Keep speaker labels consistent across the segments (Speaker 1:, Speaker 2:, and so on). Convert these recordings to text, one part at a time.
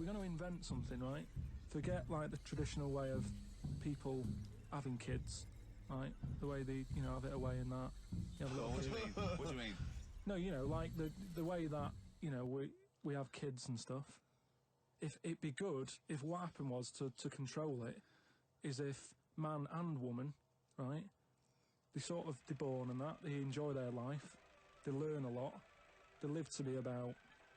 Speaker 1: we're going to invent something, right, forget, like, the traditional way of people having kids, right, the way they, you know, have it away and that. You have a little
Speaker 2: What do you mean? What do you mean?
Speaker 1: No, you know, like, the way that, you know, we have kids and stuff. If it'd be good if what happened was to control it is if man and woman, right, they're born and that, they enjoy their life, they learn a lot, they live to be about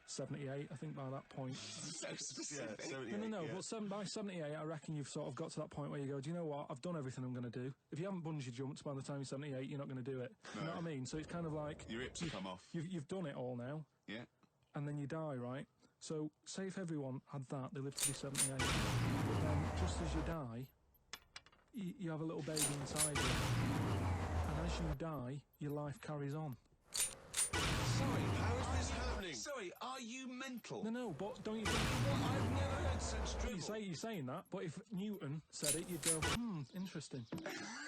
Speaker 1: 78, I think, by that point.
Speaker 2: So specific.
Speaker 3: Yeah, 78,
Speaker 1: No,
Speaker 3: yeah.
Speaker 1: but by 78, I reckon you've sort of got to that point where you go, do you know what, I've done everything I'm going to do. If you haven't bungee jumped by the time you're 78, you're not going to do it.
Speaker 2: No.
Speaker 1: You know what I mean? So it's kind of like...
Speaker 2: Your hips come off.
Speaker 1: You've done it all now.
Speaker 2: Yeah.
Speaker 1: And then you die, right? So, say if everyone had that, they live to be 78. But then, just as you die, you have a little baby inside you. And as you die, your life carries on.
Speaker 3: Sorry, how is this happening?
Speaker 2: Sorry, are you mental?
Speaker 1: No, but don't you think...
Speaker 2: What? I've never heard such dribble.
Speaker 1: You're saying that, but if Newton said it, you'd go, interesting.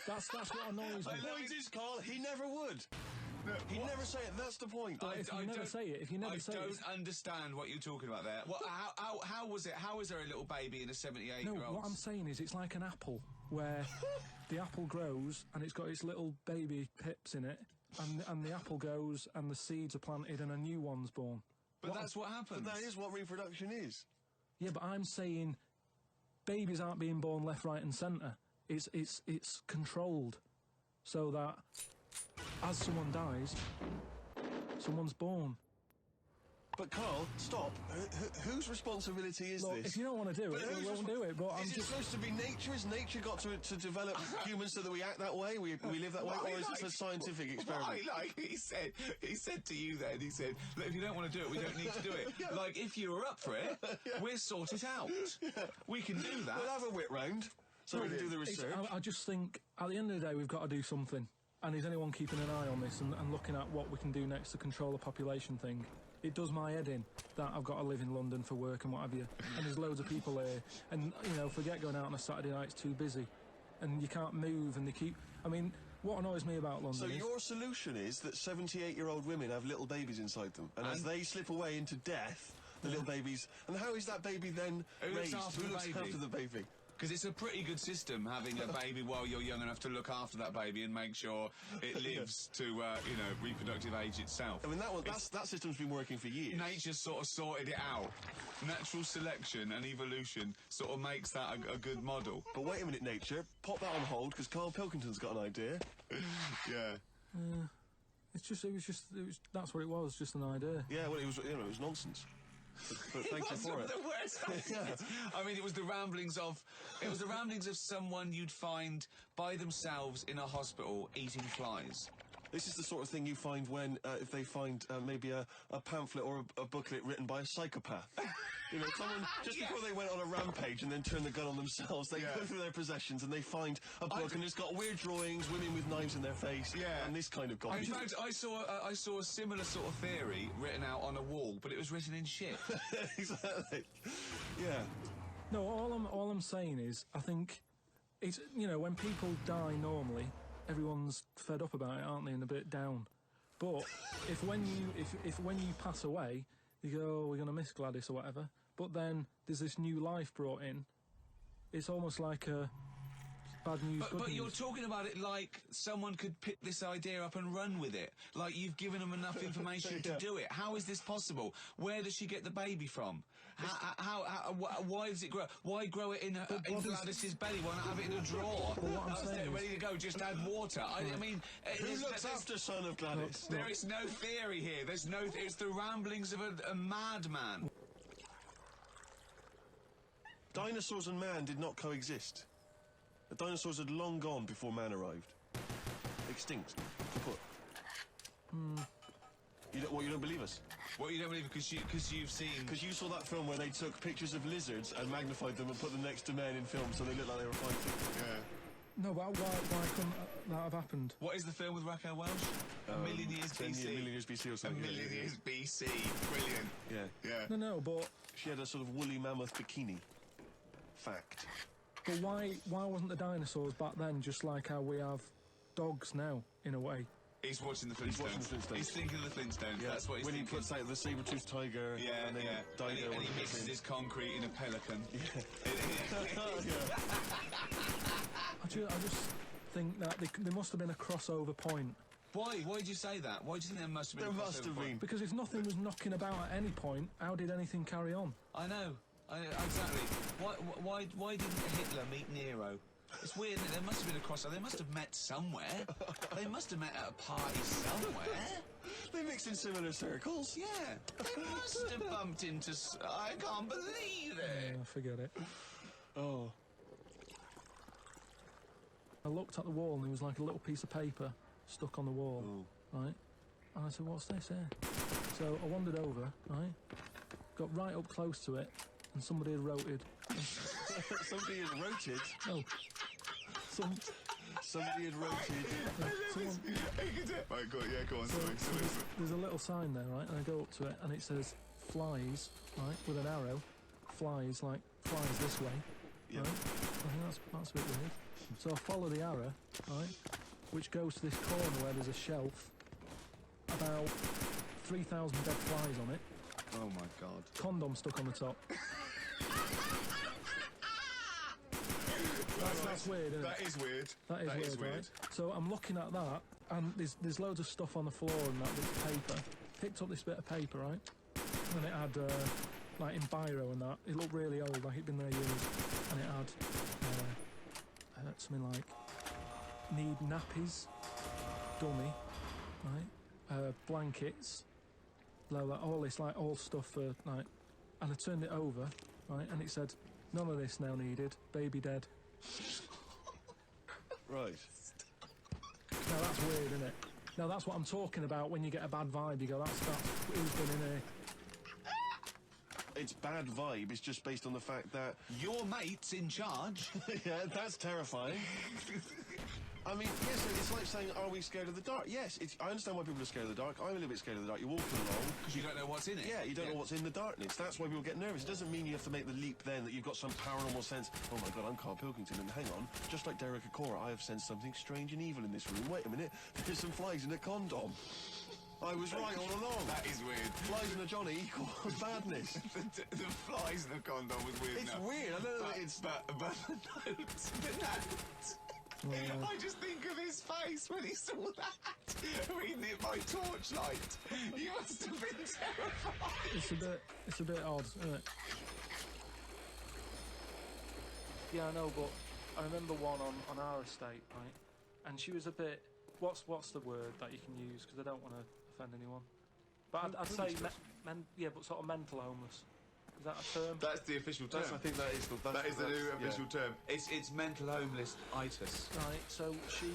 Speaker 1: That's what annoys me.
Speaker 3: I know it is, Carl. He never would.
Speaker 2: No,
Speaker 3: He'd never say it. That's the point.
Speaker 1: If you never say it,
Speaker 2: I don't understand what you're talking about there. What? How was it? How is there a little baby in a 78-year-old?
Speaker 1: No, what I'm saying is it's like an apple, where the apple grows and it's got its little baby pips in it, and the apple goes and the seeds are planted and a new one's born.
Speaker 2: But that's what happens.
Speaker 3: But that is what reproduction is.
Speaker 1: Yeah, but I'm saying babies aren't being born left, right and centre. It's controlled, so that as someone dies, someone's born.
Speaker 3: But Carl, stop. Whose responsibility is
Speaker 1: Look,
Speaker 3: this?
Speaker 1: if you don't want to do it, we won't do it. But I'm
Speaker 3: is it
Speaker 1: just
Speaker 3: supposed to be nature? Has nature got to develop humans so that we act that way? We live that way, or is this a scientific experiment?
Speaker 2: Like he said to you then, he said, look, if you don't want to do it, we don't need to do it.
Speaker 3: Yeah.
Speaker 2: Like, if you were up for it, we'll sort it out. Yeah. We can do that.
Speaker 3: We'll have a wit round so we can do the research.
Speaker 1: I just think, at the end of the day, we've got to do something. And is anyone keeping an eye on this and looking at what we can do next to control the population thing? It does my head in that I've got to live in London for work and what have you. And there's loads of people here. And, you know, forget going out on a Saturday night, it's too busy. And you can't move and they keep... I mean, what annoys me about London
Speaker 3: So
Speaker 1: is...
Speaker 3: your solution is that 78-year-old women have little babies inside them, and as they slip away into death, the little babies... And how is that baby then raised? Who looks after the baby?
Speaker 2: Because it's a pretty good system having a baby while you're young enough to look after that baby and make sure it lives to, you know, reproductive age itself.
Speaker 3: I mean, that system's been working for years.
Speaker 2: Nature's sort of sorted it out. Natural selection and evolution sort of makes that a good model.
Speaker 3: But wait a minute, nature. Pop that on hold, because Carl Pilkington's got an idea.
Speaker 2: Yeah.
Speaker 1: That's what it was, just an idea.
Speaker 3: Yeah, well, it was nonsense. But thank you for it.
Speaker 2: The worst. Yeah. I mean, it was the ramblings of someone you'd find by themselves in a hospital eating flies.
Speaker 3: This is the sort of thing you find when, if they find maybe a pamphlet or a booklet written by a psychopath. You know, someone, just before they went on a rampage and then turned the gun on themselves, they go through their possessions and they find a book and it's got weird drawings, women with knives in their face, and this kind of garbage.
Speaker 2: In fact, I saw a similar sort of theory written out on a wall, but it was written in shit.
Speaker 3: Exactly. Yeah.
Speaker 1: No, all I'm saying is, I think it's, you know, when people die normally, everyone's fed up about it, aren't they, and a bit down. But if when you pass away, you go, oh, we're going to miss Gladys or whatever, but then there's this new life brought in, it's almost like a bad news, good
Speaker 2: But
Speaker 1: news.
Speaker 2: you're talking about it like someone could pick this idea up and run with it. Like you've given them enough information to do it. How is this possible? Where does she get the baby from? Why does it grow? Why grow it in Gladys's belly? Why not have it in a drawer?
Speaker 1: What I'm saying
Speaker 2: ready to go, just add water. I mean...
Speaker 3: Who looks after son of Gladys?
Speaker 2: There is no theory here. There's no... It's the ramblings of a madman.
Speaker 3: Dinosaurs and man did not coexist. The dinosaurs had long gone before man arrived. Extinct. Kaput. You don't believe us?
Speaker 2: What, you don't believe because you've seen...
Speaker 3: Because you saw that film where they took pictures of lizards and magnified them and put them next to men in film so they looked like they were fighting.
Speaker 2: Yeah.
Speaker 1: No, but why couldn't that have happened?
Speaker 2: What is the film with Raquel Welch? A million years BC.
Speaker 3: A million years BC or something.
Speaker 2: A million years BC. Brilliant.
Speaker 3: Yeah.
Speaker 2: Yeah.
Speaker 1: No, but...
Speaker 3: She had a sort of woolly mammoth bikini. Fact.
Speaker 1: But why wasn't the dinosaurs back then just like how we have dogs now, in a way?
Speaker 2: He's watching the Flintstones.
Speaker 3: He's watching the Flintstones.
Speaker 2: He's thinking of the Flintstones.
Speaker 3: Yeah.
Speaker 2: That's what he's
Speaker 3: when
Speaker 2: thinking.
Speaker 3: he puts out the saber-toothed tiger, and then Dido,
Speaker 2: and he mixes his concrete in a pelican.
Speaker 1: I just think that there must have been a crossover point.
Speaker 2: Why? Why did you say that? Why do you think there must have been?
Speaker 3: There must have been.
Speaker 1: Because if nothing was knocking about at any point, how did anything carry on?
Speaker 2: I know. Exactly. Why didn't Hitler meet Nero? It's weird, isn't it? There must have been a crossover. They must have met somewhere. They must have met at a party somewhere.
Speaker 3: They mixed in similar circles.
Speaker 2: Yeah. They must have bumped into... I can't believe it.
Speaker 1: Yeah, forget it.
Speaker 3: Oh.
Speaker 1: I looked at the wall and there was like a little piece of paper stuck on the wall, right? And I said, what's this here? So I wandered over, right? Got right up close to it, and somebody had wrote it.
Speaker 3: Somebody had wrote it?
Speaker 1: No.
Speaker 3: Somebody had wrote it.
Speaker 2: Right, go on.
Speaker 1: So there's a little sign there, right? And I go up to it, and it says flies, right? With an arrow. Flies this way.
Speaker 3: Yeah.
Speaker 1: Right? I think that's a bit weird. So I follow the arrow, right? Which goes to this corner where there's a shelf. About 3,000 dead flies on it.
Speaker 2: Oh my God.
Speaker 1: Condom stuck on the top. That's weird, isn't it?
Speaker 2: That is weird.
Speaker 1: That is weird, right? So I'm looking at that, and there's loads of stuff on the floor and that bit of paper. Picked up this bit of paper, right? And it had, like in biro and that, it looked really old, like it'd been there years. And it had something like, need nappies, dummy, right? Blankets, blah, blah, all this, like, all stuff for, like, and I turned it over, right? And it said, none of this now needed, baby dead.
Speaker 3: Right.
Speaker 1: Now that's weird, isn't it? Now that's what I'm talking about when you get a bad vibe. You go, that's who's been in here.
Speaker 3: It's bad vibe. It's just based on the fact that
Speaker 2: Your mate's in charge.
Speaker 3: yeah, that's terrifying. I mean, yes, it's like saying, are we scared of the dark? Yes, I understand why people are scared of the dark. I'm a little bit scared of the dark. You're walking along.
Speaker 2: Because you don't know what's in it.
Speaker 3: Yeah, you don't know what's in the darkness. That's why people get nervous. It doesn't mean you have to make the leap then that you've got some paranormal sense. Oh my God, I'm Carl Pilkington, and hang on. Just like Derek Acora, I have sensed something strange and evil in this room. Wait a minute, there's some flies in a condom. I was right all along.
Speaker 2: That is weird.
Speaker 3: Flies in a Johnny equals badness.
Speaker 2: the flies in the condom was weird.
Speaker 3: It's
Speaker 2: enough.
Speaker 3: weird. I don't know.
Speaker 2: But the note. I just think of his face when he saw that, reading it by torchlight. You must have been terrified.
Speaker 1: It's a bit odd, isn't it? Yeah, I know, but I remember one on our estate, right? And she was a bit. What's the word that you can use? Because I don't want to offend anyone. But I'd say but sort of mental homeless. Is that a term?
Speaker 2: That's the official term.
Speaker 3: I think that is
Speaker 2: the new official term. It's mental homeless-itis.
Speaker 1: Right. So she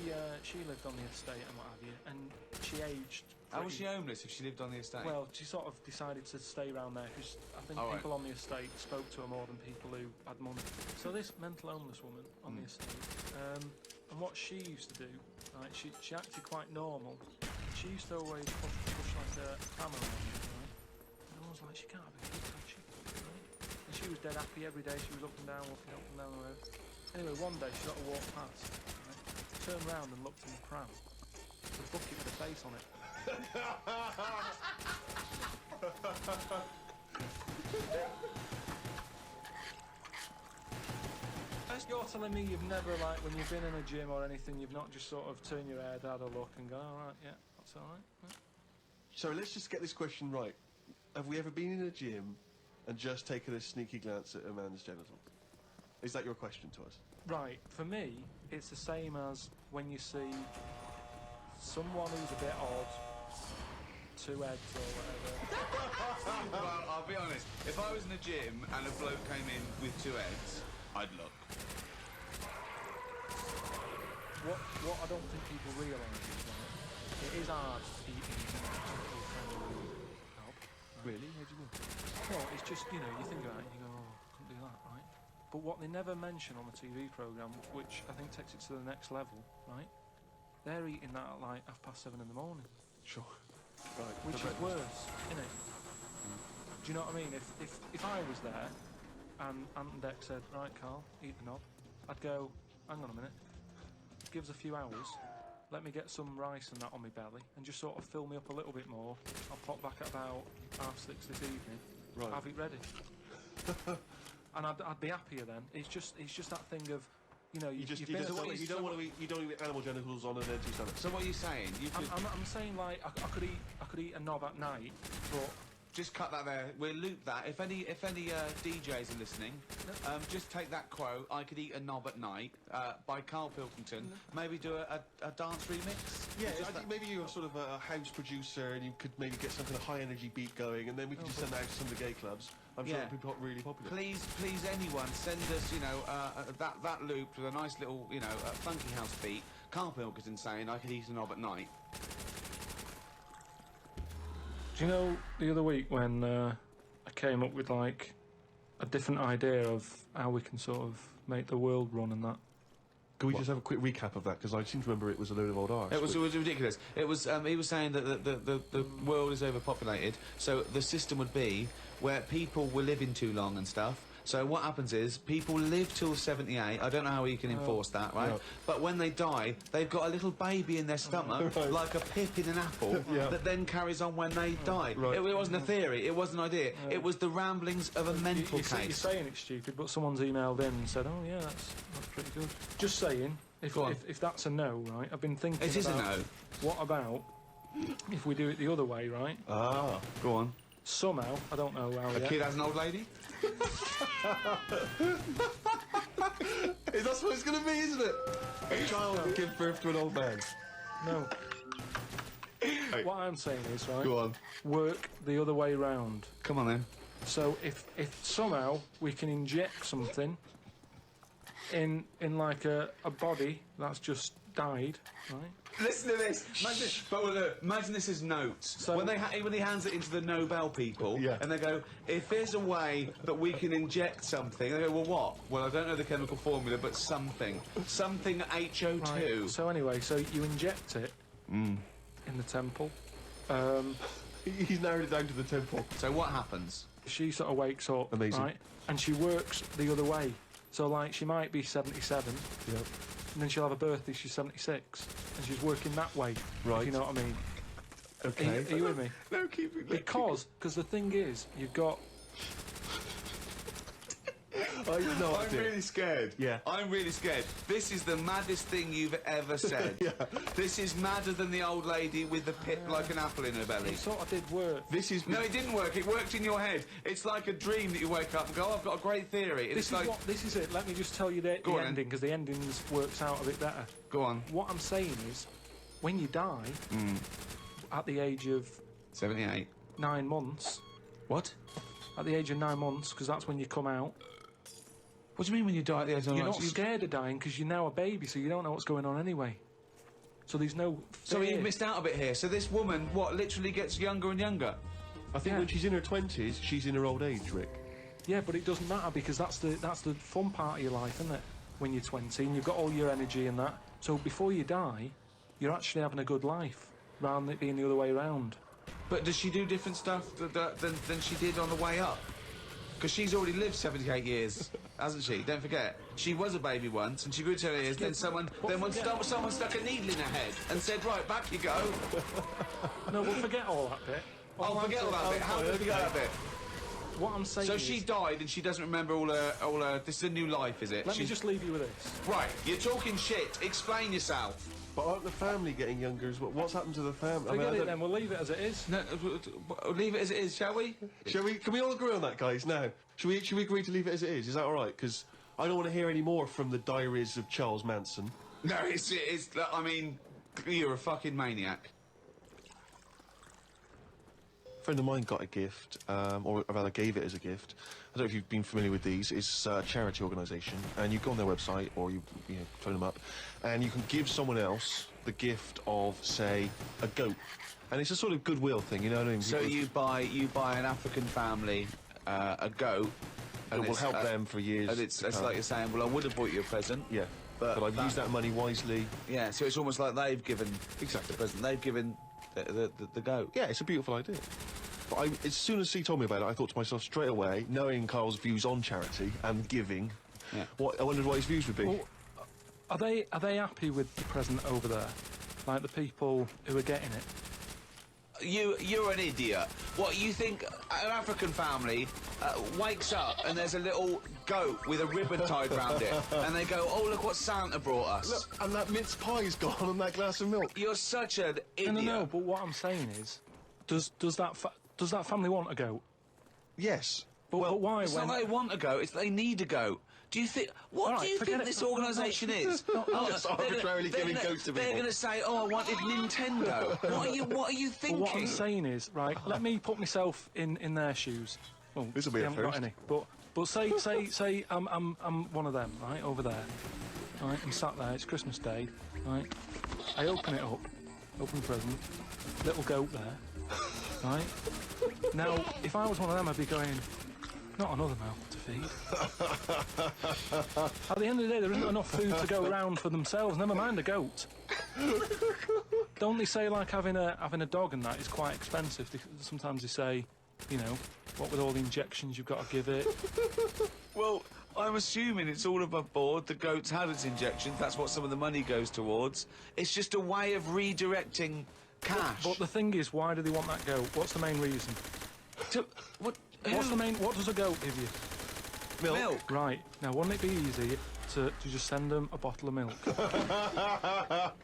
Speaker 1: lived on the estate and what have you, and she aged.
Speaker 2: How was she homeless if she lived on the estate?
Speaker 1: Well, she sort of decided to stay around there because I think people on the estate spoke to her more than people who had money. So this mental homeless woman on the estate, and what she used to do, right? She acted quite normal. She used to always push like a camera on me, right? And I was like, she can't have a kid, can she? Right? And she was dead happy every day. She was up and down, walking up and down the road. Anyway, one day she got to walk past, right? Turned round and looked in the pram. The bucket with a face on it. You're telling me you've never, like, when you've been in a gym or anything, you've not just sort of turned your head, had a look and go, all right, yeah, that's all right. Yeah.
Speaker 3: So let's just get this question right. Have we ever been in a gym and just taken a sneaky glance at a man's genitals? Is that your question to us?
Speaker 1: Right, for me, it's the same as when you see someone who's a bit odd, two heads or whatever.
Speaker 2: Well, I'll be honest. If I was in a gym and a bloke came in with two heads, I'd look.
Speaker 1: What I don't think people realise is that it is hard eating help.
Speaker 3: Really? How do you know?
Speaker 1: Well, it's just, you think about it and you go, oh, I couldn't do that, right? But what they never mention on the TV programme, which I think takes it to the next level, right? They're eating that at like 7:30 in the morning.
Speaker 3: Sure. Right.
Speaker 1: Which is worse, innit? Do you know what I mean? If I was there and Ant and Deck said, right, Carl, eat the knob, I'd go, hang on a minute, give us a few hours, let me get some rice and that on my belly, and just sort of fill me up a little bit more. I'll pop back at about 6:30 this evening.
Speaker 3: Right.
Speaker 1: Have it ready. And I'd be happier then. It's just that thing of, you know,
Speaker 3: You
Speaker 1: you've been at
Speaker 3: don't
Speaker 1: least
Speaker 3: want to eat animal genitals on an empty stomach.
Speaker 2: So what are you saying? You could
Speaker 1: I'm saying, like, I could eat a knob at night, but
Speaker 2: just cut that there. We'll loop that. If any DJs are listening, just take that quote. I could eat a knob at night by Carl Pilkington. Maybe do a dance remix.
Speaker 3: Yeah, I think maybe you're sort of a house producer, and you could maybe get some kind of high energy beat going, and then we could just send that out to some of the gay clubs. I'm sure it'd be really popular.
Speaker 2: Please, anyone, send us, you know, that loop with a nice little, you know, funky house beat. Carl Pilkington saying I could eat a knob at night.
Speaker 1: do you know the other week when I came up with like a different idea of how we can sort of make the world run and that?
Speaker 3: Can we just have a quick recap of that? Because I seem to remember it was a load of old arse.
Speaker 2: It was ridiculous. It was he was saying that the world is overpopulated, so the system would be where people were living too long and stuff. So what happens is people live till 78. I don't know how you can enforce that, right?
Speaker 3: Yeah.
Speaker 2: But when they die, they've got a little baby in their stomach,
Speaker 3: Right.
Speaker 2: like a pip in an apple, that then carries on when they die.
Speaker 3: Right.
Speaker 2: It wasn't a theory. It wasn't an idea. It was the ramblings of a mental
Speaker 1: You're
Speaker 2: case.
Speaker 1: saying it's stupid, but someone's emailed in and said, "Oh yeah, that's pretty good." Just saying, if that's a no, right? I've been thinking.
Speaker 2: It is a
Speaker 1: about,
Speaker 2: no.
Speaker 1: What about if we do it the other way, right?
Speaker 3: Ah.
Speaker 2: Go on.
Speaker 1: Somehow, I don't know how
Speaker 2: A
Speaker 1: yet.
Speaker 2: kid has an old lady?
Speaker 3: That's what it's going to be, isn't it? A child will give birth to an old man.
Speaker 1: No. What I'm saying is, right,
Speaker 2: Go on.
Speaker 1: work the other way round.
Speaker 2: Come on then.
Speaker 1: So if somehow we can inject something in like a body that's just died, right?
Speaker 2: Listen to this. Imagine this as notes.
Speaker 1: So-
Speaker 2: when he hands it into the Nobel people,
Speaker 3: Yeah.
Speaker 2: and they go, if there's a way that we can inject something, they go, well, what? Well, I don't know the chemical formula, but something HO2.
Speaker 1: Right. So anyway, so you inject it in the temple.
Speaker 3: He's narrowed it down to the temple.
Speaker 2: So what happens?
Speaker 1: She sort of wakes up,
Speaker 3: Amazing.
Speaker 1: right? And she works the other way. So like she might be 77,
Speaker 3: Yep.
Speaker 1: and then she'll have a birthday. She's 76, and she's working that way.
Speaker 3: Right.
Speaker 1: If you know what I mean?
Speaker 3: Okay.
Speaker 1: Are you with me?
Speaker 3: No, keep it.
Speaker 1: Because the thing is, you've got.
Speaker 2: I'm really scared.
Speaker 3: Yeah.
Speaker 2: I'm really scared. This is the maddest thing you've ever said.
Speaker 3: Yeah.
Speaker 2: This is madder than the old lady with the pip like an apple in her belly.
Speaker 1: It sort of did work.
Speaker 3: This is.
Speaker 2: No, it didn't work. It worked in your head. It's like a dream that you wake up and go, oh, I've got a great theory. And
Speaker 1: This is it. Let me just tell you the
Speaker 2: Go on,
Speaker 1: ending, because the ending works out a bit better.
Speaker 2: Go on.
Speaker 1: What I'm saying is, when you die, at the age of
Speaker 2: 78.
Speaker 1: 9 months,
Speaker 2: What?
Speaker 1: at the age of 9 months, because that's when you come out,
Speaker 2: What do you mean when you die at the age of
Speaker 1: you're
Speaker 2: 9?
Speaker 1: not scared of dying because you're now a baby, so you don't know what's going on anyway. So there's no
Speaker 2: So
Speaker 1: fear.
Speaker 2: you missed out a bit here. So this woman, what, literally gets younger and younger?
Speaker 3: I think
Speaker 1: Yeah.
Speaker 3: when she's in her 20s, she's in her old age, Rick.
Speaker 1: Yeah, but it doesn't matter because that's the fun part of your life, isn't it? When you're 20 and you've got all your energy and that. So before you die, you're actually having a good life, rather than it being the other way around.
Speaker 2: But does she do different stuff than she did on the way up? Because she's already lived 78 years, hasn't she? Don't forget. She was a baby once, and she grew to her ears, then someone stuck a needle in her head and said, right, back you go.
Speaker 1: No, we'll forget all that bit.
Speaker 2: I'll forget all that bit. How did I forget that bit?
Speaker 1: What I'm saying
Speaker 2: So
Speaker 1: is...
Speaker 2: she died and she doesn't remember all her... This is a new life, is it?
Speaker 1: Let me just leave you with this.
Speaker 2: Right, you're talking shit. Explain yourself.
Speaker 3: But aren't the family getting younger as well? What's happened to the family?
Speaker 1: Forget it then, we'll leave it as it is.
Speaker 2: No, leave it as it is, shall we?
Speaker 3: Shall we? Can we all agree on that, guys? Now, should we agree to leave it as it is? Is that all right? Because I don't want to hear any more from the diaries of Charles Manson.
Speaker 2: No, it's. I mean, you're a fucking maniac.
Speaker 3: A friend of mine got a gift, or rather gave it as a gift. I don't know if you've been familiar with these. It's a charity organisation, and you go on their website or you phone them up, and you can give someone else the gift of, say, a goat, and it's a sort of goodwill thing, you know what I mean?
Speaker 2: So you buy an African family a goat,
Speaker 3: It will help them for years.
Speaker 2: and it's
Speaker 3: to come.
Speaker 2: like you're saying, well, I would have bought you a present.
Speaker 3: Yeah, but I've used that money wisely.
Speaker 2: Yeah, so it's almost like they've given the present. They've given the goat.
Speaker 3: Yeah, it's a beautiful idea. But as soon as he told me about it, I thought to myself straight away, knowing Carl's views on charity and giving,
Speaker 2: Yeah.
Speaker 3: I wondered what his views would be.
Speaker 1: Well, are they happy with the present over there? like the people who are getting it.
Speaker 2: You're an idiot. What, you think an African family wakes up and there's a little goat with a ribbon tied round it, and they go, oh, look what Santa brought us.
Speaker 3: Look, and that mince pie's gone on that glass of milk.
Speaker 2: You're such an idiot.
Speaker 1: No, but what I'm saying is, does that family want a goat?
Speaker 3: Yes.
Speaker 1: But why?
Speaker 2: It's not they want a goat, it's they need a goat. Do you think... What do you think this organisation is?
Speaker 3: Just arbitrarily giving goats to people.
Speaker 2: They're going to say, oh, I wanted Nintendo. What are you thinking?
Speaker 1: Well, what I'm saying is, right, let me put myself in their shoes. Well,
Speaker 3: This'll be
Speaker 1: they
Speaker 3: a
Speaker 1: haven't got
Speaker 3: first.
Speaker 1: any. But say I'm one of them, right, over there. Right, I'm sat there, it's Christmas Day, right? I open it up, open the present, little goat there, right? Now, if I was one of them, I'd be going, not another mouth to feed. At the end of the day, there isn't enough food to go around for themselves, never mind a goat. Don't they say, like, having a dog and that is quite expensive? Sometimes they say, you know, what with all the injections you've got to give it.
Speaker 2: Well, I'm assuming it's all above board. The goat's had its injections. That's what some of the money goes towards. It's just a way of redirecting cash.
Speaker 1: But the thing is, why do they want that goat? What's the main reason? What does a goat give you?
Speaker 2: Milk.
Speaker 1: Right. Now, wouldn't it be easy to just send them a bottle of milk?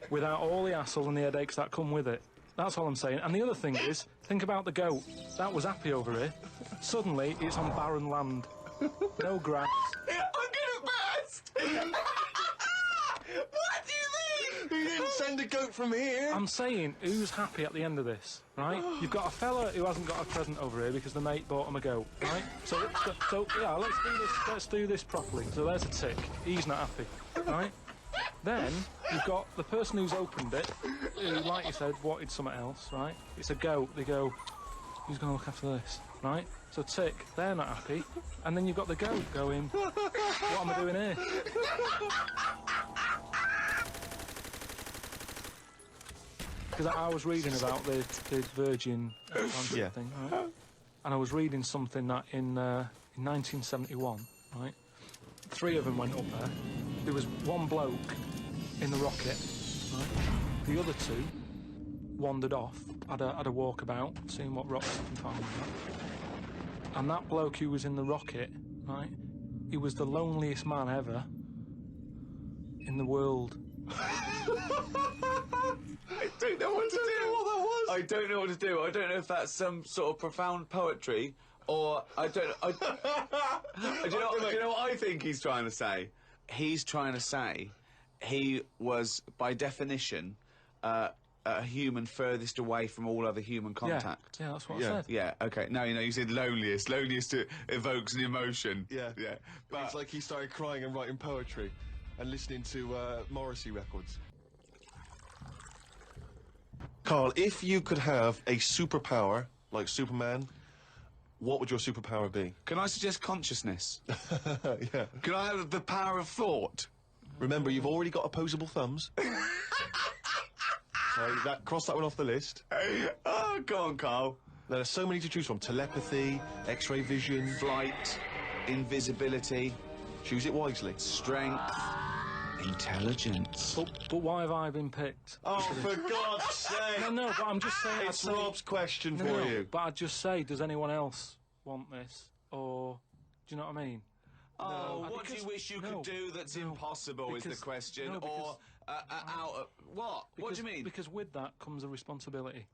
Speaker 1: Without all the hassle and the headaches that come with it. That's all I'm saying. And the other thing is, think about the goat. That was happy over here. Suddenly, it's on barren land. No grass.
Speaker 2: I'm gonna burst! What do you think?
Speaker 3: You didn't send a goat from here.
Speaker 1: I'm saying, who's happy at the end of this, right? You've got a fella who hasn't got a present over here because the mate bought him a goat, right? So yeah, let's do this properly. So there's a tick. He's not happy, right? Then you've got the person who's opened it, who, like you said, wanted something else, right? It's a goat. They go, who's going to look after this, right? So tick, they're not happy, and then you've got the goat going, what am I doing here? Because I was reading about the Virgin Atlantic thing, right? And I was reading something that in 1971, right? 3 of them went up there. There was one bloke in the rocket, right? The other 2 wandered off, had a walkabout, seeing what rocks they can find. And that bloke who was in the rocket, right? He was the loneliest man ever in the world.
Speaker 2: I don't know what to do.
Speaker 3: What that was.
Speaker 2: I don't know what to do. I don't know if that's some sort of profound poetry, or do you know what I think he's trying to say? He's trying to say he was, by definition, a human furthest away from all other human contact.
Speaker 1: Yeah, that's what I said.
Speaker 2: Yeah, okay. Now, you said loneliest. Loneliest evokes an emotion.
Speaker 3: Yeah.
Speaker 2: But
Speaker 3: It's like he started crying and writing poetry and listening to Morrissey records. Carl, if you could have a superpower, like Superman, what would your superpower be?
Speaker 2: can I suggest consciousness?
Speaker 3: Yeah.
Speaker 2: Can I have the power of thought?
Speaker 3: Remember, you've already got opposable thumbs. So cross that one off the list.
Speaker 2: Oh, go on, Carl.
Speaker 3: There are so many to choose from. Telepathy, X-ray vision.
Speaker 2: Flight, invisibility,
Speaker 3: Choose it wisely.
Speaker 2: strength, intelligence.
Speaker 1: But why have I been picked?
Speaker 3: Oh, for God's sake!
Speaker 1: No, but I'm just saying...
Speaker 3: It's Rob's question for you.
Speaker 1: But I'd just say, does anyone else want this? Or, do you know what I mean?
Speaker 2: Oh, what do
Speaker 1: because-
Speaker 2: you wish you
Speaker 1: no,
Speaker 2: could do that's
Speaker 1: no,
Speaker 2: impossible is the
Speaker 1: because-
Speaker 2: question.
Speaker 1: no, because-
Speaker 2: What? What do you mean?
Speaker 1: Because with that comes a responsibility.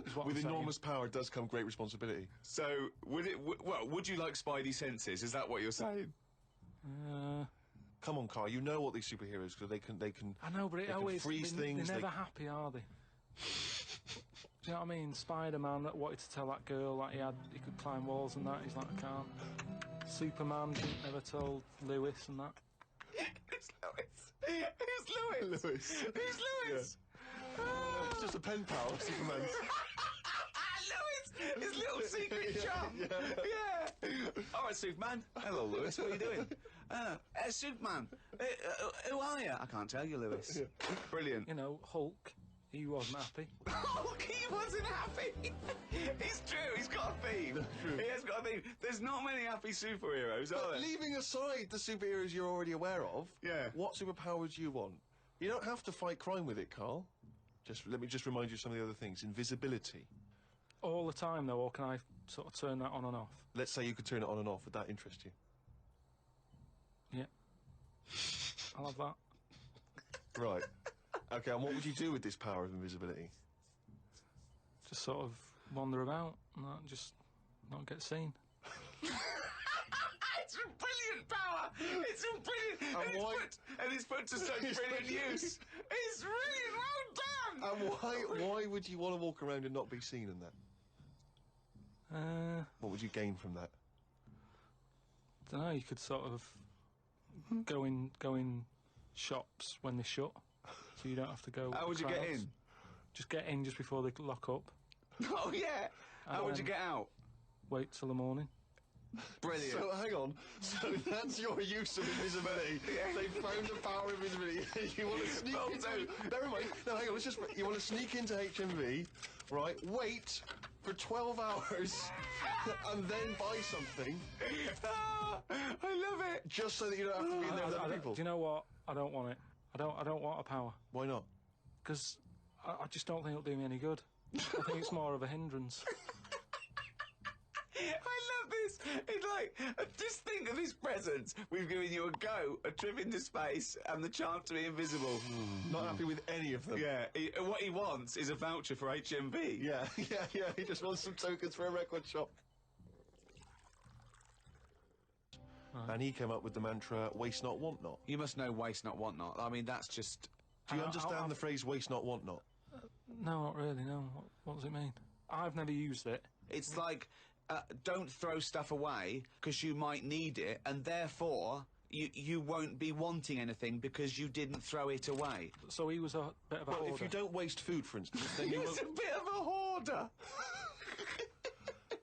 Speaker 1: Is what
Speaker 3: With
Speaker 1: I'm saying.
Speaker 3: enormous power does come great responsibility.
Speaker 2: So, would you like Spidey senses? Is that what you're saying?
Speaker 3: Come on, Carl, you know what these superheroes do. They can
Speaker 1: I know, but it
Speaker 3: can
Speaker 1: always...
Speaker 3: freeze
Speaker 1: they're
Speaker 3: things,
Speaker 1: never
Speaker 3: they-
Speaker 1: happy, are they? Do you know what I mean? Spider-Man that wanted to tell that girl that he could climb walls and that. He's like, I can't. Superman never told Lewis and that.
Speaker 2: Who's Lewis? Who's Lewis?
Speaker 3: Lewis.
Speaker 2: Who's Lewis?
Speaker 3: It's just a pen pal, Superman.
Speaker 2: Lewis! His little secret chum! Yeah! All right, Superman. Hello, Lewis. What are you doing? Superman. Who are you? I can't tell you, Lewis. Brilliant.
Speaker 1: You know, Hulk, he wasn't happy.
Speaker 2: Hulk, he wasn't happy. It's true. He's got a theme. He has got a theme. There's not many happy superheroes, are
Speaker 3: But
Speaker 2: there?
Speaker 3: leaving aside the superheroes you're already aware of,
Speaker 2: Yeah.
Speaker 3: what superpower do you want? You don't have to fight crime with it, Carl. Let me just remind you of some of the other things. Invisibility.
Speaker 1: All the time, though, or can I sort of turn that on and off?
Speaker 3: Let's say you could turn it on and off. Would that interest you?
Speaker 1: Yeah. I'll have that.
Speaker 3: Right. Okay, and what would you do with this power of invisibility?
Speaker 1: Just sort of wander about and just not get seen.
Speaker 2: It's a brilliant power! It's a brilliant... And it's put to such brilliant use. It's really well done!
Speaker 3: And why would you want to walk around and not be seen in that? What would you gain from that?
Speaker 1: I don't know, you could sort of go in shops when they shut, so you don't have to go.
Speaker 2: How would you get in?
Speaker 1: Just get in just before they lock up.
Speaker 2: Oh, yeah! How would you get out?
Speaker 1: Wait till the morning.
Speaker 2: Brilliant.
Speaker 3: So, hang on. So, that's your use of invisibility.
Speaker 2: Yeah.
Speaker 3: They found the power of invisibility. You want to sneak into... Never mind. No, hang on. You want to sneak into HMV, right? Wait for 12 hours and then buy something.
Speaker 2: I love it.
Speaker 3: Just so that you don't have to be in there with other people.
Speaker 1: Do you know what? I don't want it. I don't want a power.
Speaker 3: Why not?
Speaker 1: Because I just don't think it'll do me any good. I think it's more of a hindrance.
Speaker 2: I love this. It's like, just think of his presents. We've given you a go, a trip into space, and the chance to be invisible.
Speaker 3: Not happy with any of them.
Speaker 2: Yeah, what he wants is a voucher for HMV.
Speaker 3: Yeah. He just wants some tokens for a record shop. Right. And he came up with the mantra, waste not, want not.
Speaker 2: You must know waste not, want not. I mean, that's just...
Speaker 3: Do you understand the phrase waste not, want not?
Speaker 1: No, not really, no. What does it mean? I've never used it.
Speaker 2: It's like, don't throw stuff away because you might need it, and therefore you won't be wanting anything because you didn't throw it away.
Speaker 1: So he was a bit of a hoarder.
Speaker 3: If you don't waste food, for instance, then you
Speaker 2: He's a bit of a hoarder.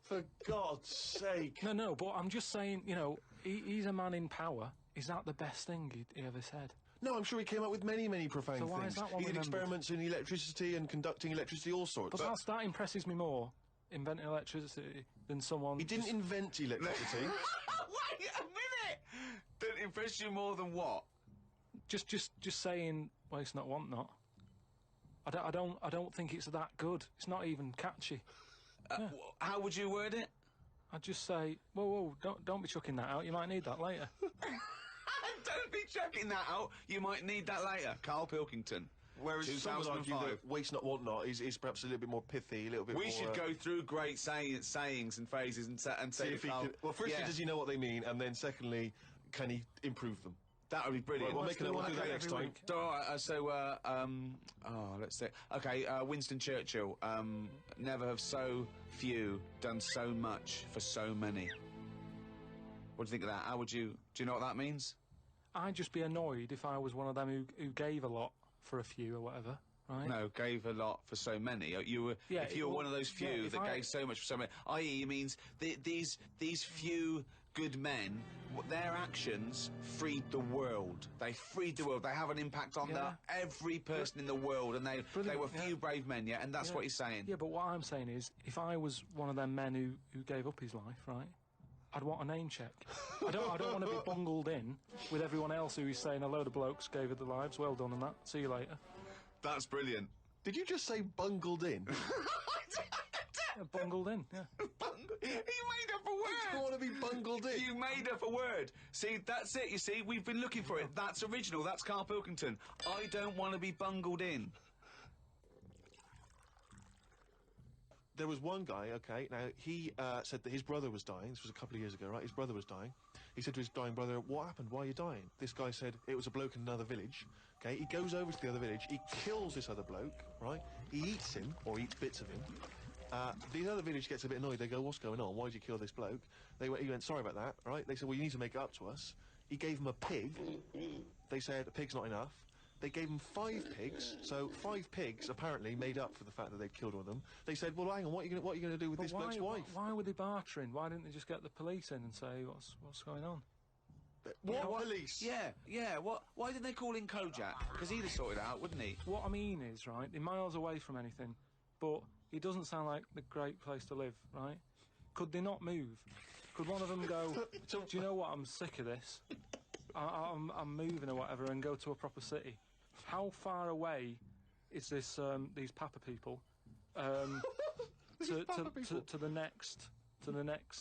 Speaker 3: For God's sake.
Speaker 1: No, but I'm just saying, you know, he's a man in power. Is that the best thing he ever said?
Speaker 3: No, I'm sure he came up with many, many profound
Speaker 1: So
Speaker 3: things.
Speaker 1: why is that one
Speaker 3: He did
Speaker 1: remembered?
Speaker 3: experiments in electricity and conducting electricity, all sorts.
Speaker 1: But that impresses me more, inventing electricity, than someone...
Speaker 3: He didn't invent electricity.
Speaker 2: Wait a minute! Don't impress you more than what?
Speaker 1: Just saying, waste not, want not. I don't think it's that good. It's not even catchy. Yeah.
Speaker 2: How would you word it?
Speaker 1: I'd just say, whoa, don't be chucking that out. You might need that later.
Speaker 2: Don't be chucking that out. You might need that later. Carl Pilkington.
Speaker 3: Whereas some would argue
Speaker 2: 2005.
Speaker 3: that waste not, want not is perhaps a little bit more pithy, a little bit more...
Speaker 2: We should go through great sayings and phrases and say
Speaker 3: if he could, well, firstly, does he know what they mean? And then secondly, can he improve them?
Speaker 2: That would be brilliant.
Speaker 3: Right, we'll do that next time.
Speaker 2: Let's see. Okay, Winston Churchill. Never have so few done so much for so many. What do you think of that? How would you... Do you know what that means?
Speaker 1: I'd just be annoyed if I was one of them who gave a lot for a few or whatever, right?
Speaker 2: No, gave a lot for so many. If you were one of those few that gave so much for so many, i.e. it means these few good men, their actions freed the world. They freed the world. They have an impact on every person in the world, and they were few brave men, and that's what he's saying.
Speaker 1: Yeah, but what I'm saying is, if I was one of them men who gave up his life, right, I'd want a name check. I don't want to be bungled in with everyone else who is saying a load of blokes gave it their lives. Well done on that. See you later.
Speaker 2: That's brilliant.
Speaker 3: Did you just say bungled in?
Speaker 1: Yeah, bungled in, yeah.
Speaker 2: You made up a word.
Speaker 3: I don't want to be bungled in.
Speaker 2: You made up a word. See, that's it, you see. We've been looking for it. That's original. That's Carl Pilkington. I don't want to be bungled in.
Speaker 3: There was one guy, okay, now he said that his brother was dying. This was a couple of years ago, right? His brother was dying. He said to his dying brother, what happened? Why are you dying? This guy said it was a bloke in another village. Okay, he goes over to the other village. He kills this other bloke, right? He eats him, or eats bits of him. The other village gets a bit annoyed. They go, what's going on? Why did you kill this bloke? He went, sorry about that, right? They said, well, you need to make it up to us. He gave him a pig. They said, a pig's not enough. They gave him 5 pigs, so 5 pigs apparently made up for the fact that they'd killed one of them. They said, well, hang on, what are you going to do with this bloke's wife?
Speaker 1: Why were they bartering? Why didn't they just get the police in and say, what's going on?
Speaker 3: What police?
Speaker 2: Yeah. Why didn't they call in Kojak? Because he'd have sorted it out, wouldn't he?
Speaker 1: What I mean is, right, they're miles away from anything, but it doesn't sound like the great place to live, right? Could they not move? Could one of them go, do you know what, I'm sick of this. I'm moving or whatever and go to a proper city. How far away is this these Papa people to the next.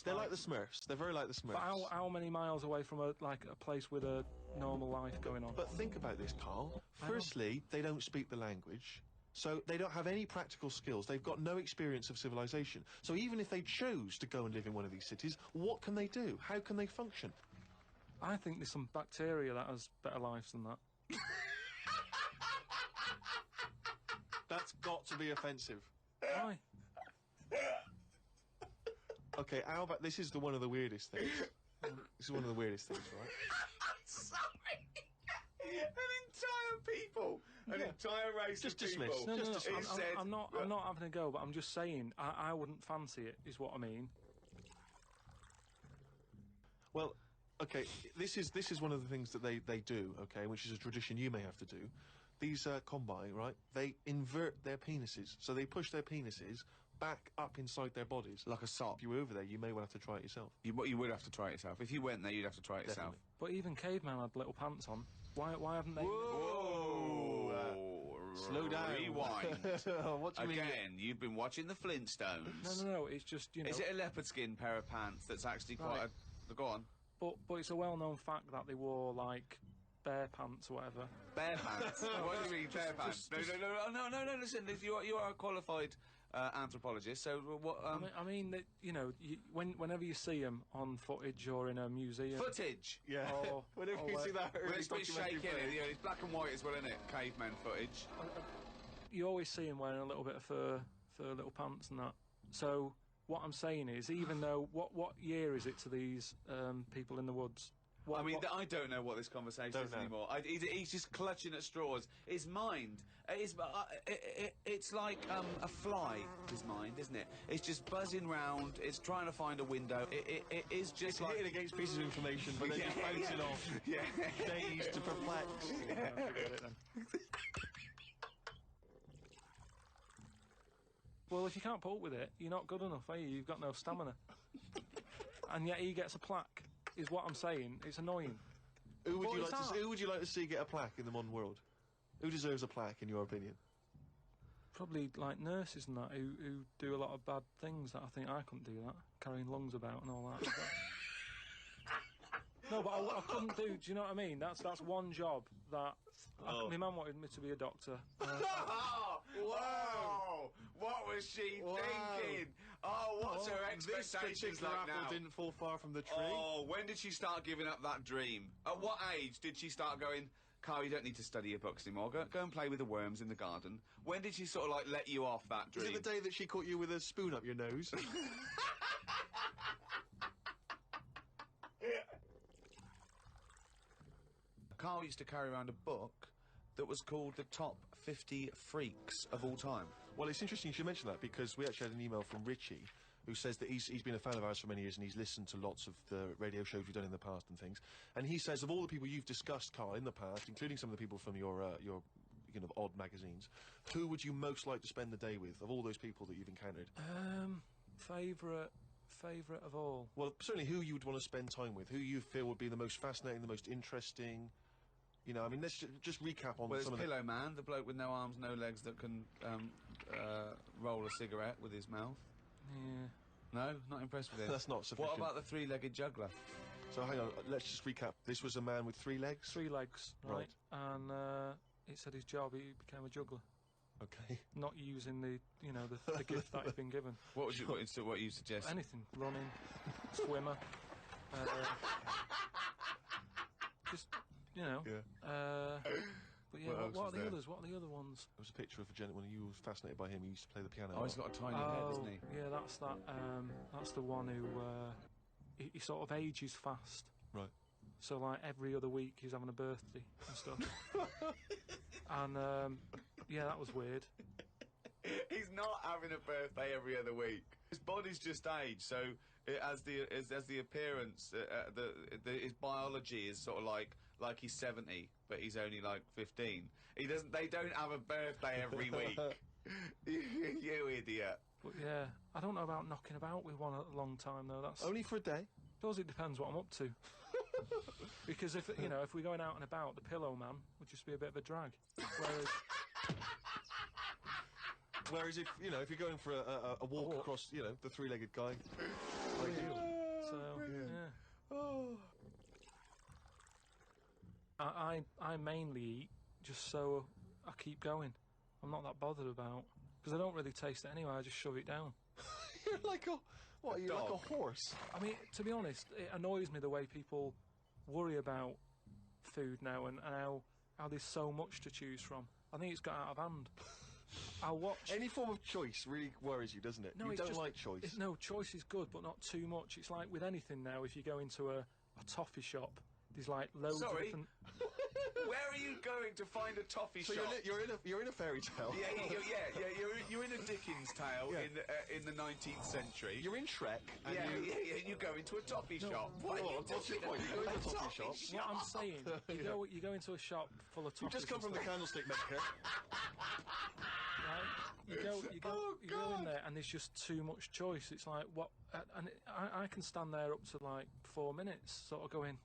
Speaker 3: They're like the Smurfs. They're very like the Smurfs.
Speaker 1: But how many miles away from a place with a normal life going on?
Speaker 3: But think about this, Carl. Firstly, they don't speak the language, so they don't have any practical skills. They've got no experience of civilization. So even if they chose to go and live in one of these cities, what can they do? How can they function?
Speaker 1: I think there's some bacteria that has better lives than that.
Speaker 3: That's got to be offensive.
Speaker 1: Why?
Speaker 3: Okay, how about this is one of the weirdest things. This is one of the weirdest things, right?
Speaker 2: Sorry. An entire race
Speaker 3: Just
Speaker 2: of people.
Speaker 3: dismiss.
Speaker 1: No,
Speaker 3: Just dismiss.
Speaker 1: I'm not having a go, but I'm just saying I wouldn't fancy it. Is what I mean.
Speaker 3: Well, okay, this is one of the things that they do, okay, which is a tradition you may have to do. These combine, right, they invert their penises. So they push their penises back up inside their bodies.
Speaker 2: Like a sock.
Speaker 3: If you were over there, you may well have to try it yourself.
Speaker 2: You would have to try it yourself. If you went there, you'd have to try it yourself.
Speaker 1: But even cavemen had little pants on. Why haven't they?
Speaker 2: Whoa!
Speaker 3: Slow down.
Speaker 2: Rewind.
Speaker 3: What do you mean?
Speaker 2: Again, you've been watching the Flintstones.
Speaker 1: No. It's just, you know.
Speaker 2: Is it a leopard skin pair of pants that's actually quite a... Go on.
Speaker 1: But it's a well-known fact that they wore like bear pants or whatever.
Speaker 2: Bear pants? What do you mean, bear pants? No, listen, you are a qualified anthropologist, so what...
Speaker 1: I mean that, you know, whenever you see them on footage or in a museum...
Speaker 2: Footage?
Speaker 3: Yeah.
Speaker 1: Or,
Speaker 3: Whenever you see that
Speaker 2: Well,
Speaker 3: early
Speaker 2: it's a bit
Speaker 3: documentary
Speaker 2: shaky,
Speaker 3: footage.
Speaker 2: it's black and white as well, isn't it? Caveman footage.
Speaker 1: You always see them wearing a little bit of fur little pants and that. So what I'm saying is, even though... What year is it to these people in the woods?
Speaker 2: I don't know what this conversation is anymore. He's just clutching at straws. His mind, it's like a fly, his mind, isn't it? It's just buzzing round, it's trying to find a window. It is just
Speaker 3: It's
Speaker 2: like...
Speaker 3: hitting against pieces of information, but then just bouncing off.
Speaker 2: Yeah.
Speaker 3: Dazed to perplex.
Speaker 1: Forget it then. Well, if you can't put up with it, you're not good enough, are you? You've got no stamina. And yet he gets a plaque, is what I'm saying. It's annoying.
Speaker 3: Who would you like to see get a plaque in the modern world? Who deserves a plaque, in your opinion?
Speaker 1: Probably like nurses and that who do a lot of bad things that I think I couldn't do that, carrying lungs about and all that. No, but I couldn't do. Do you know what I mean? That's one job that my mum wanted me to be a doctor.
Speaker 2: Whoa! What was she thinking? Oh, what's her expectations like now?
Speaker 3: Apple didn't fall far from the tree.
Speaker 2: Oh, when did she start giving up that dream? At what age did she start going, Carl, you don't need to study your books anymore. Go and play with the worms in the garden. When did she sort of like let you off that dream?
Speaker 3: Is it the day that she caught you with a spoon up your nose?
Speaker 2: Carl used to carry around a book that was called The Top 50 Freaks of All Time.
Speaker 3: Well, it's interesting you should mention that, because we actually had an email from Richie, who says that he's been a fan of ours for many years and he's listened to lots of the radio shows we've done in the past and things. And he says, of all the people you've discussed, Carl, in the past, including some of the people from your kind of odd magazines, who would you most like to spend the day with, of all those people that you've encountered?
Speaker 1: Favourite of all?
Speaker 3: Well, certainly who you would want to spend time with, who you feel would be the most fascinating, the most interesting. You know, I mean, let's just recap on some of the...
Speaker 2: Pillow Man, the bloke with no arms, no legs that can roll a cigarette with his mouth.
Speaker 1: Yeah.
Speaker 2: No, not impressed with him.
Speaker 3: That's not sufficient.
Speaker 2: What about the three-legged juggler?
Speaker 3: So hang on, let's just recap. This was a man with 3 legs?
Speaker 1: 3 legs, right? And it said his job, he became a juggler.
Speaker 3: Okay.
Speaker 1: Not using the gift that he'd been given.
Speaker 2: What you suggest?
Speaker 1: Anything. Running, swimmer. Just, you know.
Speaker 3: Yeah.
Speaker 1: But yeah, what are the others? What are the other ones?
Speaker 3: There was a picture of a gentleman, you were fascinated by him, he used to play the piano.
Speaker 2: Oh, he's got a tiny head, doesn't he?
Speaker 1: Yeah, that's the one who, he sort of ages fast.
Speaker 3: Right.
Speaker 1: So, like, every other week he's having a birthday and stuff. And, yeah, that was weird.
Speaker 2: He's not having a birthday every other week. His body's just aged, so as the appearance, his biology is sort of like he's 70, but he's only like 15. They don't have a birthday every week. You idiot.
Speaker 1: But yeah, I don't know about knocking about with one a long time though. That's
Speaker 3: only for a day.
Speaker 1: Suppose it depends what I'm up to. Because if we're going out and about, the Pillow Man would just be a bit of a drag. Whereas
Speaker 3: Whereas if you're going for a walk across, the three-legged guy, ideal.
Speaker 1: So yeah.
Speaker 3: Oh.
Speaker 1: I mainly eat just so I keep going. I'm not that bothered about because I don't really taste it anyway. I just shove it down.
Speaker 3: You're like like a horse?
Speaker 1: I mean, to be honest, it annoys me the way people worry about food now and how there's so much to choose from. I think it's got out of hand. I'll watch.
Speaker 3: Any form of choice really worries you, doesn't it?
Speaker 1: No,
Speaker 3: you
Speaker 1: it's
Speaker 3: don't
Speaker 1: just,
Speaker 3: like choice.
Speaker 1: No, choice is good, but not too much. It's like with anything now. If you go into a toffee shop, there's like loads of different.
Speaker 2: Where are you going to find a toffee
Speaker 3: So
Speaker 2: shop?
Speaker 3: you're in a fairy tale.
Speaker 2: You're in a Dickens tale in the 19th century.
Speaker 3: You're in Shrek. And
Speaker 2: You go into a toffee shop.
Speaker 3: What's your point? You go into a toffee shop.
Speaker 1: What I'm saying, you go into a shop full of toffees.
Speaker 3: You just come from the candlestick maker.
Speaker 1: Right? You go in there and there's just too much choice. It's like what, and I can stand there up to like 4 minutes, sort of going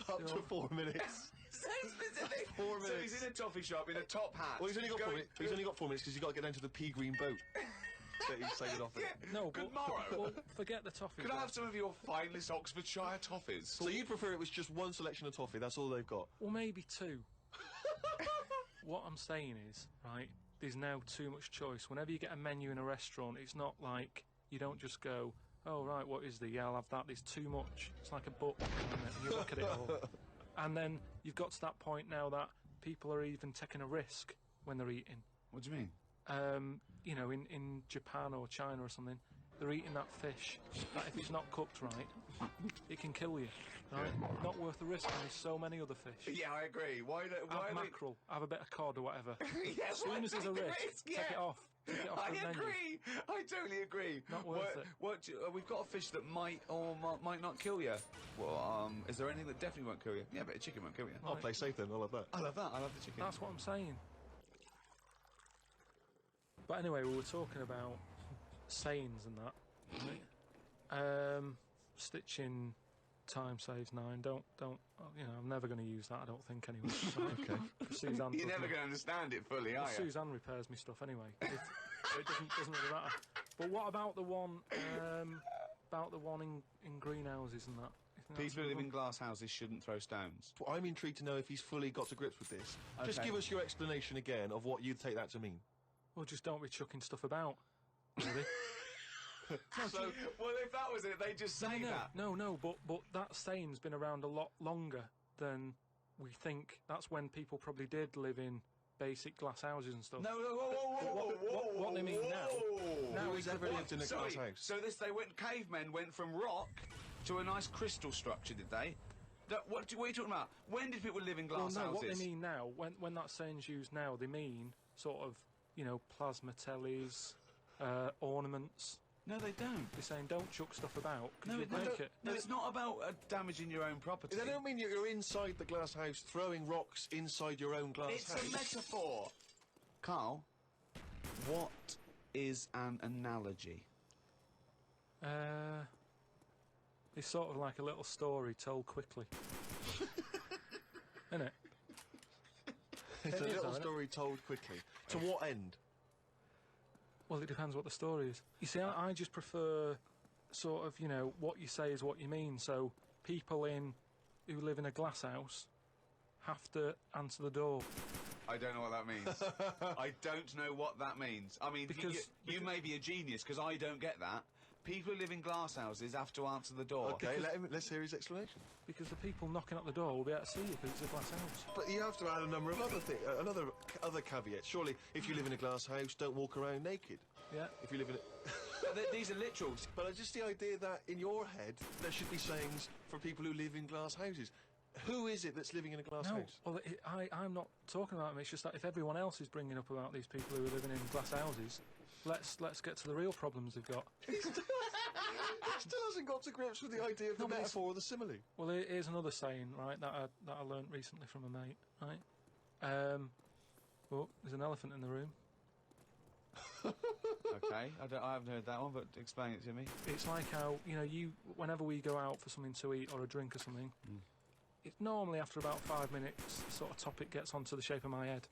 Speaker 3: Up to 4 minutes.
Speaker 2: So specific.
Speaker 3: 4 minutes.
Speaker 2: So he's in a toffee shop in a top hat.
Speaker 3: Well, he's only got 4 minutes. He's only got 4 minutes because he's got to get down to the pea green boat that he's sailing off in.
Speaker 1: no,
Speaker 2: Good
Speaker 1: but
Speaker 2: morrow.
Speaker 1: well, forget the toffee.
Speaker 2: Could I have some of your finest Oxfordshire toffees?
Speaker 3: So you'd prefer it was just one selection of toffee? That's all they've got.
Speaker 1: Well, maybe two. What I'm saying is, right, there's now too much choice. Whenever you get a menu in a restaurant, it's not like you don't just go, oh, right, what is the? Yeah, I'll have that. There's too much. It's like a book, isn't it? And you look at it all. And then you've got to that point now that people are even taking a risk when they're eating.
Speaker 2: What do you mean?
Speaker 1: In Japan or China or something, they're eating that fish that if it's not cooked right, it can kill you. Right? Not worth the risk. And there's so many other fish.
Speaker 2: Yeah, I agree. Why
Speaker 1: Have mackerel, have a bit of cod or whatever.
Speaker 2: Yeah,
Speaker 1: as soon as there's a risk, take it off. Take it off
Speaker 2: I
Speaker 1: the menu.
Speaker 2: agree. I totally agree.
Speaker 1: Not worth it.
Speaker 2: We've got a fish that might or might not kill you. Well, is there anything that definitely won't kill you? Yeah, but a chicken won't kill you.
Speaker 3: I'll play safe then. I'll have that.
Speaker 2: I love that. I love the chicken.
Speaker 1: That's what I'm saying. But anyway, we were talking about sayings and that. Right? Stitching time saves 9. Don't. I'm never going to use that. I don't think anyway. So, okay. Suzanne.
Speaker 2: You're never going to understand it fully, are you?
Speaker 1: Suzanne repairs me stuff anyway. It doesn't really matter. But what about the one? In greenhouses and that?
Speaker 2: People who live in glass houses shouldn't throw stones.
Speaker 3: Well, I'm intrigued to know if he's fully got to grips with this.
Speaker 2: Okay.
Speaker 3: Just give us your explanation again of what you'd take that to mean.
Speaker 1: Well, just don't be chucking stuff about. Really.
Speaker 2: So, well, if that was it, they just say that.
Speaker 1: No, but that saying's been around a lot longer than we think. That's when people probably did live in basic glass houses and stuff.
Speaker 2: No, whoa,
Speaker 1: what they mean now.
Speaker 3: Now he's ever lived in a glass house.
Speaker 2: So cavemen went from rock to a nice crystal structure, did they? What are you talking about? When did people live in glass houses?
Speaker 1: What they mean now, when that saying's used now, they mean sort of, plasma tellies, ornaments.
Speaker 2: No, they don't.
Speaker 1: They're saying don't chuck stuff about.
Speaker 2: No, it's not about damaging your own property.
Speaker 3: They don't mean you're inside the glass house throwing rocks inside your own glass house.
Speaker 2: It's a metaphor. Carl, what is an analogy?
Speaker 1: It's sort of like a little story told quickly. Isn't it?
Speaker 3: It's a little story told quickly. To what end?
Speaker 1: Well, it depends what the story is. You see, I just prefer sort of, what you say is what you mean. So people who live in a glass house have to answer the door.
Speaker 2: I don't know what that means. I don't know what that means. I mean, because you may be a genius, because I don't get that. People who live in glass houses have to answer the door.
Speaker 3: Okay, let's hear his explanation.
Speaker 1: Because the people knocking at the door will be able to see you because it's a glass house.
Speaker 3: But you have to add a number of other things, other caveats. Surely, if you live in a glass house, don't walk around naked.
Speaker 1: Yeah.
Speaker 3: If you live in it.
Speaker 2: These are literals.
Speaker 3: But just the idea that in your head there should be sayings for people who live in glass houses. Who is it that's living in a glass house?
Speaker 1: Well, I'm not talking about them. It's just that if everyone else is bringing up about these people who are living in glass houses, let's get to the real problems they've got.
Speaker 3: He still hasn't got to grips with the idea of the metaphor or the simile.
Speaker 1: Well, here's another saying, right, that I learnt recently from a mate, right? Oh, there's an elephant in the room.
Speaker 2: Okay, I haven't heard that one, but explain it to me.
Speaker 1: It's like how, whenever we go out for something to eat or a drink or something, it's normally after about 5 minutes, the sort of topic gets onto the shape of my head.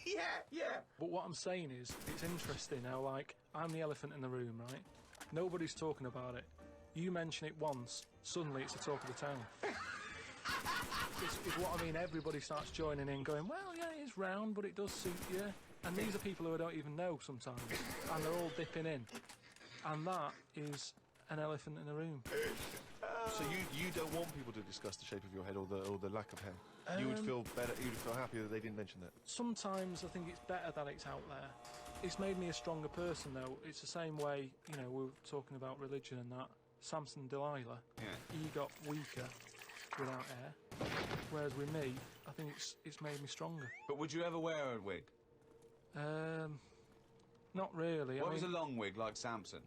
Speaker 2: yeah.
Speaker 1: But what I'm saying is, it's interesting how, like, I'm the elephant in the room, right? Nobody's talking about it. You mention it once, suddenly it's the talk of the town. It's what I mean. Everybody starts joining in, going, well, yeah, it's round, but it does suit you. And these are people who I don't even know sometimes, and they're all dipping in. And that is an elephant in the room.
Speaker 3: So you don't want people to discuss the shape of your head or the lack of hair? You would feel better, you would feel happier that they didn't mention that?
Speaker 1: Sometimes I think it's better that it's out there. It's made me a stronger person, though. It's the same way, you know, we were talking about religion and that. Samson Delilah, he got weaker without hair, whereas with me, I think it's made me stronger.
Speaker 2: But would you ever wear a wig?
Speaker 1: Not really.
Speaker 2: What
Speaker 1: I
Speaker 2: was
Speaker 1: mean,
Speaker 2: a long wig like Samson?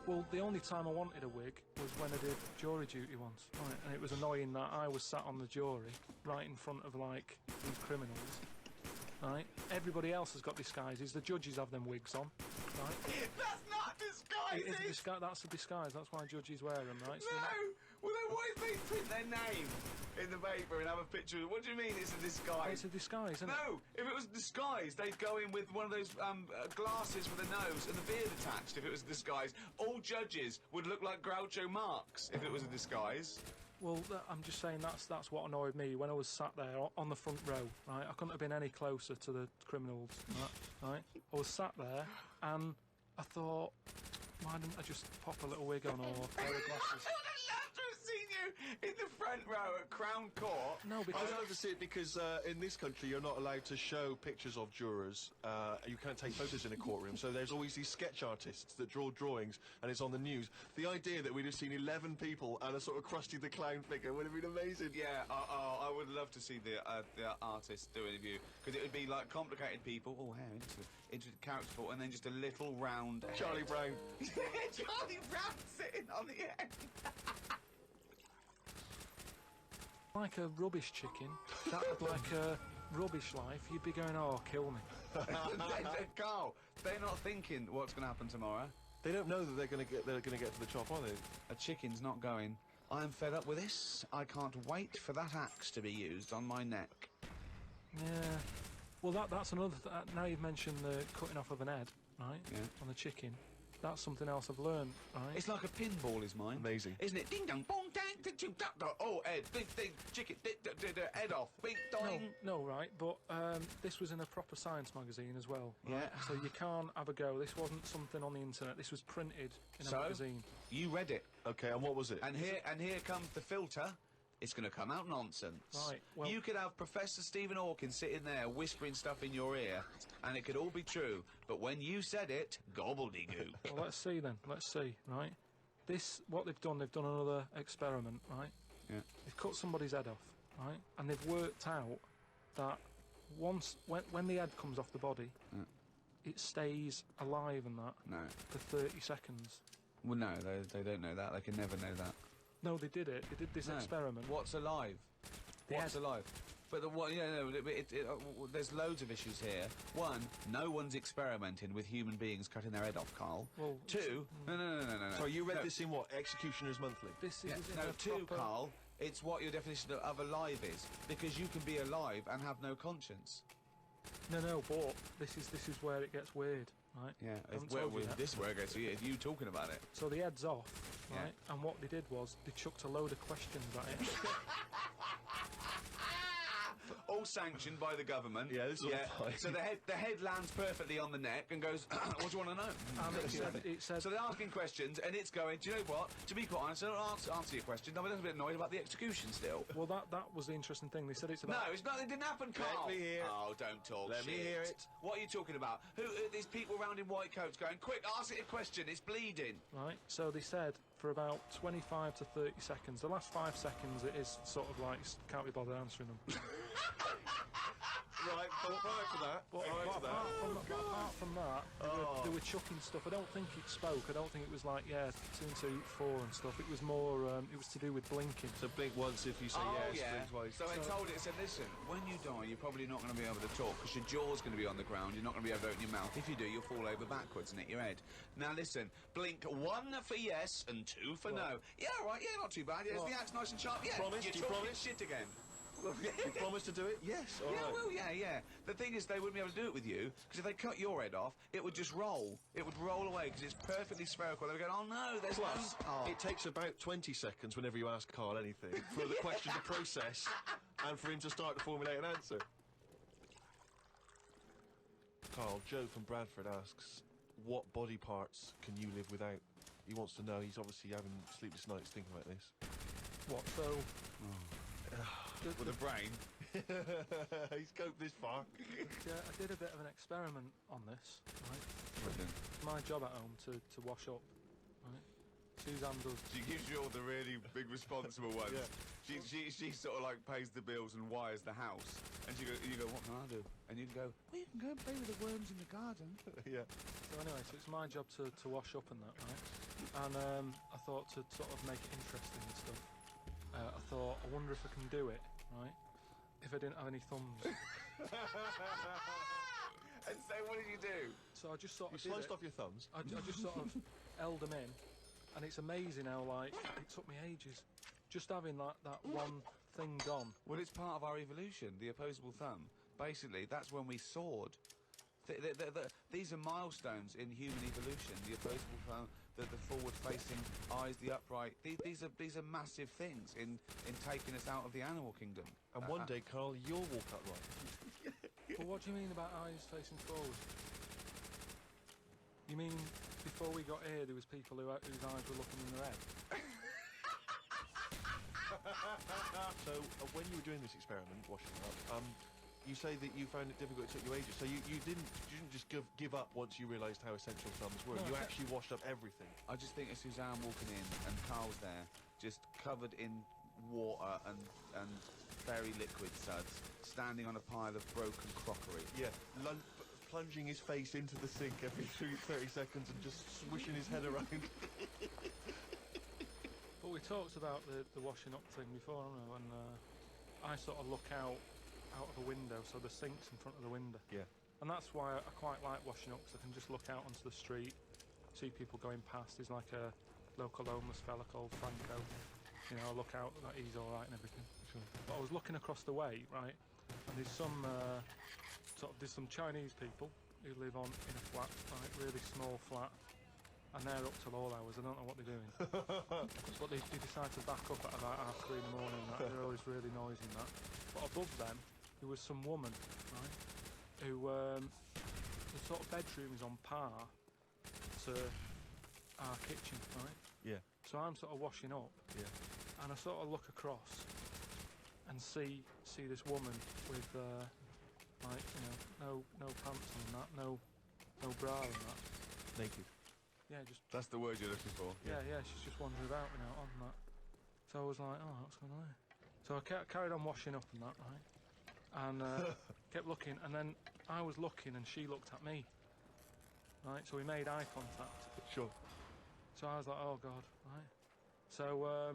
Speaker 1: well, the only time I wanted a wig was when I did jury duty once, right? And it was annoying that I was sat on the jury, right in front of, like, these criminals, right? Everybody else has got disguises. The judges have them wigs on, right?
Speaker 2: That's not
Speaker 1: It is a
Speaker 2: disguising!
Speaker 1: that's a disguise. That's why judges wear them, right? So
Speaker 2: No! Well, then why if they print their name in the paper and have a picture? What do you mean it's a disguise?
Speaker 1: it's a disguise, isn't it?
Speaker 2: No! If it was a disguise, they'd go in with one of those glasses with a nose and the beard attached if it was a disguise. All judges would look like Groucho Marx if it was a disguise.
Speaker 1: Well, I'm just saying that's what annoyed me when I was sat there on the front row, right? I couldn't have been any closer to the criminals, right? I was sat there and I thought, why didn't I just pop a little wig on or a pair of glasses?
Speaker 2: I'd love to have seen you in the front row at Crown Court.
Speaker 1: No, because
Speaker 3: I'd love to see it because in this country you're not allowed to show pictures of jurors. You can't take photos in a courtroom, so there's always these sketch artists that draw drawings, and it's on the news. The idea that we'd have seen 11 people and a sort of Krusty the Clown figure would have been amazing.
Speaker 2: Yeah, I would love to see the artist do an interview, because it would be like complicated people. Oh, hair into the character thought, and then just a little round head.
Speaker 3: Charlie Brown.
Speaker 2: Charlie Brown sitting on the end.
Speaker 1: like a rubbish chicken, that would like a rubbish life, you'd be going, oh, kill me.
Speaker 2: Carl, they're not thinking what's going to happen tomorrow.
Speaker 3: They don't know that they're going to get to the chop, are they?
Speaker 2: A chicken's not going. I'm fed up with this. I can't wait for that axe to be used on my neck.
Speaker 1: Yeah. Well, that's another... now you've mentioned the cutting off of an head, right?
Speaker 2: Yeah.
Speaker 1: On the chicken. That's something else I've learned, right?
Speaker 2: It's like a pinball is mine.
Speaker 3: Amazing.
Speaker 2: Isn't it? Ding dong, bong, dang, ding, ding, duck, duck. Oh, head, ding, ding, chicken, head off, bing, dong.
Speaker 1: No, right, but this was in a proper science magazine as well. Right?
Speaker 2: Yeah.
Speaker 1: So you can't have a go. This wasn't something on the internet. This was printed in a magazine.
Speaker 2: You read it.
Speaker 3: Okay, and what was it?
Speaker 2: And here comes the filter. It's going to come out nonsense.
Speaker 1: Right, well...
Speaker 2: You could have Professor Stephen Hawking sitting there whispering stuff in your ear, and it could all be true. But when you said it, gobbledygook.
Speaker 1: Well, let's see then. Let's see, right? What they've done another experiment, right?
Speaker 2: Yeah.
Speaker 1: They've cut somebody's head off, right? And they've worked out that when the head comes off the body, it stays alive and that
Speaker 2: No.
Speaker 1: for 30 seconds.
Speaker 2: Well, no, they don't know that. They can never know that.
Speaker 1: No, they did it. They did this experiment.
Speaker 2: What's alive? What's alive? But there's loads of issues here. One, no one's experimenting with human beings cutting their head off, Carl.
Speaker 1: Well,
Speaker 2: two, no.
Speaker 3: Sorry, you read this in what? Executioner's Monthly?
Speaker 1: This is
Speaker 2: No,
Speaker 1: in a
Speaker 2: two,
Speaker 1: proper...
Speaker 2: Carl. It's what your definition of alive is, because you can be alive and have no conscience.
Speaker 1: No, but this is where it gets weird, right?
Speaker 2: Yeah,
Speaker 1: Haven't told you that.
Speaker 2: this is where it goes weird. You talking about it?
Speaker 1: So the head's off,
Speaker 2: Yeah.
Speaker 1: right? And what they did was they chucked a load of questions at it.
Speaker 2: All sanctioned by the government.
Speaker 3: Yeah, this is all fine.
Speaker 2: So the head lands perfectly on the neck and goes, what do you want to know?
Speaker 1: And it said,
Speaker 2: So they're asking questions, and it's going, do you know what? To be quite honest, I don't answer your question. I'm a little bit annoyed about the execution still.
Speaker 1: well, that was the interesting thing. They said it's about...
Speaker 2: No, it's not. It didn't happen, Carl.
Speaker 3: Let me hear it.
Speaker 2: Oh, don't talk
Speaker 3: Let
Speaker 2: shit.
Speaker 3: me hear it.
Speaker 2: What are you talking about? Who these people around in white coats going, quick, ask it a question. It's bleeding.
Speaker 1: Right, so they said for about 25 to 30 seconds. The last 5 seconds, it is sort of like, can't be bothered answering them.
Speaker 3: Right, prior to that.
Speaker 1: But apart from that, they were chucking stuff. I don't think it spoke. I don't think it was like, 2 and 2, 4 and stuff. It was more, it was to do with blinking.
Speaker 3: So blink once if you say yes, blink twice.
Speaker 2: So they told it, said, listen, when you die, you're probably not going to be able to talk because your jaw's going to be on the ground. You're not going to be able to open your mouth. If you do, you'll fall over backwards and hit your head. Now listen, blink 1 for yes and 2 for no. Yeah, all right, yeah, not too bad. Yeah, is the axe nice and sharp? Yeah,
Speaker 3: Promise?
Speaker 2: you're
Speaker 3: Do you
Speaker 2: talking
Speaker 3: promise?
Speaker 2: shit again.
Speaker 3: You promise to do it? Yes. All
Speaker 2: Yeah,
Speaker 3: right.
Speaker 2: well, yeah. The thing is, they wouldn't be able to do it with you, because if they cut your head off, it would just roll. It would roll away, because it's perfectly spherical. They would go, oh, no, there's
Speaker 3: Plus,
Speaker 2: no... Oh.
Speaker 3: it takes about 20 seconds whenever you ask Carl anything for the question to process and for him to start to formulate an answer. Carl, Joe from Bradford asks, what body parts can you live without? He wants to know. He's obviously having sleepless nights thinking about this.
Speaker 1: What, so...
Speaker 2: With a brain.
Speaker 3: He's coped this far.
Speaker 1: Yeah, I did a bit of an experiment on this, right?
Speaker 2: Brilliant.
Speaker 1: It's my job at home to wash up, right? Suzanne does...
Speaker 2: She gives you all the really big responsible ones.
Speaker 3: Yeah.
Speaker 2: She sort of like pays the bills and wires the house. And you go, what can I do? And you can go, well, you can go and play with the worms in the garden.
Speaker 3: Yeah.
Speaker 1: So anyway, so it's my job to wash up and that, right? And I thought to sort of make it interesting and stuff. I thought, I wonder if I can do it, right? If I didn't have any thumbs.
Speaker 2: And so what did you do?
Speaker 1: So I just sort
Speaker 3: You
Speaker 1: of did
Speaker 3: sliced
Speaker 1: it.
Speaker 3: off your thumbs.
Speaker 1: I just sort of held them in, and it's amazing how, like, it took me ages. Just having, like, that one thing gone.
Speaker 2: Well, it's part of our evolution, the opposable thumb. Basically, that's when we soared. These are milestones in human evolution. The opposable thumb, the forward-facing eyes, the upright. These are massive things in taking us out of the animal kingdom.
Speaker 3: And one day, Carl, you'll walk upright.
Speaker 1: But what do you mean about eyes facing forward? You mean before we got here, there was people whose eyes were looking in their head?
Speaker 3: So, when you were doing this experiment, washing up, you say that you found it difficult, it took you ages. So you didn't just give up once you realised how essential thumbs were.
Speaker 1: No,
Speaker 3: you actually washed up everything.
Speaker 2: I just think of Suzanne walking in and Carl's there, just covered in water and very liquid suds, standing on a pile of broken crockery.
Speaker 3: Yeah, plunging his face into the sink every 30 seconds and just swishing his head around.
Speaker 1: But we talked about the washing up thing before, haven't we? And I sort of look out of a window, so the sink's in front of the window.
Speaker 3: Yeah.
Speaker 1: And that's why I quite like washing up, because I can just look out onto the street, see people going past. There's like a local homeless fella called Franco. You know, I look out, like, he's all right and everything.
Speaker 3: Sure.
Speaker 1: But I was looking across the way, right, and there's some Chinese people who live in a flat, like really small flat, and they're up till all hours. I don't know what they're doing. But they decide to back up at about 3:30 in the morning. They're always really noisy and that. But above them, there was some woman, right, who the sort of bedroom is on par to our kitchen, right?
Speaker 3: Yeah.
Speaker 1: So I'm sort of washing up,
Speaker 3: Yeah.
Speaker 1: and I sort of look across and see this woman with like, you know, no pants on that, no bra and that.
Speaker 3: Naked.
Speaker 1: Yeah, just
Speaker 2: That's the word you're looking for.
Speaker 1: yeah, she's just wandering about, you know, on that. So I was like, oh, what's going on here? So I carried on washing up and that, right? And kept looking, and then I was looking and she looked at me. Right, so we made eye contact.
Speaker 3: Sure.
Speaker 1: So I was like, oh God, right. So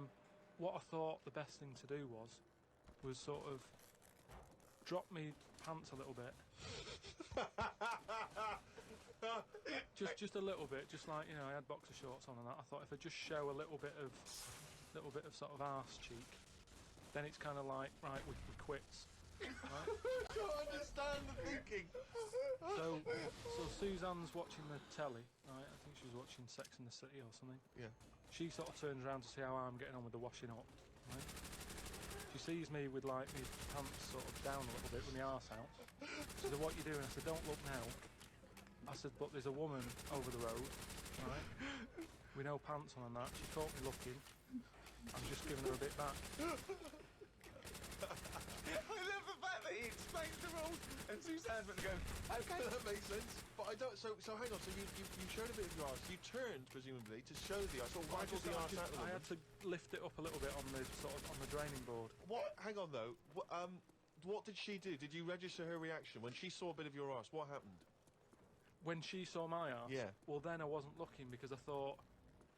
Speaker 1: what I thought the best thing to do was sort of drop me pants a little bit. just a little bit, just like, you know, I had boxer shorts on and that. I thought if I just show a little bit of sort of arse cheek, then it's kind of like, right, we quits. Right?
Speaker 3: I don't understand the thinking.
Speaker 1: So Suzanne's watching the telly, right? I think she was watching Sex and the City or something.
Speaker 3: Yeah.
Speaker 1: She sort of turns around to see how I'm getting on with the washing up, right? She sees me with, like, my pants sort of down a little bit with my arse out. She said, what are you doing? I said, don't look now. I said, but there's a woman over the road, right, with no pants on and that. She caught me looking. I'm just giving her a bit back.
Speaker 2: I love the fact that he explains the rules and Suzanne's going to go,
Speaker 3: Okay, that makes sense. But I don't. So hang on. So you showed a bit of your arse. You turned presumably to show the arse, or waggled the arse out.
Speaker 1: I had to lift it up a little bit on the sort of on the draining board.
Speaker 3: What? Hang on though. What did she do? Did you register her reaction when she saw a bit of your arse? What happened?
Speaker 1: When she saw my arse,
Speaker 3: Yeah.
Speaker 1: well then I wasn't looking, because I thought,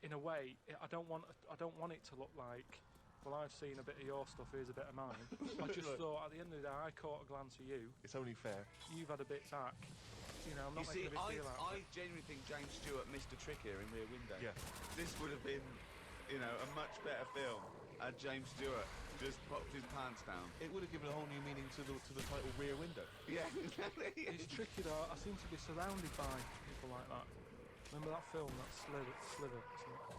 Speaker 1: in a way, I don't want it to look like, well, I've seen a bit of your stuff, here's a bit of mine. I just thought, at the end of the day, I caught a glance of you.
Speaker 3: It's only fair.
Speaker 1: You've had a bit back. You know, I'm
Speaker 2: you
Speaker 1: not making
Speaker 2: see,
Speaker 1: a big deal out of
Speaker 2: I
Speaker 1: it.
Speaker 2: genuinely think James Stewart missed a trick here in Rear Window.
Speaker 3: Yeah.
Speaker 2: This would have been, you know, a much better film had James Stewart just popped his pants down.
Speaker 3: It would have given a whole new meaning to the title Rear Window.
Speaker 2: Yeah,
Speaker 1: It's tricky though. I seem to be surrounded by people like that. Remember that film, that Sliver?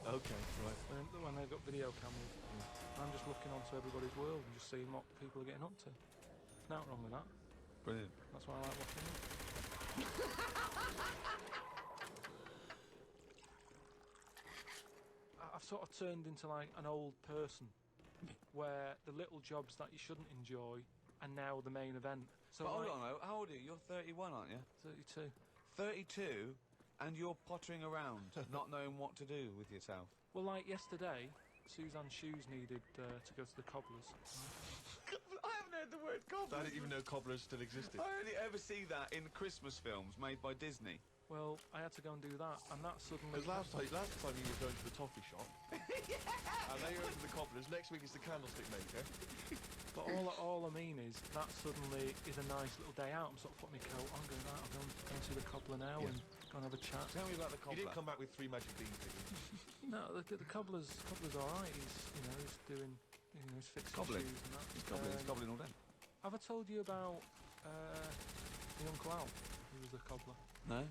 Speaker 3: Okay, right.
Speaker 1: When they've got video cameras. I'm just looking onto everybody's world and just seeing what people are getting up to. Nothing wrong with that.
Speaker 2: Brilliant.
Speaker 1: That's why I like watching it. I've sort of turned into like an old person where the little jobs that you shouldn't enjoy are now the main event. So
Speaker 2: But hold
Speaker 1: like,
Speaker 2: on, though. How old are you? You're 31, aren't you?
Speaker 1: 32.
Speaker 2: 32, and you're pottering around, not knowing what to do with yourself.
Speaker 1: Well, like yesterday, Suzanne's shoes needed to go to the cobblers.
Speaker 2: I haven't heard the word cobbler.
Speaker 3: I didn't even know cobblers still existed.
Speaker 2: I only ever see that in Christmas films made by Disney.
Speaker 1: Well, I had to go and do that, and that suddenly...
Speaker 3: Because last time you were going to the toffee shop. And now you're going to the cobblers. Next week is the candlestick maker.
Speaker 1: But all I mean is that suddenly is a nice little day out. I'm sort of putting my coat on, going out, I'm going to see the cobbler now and go and have a chat.
Speaker 2: Tell me about the
Speaker 3: You
Speaker 2: cobbler.
Speaker 3: didn't come back with 3 magic bean figures.
Speaker 1: No, the cobbler's all right. He's doing, he's fixing
Speaker 2: Cobbling.
Speaker 1: shoes and that.
Speaker 2: He's cobbling all day.
Speaker 1: Have I told you about the Uncle Al, who was the cobbler?
Speaker 2: No?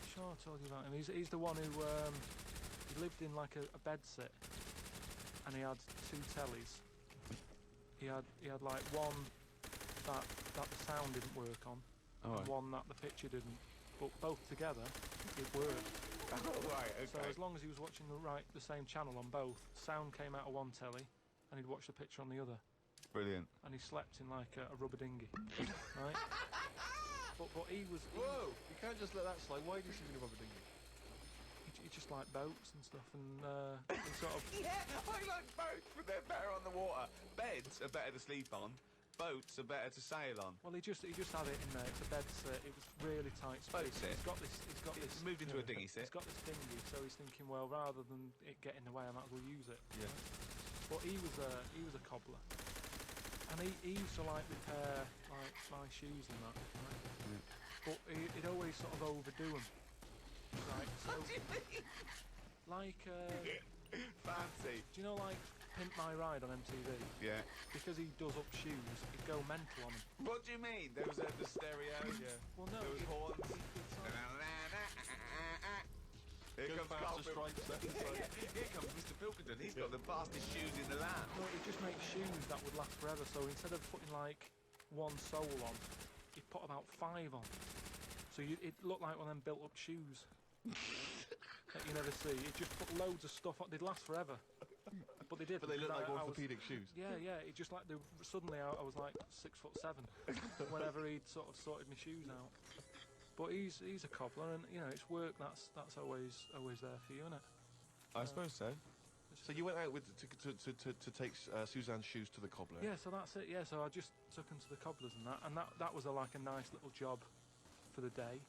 Speaker 1: Sure, I told you about him. He's the one who he lived in like a bed sit, and he had 2 tellies. He had like one that the sound didn't work on, and one that the picture didn't. But both together, it worked.
Speaker 2: Oh, right, okay.
Speaker 1: So as long as he was watching the same channel on both, sound came out of one telly, and he'd watch the picture on the other.
Speaker 2: Brilliant.
Speaker 1: And he slept in like a rubber dinghy, right? But he was...
Speaker 3: Whoa! You can't just let that slide. Why do you sleep in a rubber dinghy?
Speaker 1: He just liked boats and stuff, and he sort of...
Speaker 2: Yeah, I like boats, but they're better on the water. Beds are better to sleep on. Boats are better to sail on.
Speaker 1: Well, he just had it in there. It's a bed set. It was really tight space.
Speaker 2: Boat sit.
Speaker 1: He's got this.
Speaker 2: It's moved into a dinghy sit.
Speaker 1: He's got this dinghy, so he's thinking, well, rather than it get in the way, I might as well use it.
Speaker 3: Yeah.
Speaker 1: Right? But he was a cobbler, and he used to like repair like my shoes and that. Right? But he'd always sort of overdo them. Right. So,
Speaker 2: What do you mean?
Speaker 1: like,
Speaker 2: Fancy.
Speaker 1: do you know like Pimp My Ride on MTV?
Speaker 2: Yeah.
Speaker 1: Because he does up shoes, he'd go mental on them.
Speaker 2: What do you mean? There was the stereo.
Speaker 3: Yeah.
Speaker 1: Well, no.
Speaker 2: There was horns.
Speaker 1: It's like,
Speaker 2: Here
Speaker 3: Go
Speaker 2: comes
Speaker 3: faster,
Speaker 2: Carl
Speaker 3: stripes.
Speaker 2: Here comes Mr. Pilkington. He's got the fastest shoes in the land.
Speaker 1: no, he'd just make shoes that would last forever. So instead of putting like one sole on, he'd put about 5 on. So it looked like one of them built-up shoes that you never see. He'd just put loads of stuff on. They'd last forever. But they did.
Speaker 3: But they look
Speaker 1: because
Speaker 3: like
Speaker 1: I was-
Speaker 3: orthopedic shoes.
Speaker 1: Yeah, it just like suddenly I was like 6'7" whenever he'd sort of sorted my shoes out. But he's a cobbler, and it's work that's always there for you, isn't it?
Speaker 2: I suppose so.
Speaker 3: So you went out with to take Suzanne's shoes to the cobbler.
Speaker 1: Yeah, so that's it. Yeah, so I just took him to the cobblers and that was like a nice little job for the day.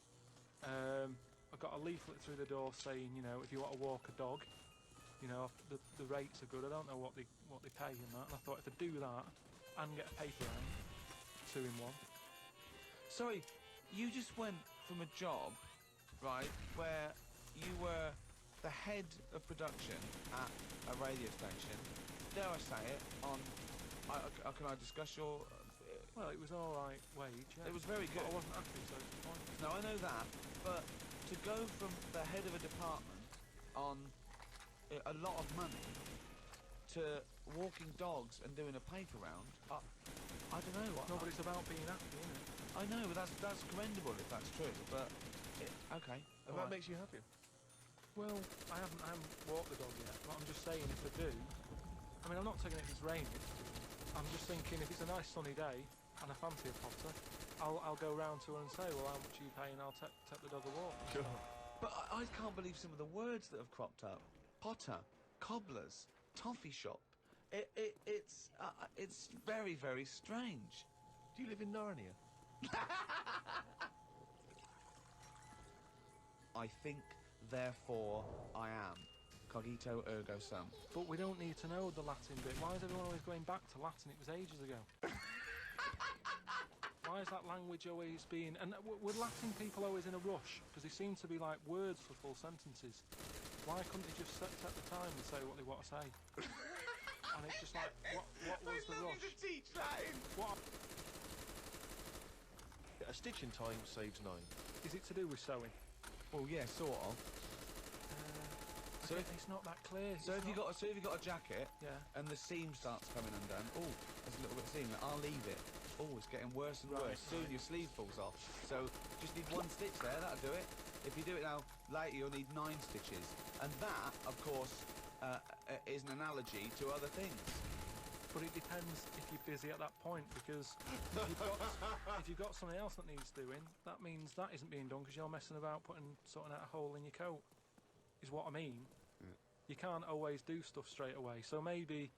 Speaker 1: I got a leaflet through the door saying, if you want to walk a dog, the rates are good. I don't know what they pay and that. And I thought if I do that and get a paper round, 2 in 1.
Speaker 2: Sorry, you just went from a job, right, where you were the head of production at a radio station. Dare I say it? Can I discuss your?
Speaker 1: Well, it was all right wage. Yeah.
Speaker 2: It was very good.
Speaker 1: But I wasn't happy, so it's fine.
Speaker 2: No, I know that, but to go from the head of a department on a lot of money to walking dogs and doing a paper round, I don't know.
Speaker 1: No, but it's about being happy, isn't it?
Speaker 2: I know, but that's commendable if that's true. But okay,
Speaker 3: And that makes you happier.
Speaker 1: Well, I haven't walked the dog yet, but I'm just saying if I do, I mean, I'm not taking it if it's raining. I'm just thinking if it's a nice sunny day and I fancy a potter, I'll go round to her and say, well, how much are you paying? I'll take the dog a walk.
Speaker 3: Sure.
Speaker 2: But I can't believe some of the words that have cropped up. Potter, cobblers, toffee shop. It's very, very strange.
Speaker 3: Do you live in Narnia?
Speaker 2: I think, therefore, I am. Cogito ergo sum.
Speaker 1: But we don't need to know the Latin bit. Why is everyone always going back to Latin? It was ages ago. Why is that language always being... And were Latin people always in a rush? Because they seem to be like words for full sentences. Why couldn't they just set the time and say what they want to say? I and it's just like, what was the rush?
Speaker 2: to teach Latin.
Speaker 1: What
Speaker 3: A stitch in time saves 9.
Speaker 1: is it to do with sewing?
Speaker 2: Well, yeah, sort of. So
Speaker 1: It's not that clear.
Speaker 2: So if you got a jacket,
Speaker 1: Yeah.
Speaker 2: and the seam starts coming undone, oh, there's a little bit of seam. I'll leave it. Oh, it's getting worse and
Speaker 1: Right,
Speaker 2: worse. Soon your sleeve falls off. So just need 1 stitch there. That'll do it. If you do it now later, you'll need 9 stitches, and that, of course, is an analogy to other things.
Speaker 1: But it depends if you're busy at that point, because if you've got something else that needs doing, that means that isn't being done because you're messing about sorting out a hole in your coat, is what I mean. You can't always do stuff straight away. So maybe,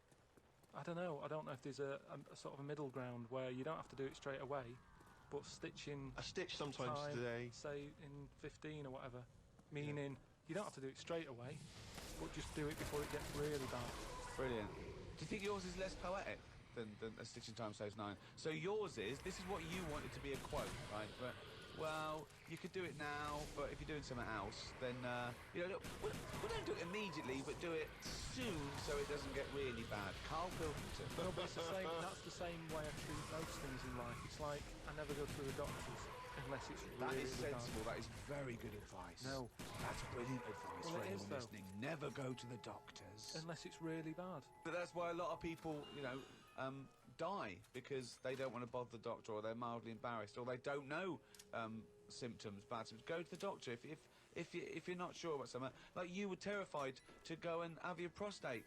Speaker 1: I don't know if there's a sort of a middle ground where you don't have to do it straight away, but stitching
Speaker 3: A stitch sometimes
Speaker 1: time,
Speaker 3: today.
Speaker 1: say in 15 or whatever, meaning you don't have to do it straight away, but just do it before it gets really bad.
Speaker 2: Brilliant. Do you think yours is less poetic than A Stitch in Time Saves 9? So yours is, this is what you wanted to be a quote, right? But, well, you could do it now, but if you're doing something else, then, look, we don't do it immediately, but do it soon so it doesn't get really bad. Carl Pilkington.
Speaker 1: No, but it's the same. That's the same way I treat most things in life. It's like I never go to the doctors unless it's
Speaker 2: That
Speaker 1: really
Speaker 2: is sensible.
Speaker 1: bad.
Speaker 2: That is very good advice.
Speaker 1: No.
Speaker 2: That's brilliant advice
Speaker 1: Well,
Speaker 2: for
Speaker 1: it is,
Speaker 2: anyone
Speaker 1: though.
Speaker 2: listening. Never go to the doctors.
Speaker 1: Unless it's really bad.
Speaker 2: But that's why a lot of people, die because they don't want to bother the doctor, or they're mildly embarrassed, or they don't know symptoms, bad symptoms. Go to the doctor if you're not sure about something. Like you were terrified to go and have your prostate.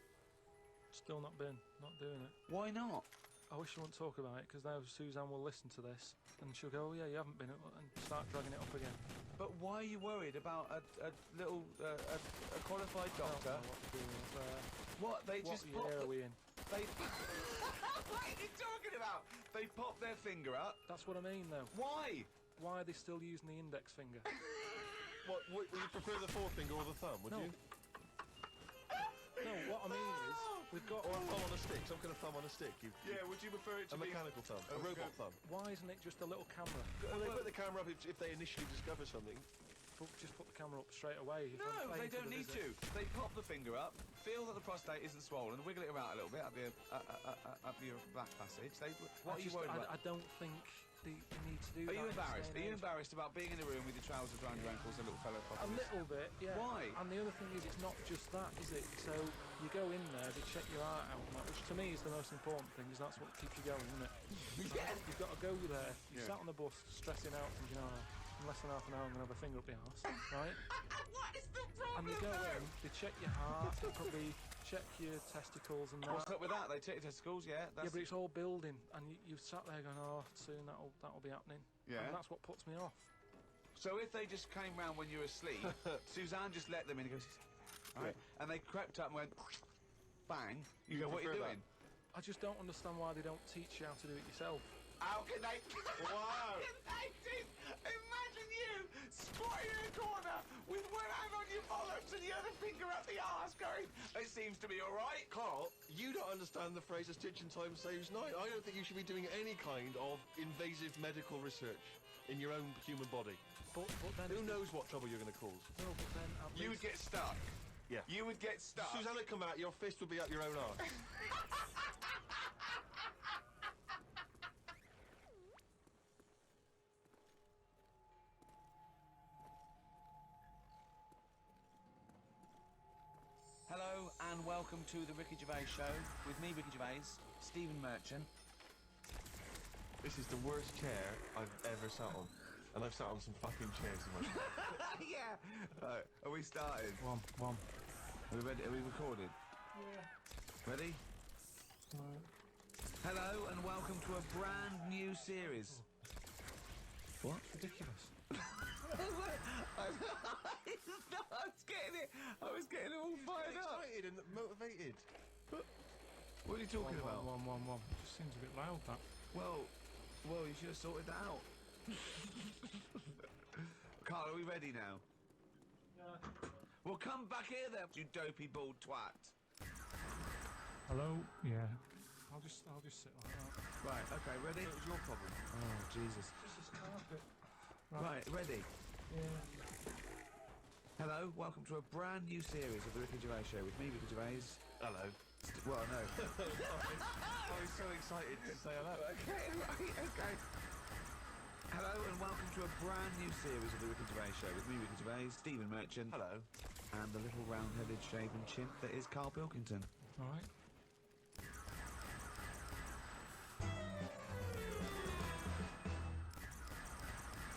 Speaker 1: Still not doing it.
Speaker 2: Why not?
Speaker 1: I wish you wouldn't talk about it, because now Suzanne will listen to this and she'll go, oh yeah, you haven't been, and start dragging it up again.
Speaker 2: But why are you worried about a little a qualified doctor?
Speaker 1: I don't know what to do with,
Speaker 2: What they
Speaker 1: what
Speaker 2: just
Speaker 1: year
Speaker 2: pop
Speaker 1: are
Speaker 2: the-
Speaker 1: we in?
Speaker 2: They what are you talking about? They pop their finger up.
Speaker 1: That's what I mean, though.
Speaker 2: Why?
Speaker 1: Why are they still using the index finger?
Speaker 3: What, would you prefer the forefinger or the thumb, would
Speaker 1: No.
Speaker 3: you?
Speaker 1: No, what I mean is, we've got...
Speaker 3: Or a thumb on a stick, some kind of thumb on a stick.
Speaker 2: Yeah, would you prefer it
Speaker 3: A mechanical thumb, a robot thumb.
Speaker 1: Why isn't it just a little camera?
Speaker 3: Well, they put the camera up if they initially discover something.
Speaker 1: Just put the camera up straight away. If
Speaker 2: No,
Speaker 1: I'm
Speaker 2: they
Speaker 1: paying for
Speaker 2: don't
Speaker 1: the
Speaker 2: need
Speaker 1: visit.
Speaker 2: to. They pop the finger up, feel that the prostate isn't swollen, wiggle it around a little bit up your back passage. What are you worried about?
Speaker 1: I don't think they need to do
Speaker 2: Are
Speaker 1: that.
Speaker 2: you
Speaker 1: in this
Speaker 2: embarrassed?
Speaker 1: day
Speaker 2: Are you
Speaker 1: and age.
Speaker 2: embarrassed about being in a room with your trousers around your ankles and a little fellow
Speaker 1: A
Speaker 2: popping?
Speaker 1: little bit, yeah.
Speaker 2: Why?
Speaker 1: And the other thing is, it's not just that, is it? So you go in there, they check your heart out, and that, which to me is the most important thing, because that's what keeps you going, isn't it?
Speaker 2: Yeah.
Speaker 1: You've got to go there. You
Speaker 2: Yeah.
Speaker 1: sat on the bus, stressing out, thinking, oh, in less than half an hour, I'm going to have a finger up the arse, right?
Speaker 2: What is the
Speaker 1: And they go in, they check your heart, they probably check your testicles and that.
Speaker 2: What's up with that? They check your testicles, yeah?
Speaker 1: Yeah, but it's all building, and you sat there going, oh, soon that'll be happening.
Speaker 2: Yeah.
Speaker 1: And that's what puts me off.
Speaker 2: So if they just came round when you were asleep, Suzanne just let them in and goes, right? And they crept up and went, bang. You go, what are you
Speaker 3: prefer
Speaker 2: doing?
Speaker 1: I just don't understand why they don't teach you how to do it yourself.
Speaker 2: How can they?
Speaker 3: Wow.
Speaker 2: How can they do? Imagine you squatting in a corner with one hand on your bollocks and the other finger up the arse going, it seems to be all right.
Speaker 3: Carl, you don't understand the phrase "a stitch in time saves 9." I don't think you should be doing any kind of invasive medical research in your own human body.
Speaker 1: But then
Speaker 3: Who knows what trouble you're going to cause?
Speaker 1: No, but then at
Speaker 2: You would
Speaker 1: least
Speaker 2: get stuck.
Speaker 3: Yeah.
Speaker 2: You would get stuck.
Speaker 3: Suzanne would come out, your fist would be up your own arse.
Speaker 2: Hello and welcome to the Ricky Gervais Show with me, Ricky Gervais, Stephen Merchant.
Speaker 3: This is the worst chair I've ever sat on. And I've sat on some fucking chairs in my life.
Speaker 2: Yeah. Right, are we started?
Speaker 1: One.
Speaker 2: Are we ready? Are we recorded? Yeah. Ready? Hello and welcome to a brand new series. What?
Speaker 1: Ridiculous.
Speaker 2: I was getting it all fired up.
Speaker 3: Excited and motivated.
Speaker 2: What are you talking about?
Speaker 1: One. Just seems a bit loud, that.
Speaker 2: Well, you should have sorted that out. Carl, are we ready now?
Speaker 1: Yeah.
Speaker 2: Well, come back here then, you dopey bald twat.
Speaker 1: Hello? Yeah. I'll just sit like that.
Speaker 2: Right, okay, ready?
Speaker 3: It was your problem.
Speaker 2: Oh, Jesus.
Speaker 1: Just this carpet.
Speaker 2: Right, ready?
Speaker 1: Yeah.
Speaker 2: Hello, welcome to a brand new series of the Ricky Gervais Show with me, Ricky Gervais.
Speaker 3: Hello.
Speaker 2: Well, no.
Speaker 4: I was so excited to say hello.
Speaker 2: Okay, right, okay. Hello and welcome to a brand new series of the Ricky Gervais Show with me, Ricky Gervais, Stephen Merchant.
Speaker 4: Hello.
Speaker 2: And the little round-headed shaven chimp that is Carl Pilkington.
Speaker 1: All right.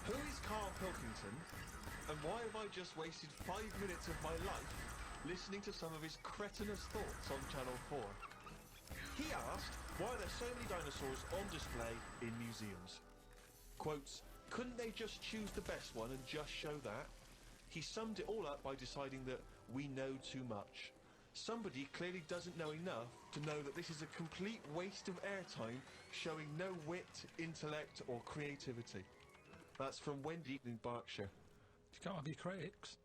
Speaker 3: Who is Carl Pilkington, and why have I just wasted 5 minutes of my life listening to some of his cretinous thoughts on Channel 4? He asked why there's so many dinosaurs on display in museums. Quotes, couldn't they just choose the best one and just show that? He summed it all up by deciding that we know too much. Somebody clearly doesn't know enough to know that this is a complete waste of airtime, showing no wit, intellect or creativity. That's from Wendy in Berkshire.
Speaker 1: You can't have your critics.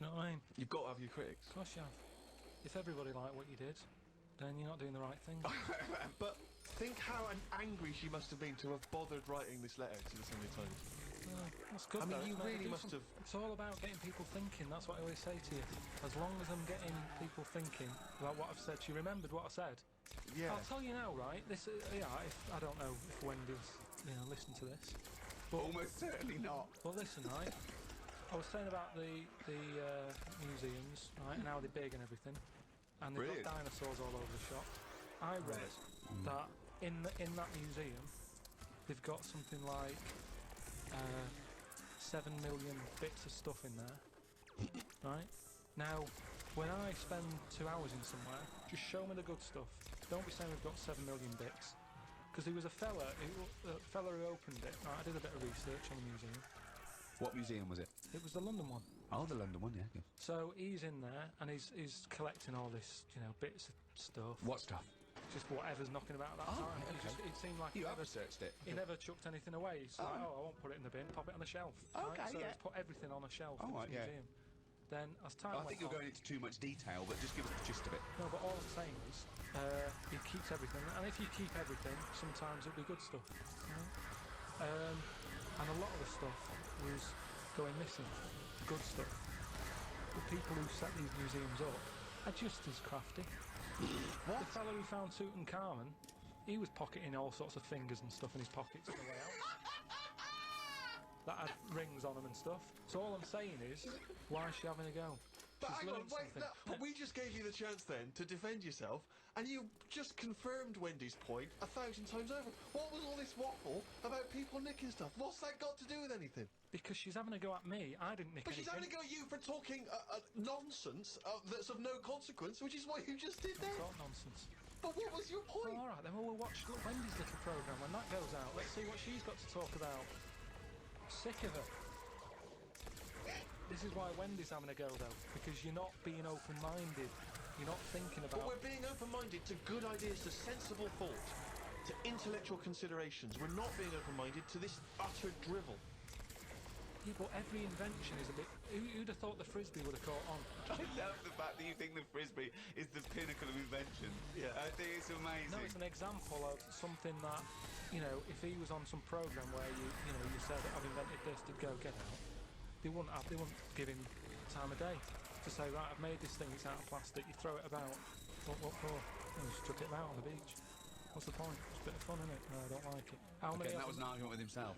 Speaker 1: You know what I mean?
Speaker 3: You've got to have your critics.
Speaker 1: Of course you have. If everybody liked what you did, then you're not doing the right thing.
Speaker 3: But think how angry she must have been to have bothered writing this letter to the Sunday Times.
Speaker 1: That's good.
Speaker 3: I mean,
Speaker 1: though,
Speaker 3: you
Speaker 1: isn't it?
Speaker 3: really
Speaker 1: Do
Speaker 3: must
Speaker 1: some-
Speaker 3: have-
Speaker 1: It's all about getting people thinking. That's what I always say to you. As long as I'm getting people thinking about what I've said, she remembered what I said.
Speaker 3: Yeah.
Speaker 1: I'll tell you now, right? This, yeah. If I don't know if Wendy's, listen to this. But,
Speaker 2: Almost certainly not.
Speaker 1: well, listen, right? I was saying about the museums, right, and how they're big and everything, and they've
Speaker 2: Brilliant.
Speaker 1: got dinosaurs all over the shop. I read that in that museum, they've got something like 7 million bits of stuff in there, right? Now, when I spend 2 hours in somewhere, just show me the good stuff. Don't be saying we've got 7 million bits. Because there was a fella who opened it. Right, I did a bit of research on the museum.
Speaker 2: What museum was it?
Speaker 1: It was the London one.
Speaker 2: Oh, the London one, yeah. Good.
Speaker 1: So he's in there and he's collecting all this, bits of stuff.
Speaker 2: What stuff?
Speaker 1: Just whatever's knocking about at that time.
Speaker 2: okay.
Speaker 1: It seemed like
Speaker 2: You have researched it.
Speaker 1: he never chucked anything away. He's like, I won't put it in the bin, pop it on the shelf.
Speaker 2: Okay,
Speaker 1: right? So
Speaker 2: yeah.
Speaker 1: he's put everything on a shelf in
Speaker 2: right,
Speaker 1: this
Speaker 2: yeah.
Speaker 1: museum. Then as time
Speaker 2: I
Speaker 1: went
Speaker 2: think you're
Speaker 1: on,
Speaker 2: going into too much detail, but just give us the gist of it.
Speaker 1: no, but all I'm saying is, he keeps everything, and if you keep everything, sometimes it'll be good stuff. Right? And a lot of the stuff was going missing, good stuff. The people who set these museums up are just as crafty.
Speaker 2: What?
Speaker 1: The fellow who found Tutankhamun, he was pocketing all sorts of fingers and stuff in his pockets on the way out. That had rings on them and stuff. So all I'm saying is, why is she having a go?
Speaker 3: But
Speaker 1: She's
Speaker 3: hang on,
Speaker 1: learned
Speaker 3: wait,
Speaker 1: something.
Speaker 3: no, but we just gave you the chance then to defend yourself, and you just confirmed Wendy's point 1,000 times over. What was all this waffle about people nicking stuff? What's that got to do with anything?
Speaker 1: Because she's having a go at me. I didn't nick
Speaker 3: But she's
Speaker 1: anything.
Speaker 3: having a go at you for talking nonsense that's of no consequence, which is what you just did there.
Speaker 1: What nonsense.
Speaker 3: But what was your point?
Speaker 1: All right, then we'll watch Wendy's little programme when that goes out. Let's see what she's got to talk about. Sick of her. This is why Wendy's having a go, though, because you're not being open-minded. You're not thinking
Speaker 3: But
Speaker 1: about...
Speaker 3: we're being open-minded to good ideas, to sensible thought, to intellectual considerations. We're not being open-minded to this utter drivel.
Speaker 1: Yeah, but every invention is a bit... Who'd have thought the Frisbee would have caught on?
Speaker 2: I love the fact that you think the Frisbee is the pinnacle of invention.
Speaker 3: Yeah.
Speaker 2: I think it's amazing.
Speaker 1: No, it's an example of something that, if he was on some programme where you said, I've invented this, to go get out, they wouldn't give him time of day to say, right, I've made this thing, it's out of plastic, you throw it about. What for? And he just took it about on the beach. What's the point? It's a bit of fun, isn't it? No, I don't like it. How many
Speaker 2: Okay, that
Speaker 1: of
Speaker 2: was
Speaker 1: them-
Speaker 2: an argument with himself.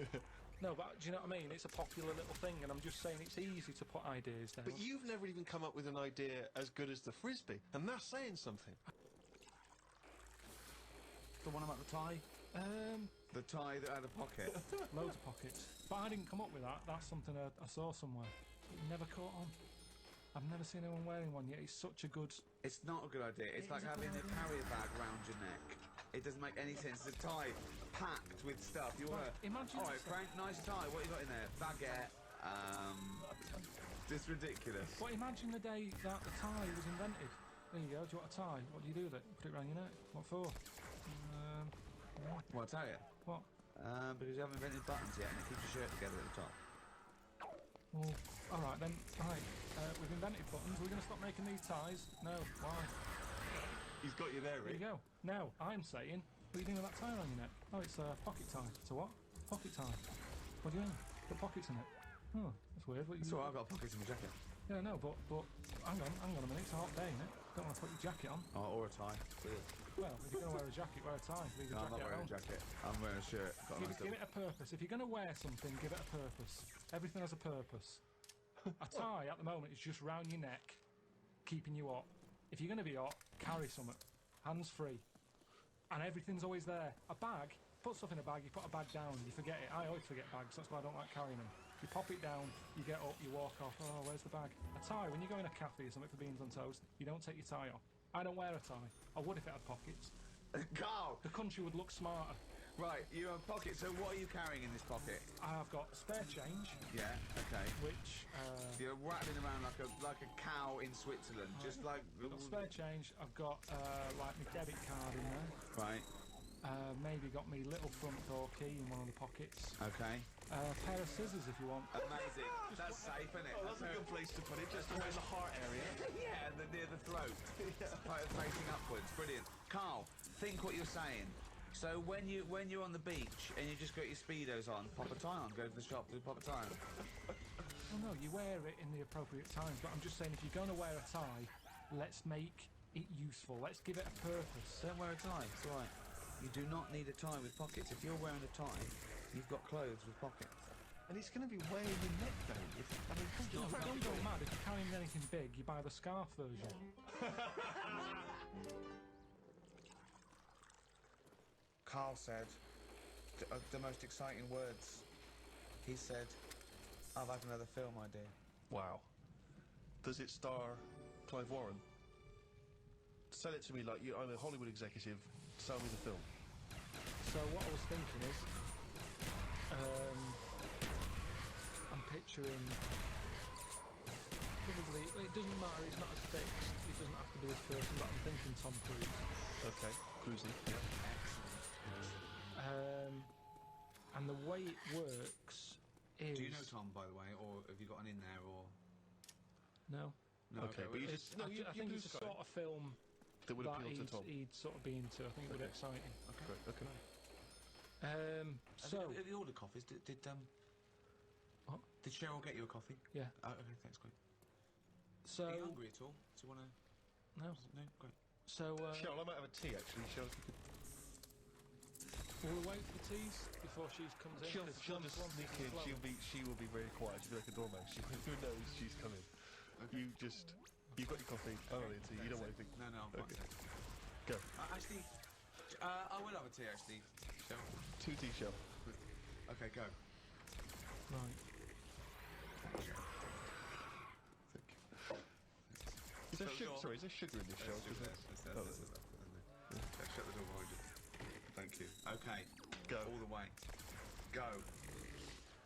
Speaker 1: No, but do you know what I mean? It's a popular little thing, and I'm just saying it's easy to put ideas down.
Speaker 3: But you've never even come up with an idea as good as the Frisbee, and that's saying something.
Speaker 2: The one about the tie? The tie that had a pocket.
Speaker 1: Loads of pockets. But I didn't come up with that. That's something I saw somewhere. It never caught on. I've never seen anyone wearing one yet. It's such a good...
Speaker 2: It's not a good idea. It's
Speaker 1: It
Speaker 2: like
Speaker 1: is a
Speaker 2: having
Speaker 1: good
Speaker 2: a
Speaker 1: idea.
Speaker 2: carrier bag round your neck. It doesn't make any sense. It's a tie packed with stuff. You want to...
Speaker 1: imagine
Speaker 2: All right,
Speaker 1: it's-
Speaker 2: Frank, nice tie. What you got in there? Baguette. Just ridiculous.
Speaker 1: But imagine the day that the tie was invented. There you go. Do you want a tie? What do you do with it? Put it around your neck. What for?
Speaker 2: Well, I'll tell you.
Speaker 1: What?
Speaker 2: Because you haven't invented buttons yet and it keeps your shirt together at the top.
Speaker 1: Well, all right then. Right. We've invented buttons. We're going to stop making these ties? No. Why?
Speaker 3: He's got you there,
Speaker 1: There
Speaker 3: Rick.
Speaker 1: you go. Now, I'm saying, what are you doing with that tie around your neck? Oh, it's a pocket tie. It's a what? Pocket tie. What do you mean? Put pockets in it. Oh, that's weird. What you
Speaker 2: So I've got pockets in my jacket.
Speaker 1: Yeah, no, but hang on a minute. It's a hot day, isn't it? Don't want to put your jacket on.
Speaker 4: Oh, or a tie. Weird.
Speaker 1: Well, if you're going to wear a jacket, wear a tie. Leave the
Speaker 4: No, I'm
Speaker 1: jacket
Speaker 4: not
Speaker 1: at
Speaker 4: wearing
Speaker 1: home.
Speaker 4: a jacket. I'm wearing a shirt. Got a
Speaker 1: Give,
Speaker 4: nice
Speaker 1: give
Speaker 4: little...
Speaker 1: it a purpose. If you're going to wear something, give it a purpose. Everything has a purpose. A tie at the moment is just round your neck, keeping you hot. If you're going to be hot, carry something. Hands free. And everything's always there. A bag, put stuff in a bag, you put a bag down, you forget it. I always forget bags, that's why I don't like carrying them. You pop it down, you get up, you walk off, oh, where's the bag? A tie, when you go in a cafe or something for beans on toast, you don't take your tie off. I don't wear a tie. I would if it had pockets.
Speaker 4: Carl!
Speaker 1: The country would look smarter.
Speaker 4: Right, you have a pocket, so what are you carrying in this pocket?
Speaker 1: I've got spare change,
Speaker 4: Yeah, okay.
Speaker 1: which,
Speaker 4: You're rattling around like a cow in Switzerland, just like...
Speaker 1: I've got spare change, I've got, like, my debit card in there.
Speaker 4: Right,
Speaker 1: Maybe got me little front door key in one of the pockets.
Speaker 4: okay.
Speaker 1: A pair of scissors if you want.
Speaker 4: Amazing. That's safe, isn't it?
Speaker 3: Oh, that's a good place to put it, just around the heart area.
Speaker 4: Yeah, near the throat. Facing upwards. Brilliant. Carl, think what you're saying. So when you're on the beach and you just got your Speedos on, pop a tie on, go to the shop, pop a tie on.
Speaker 1: Well, no, you wear it in the appropriate times, but I'm just saying if you're going to wear a tie, let's make it useful. Let's give it a purpose.
Speaker 4: Don't wear a tie, it's all right. You do not need a tie with pockets. If you're wearing a tie, you've got clothes with pockets.
Speaker 3: And it's going to be weighing your neck down.
Speaker 1: Don't go mad. If you're carrying anything big, you buy the scarf version.
Speaker 4: Carl said the most exciting words. He said, I've had another film idea.
Speaker 3: Wow. Does it star Clive Warren? Sell it to me like I'm a Hollywood executive. Sell me the film.
Speaker 1: So what I was thinking is, I'm picturing probably. It doesn't matter. It's not as fixed. It doesn't have to be this person, but I'm thinking Tom Cruise.
Speaker 3: Okay, cruising. Yeah.
Speaker 1: And the way it works is.
Speaker 4: Do you know Tom, by the way, or have you got an in there, or...?
Speaker 1: No.
Speaker 4: No,
Speaker 3: Okay, but you
Speaker 1: It's,
Speaker 3: just... No,
Speaker 1: I think it's a sort of film
Speaker 3: that would appeal to Tom.
Speaker 1: he'd sort of be into. I think it would be exciting.
Speaker 4: Okay.
Speaker 3: Great, okay.
Speaker 1: So
Speaker 4: Have you ordered coffees? Did
Speaker 1: What?
Speaker 4: Did Cheryl get you a coffee?
Speaker 1: yeah.
Speaker 4: Oh, okay, thanks, great.
Speaker 1: So
Speaker 4: Are you hungry at all? Do you want to...
Speaker 1: no.
Speaker 4: No? Great.
Speaker 1: So
Speaker 3: Cheryl, I might have a tea actually. Cheryl, if you could...
Speaker 1: will we wait for the teas before she comes in?
Speaker 3: She'll
Speaker 1: 'Cause
Speaker 3: just
Speaker 1: Tom's
Speaker 3: sneak
Speaker 1: one
Speaker 3: in.
Speaker 1: is
Speaker 3: She will be very quiet. She'll be like a doorman. Who knows she's coming?
Speaker 4: Okay.
Speaker 3: You've got your coffee. I don't need tea. You don't want anything.
Speaker 4: No, I'm fine.
Speaker 3: Okay. Go.
Speaker 4: Actually, I will have a tea, actually. Cheryl.
Speaker 3: 2 tea, Cheryl.
Speaker 4: Okay, go.
Speaker 1: right.
Speaker 3: Thank you. Is there sugar? Sorry, is there sugar in this, Cheryl?
Speaker 4: Shut the door behind you. Thank you. Okay.
Speaker 3: Go.
Speaker 4: All the way. Go.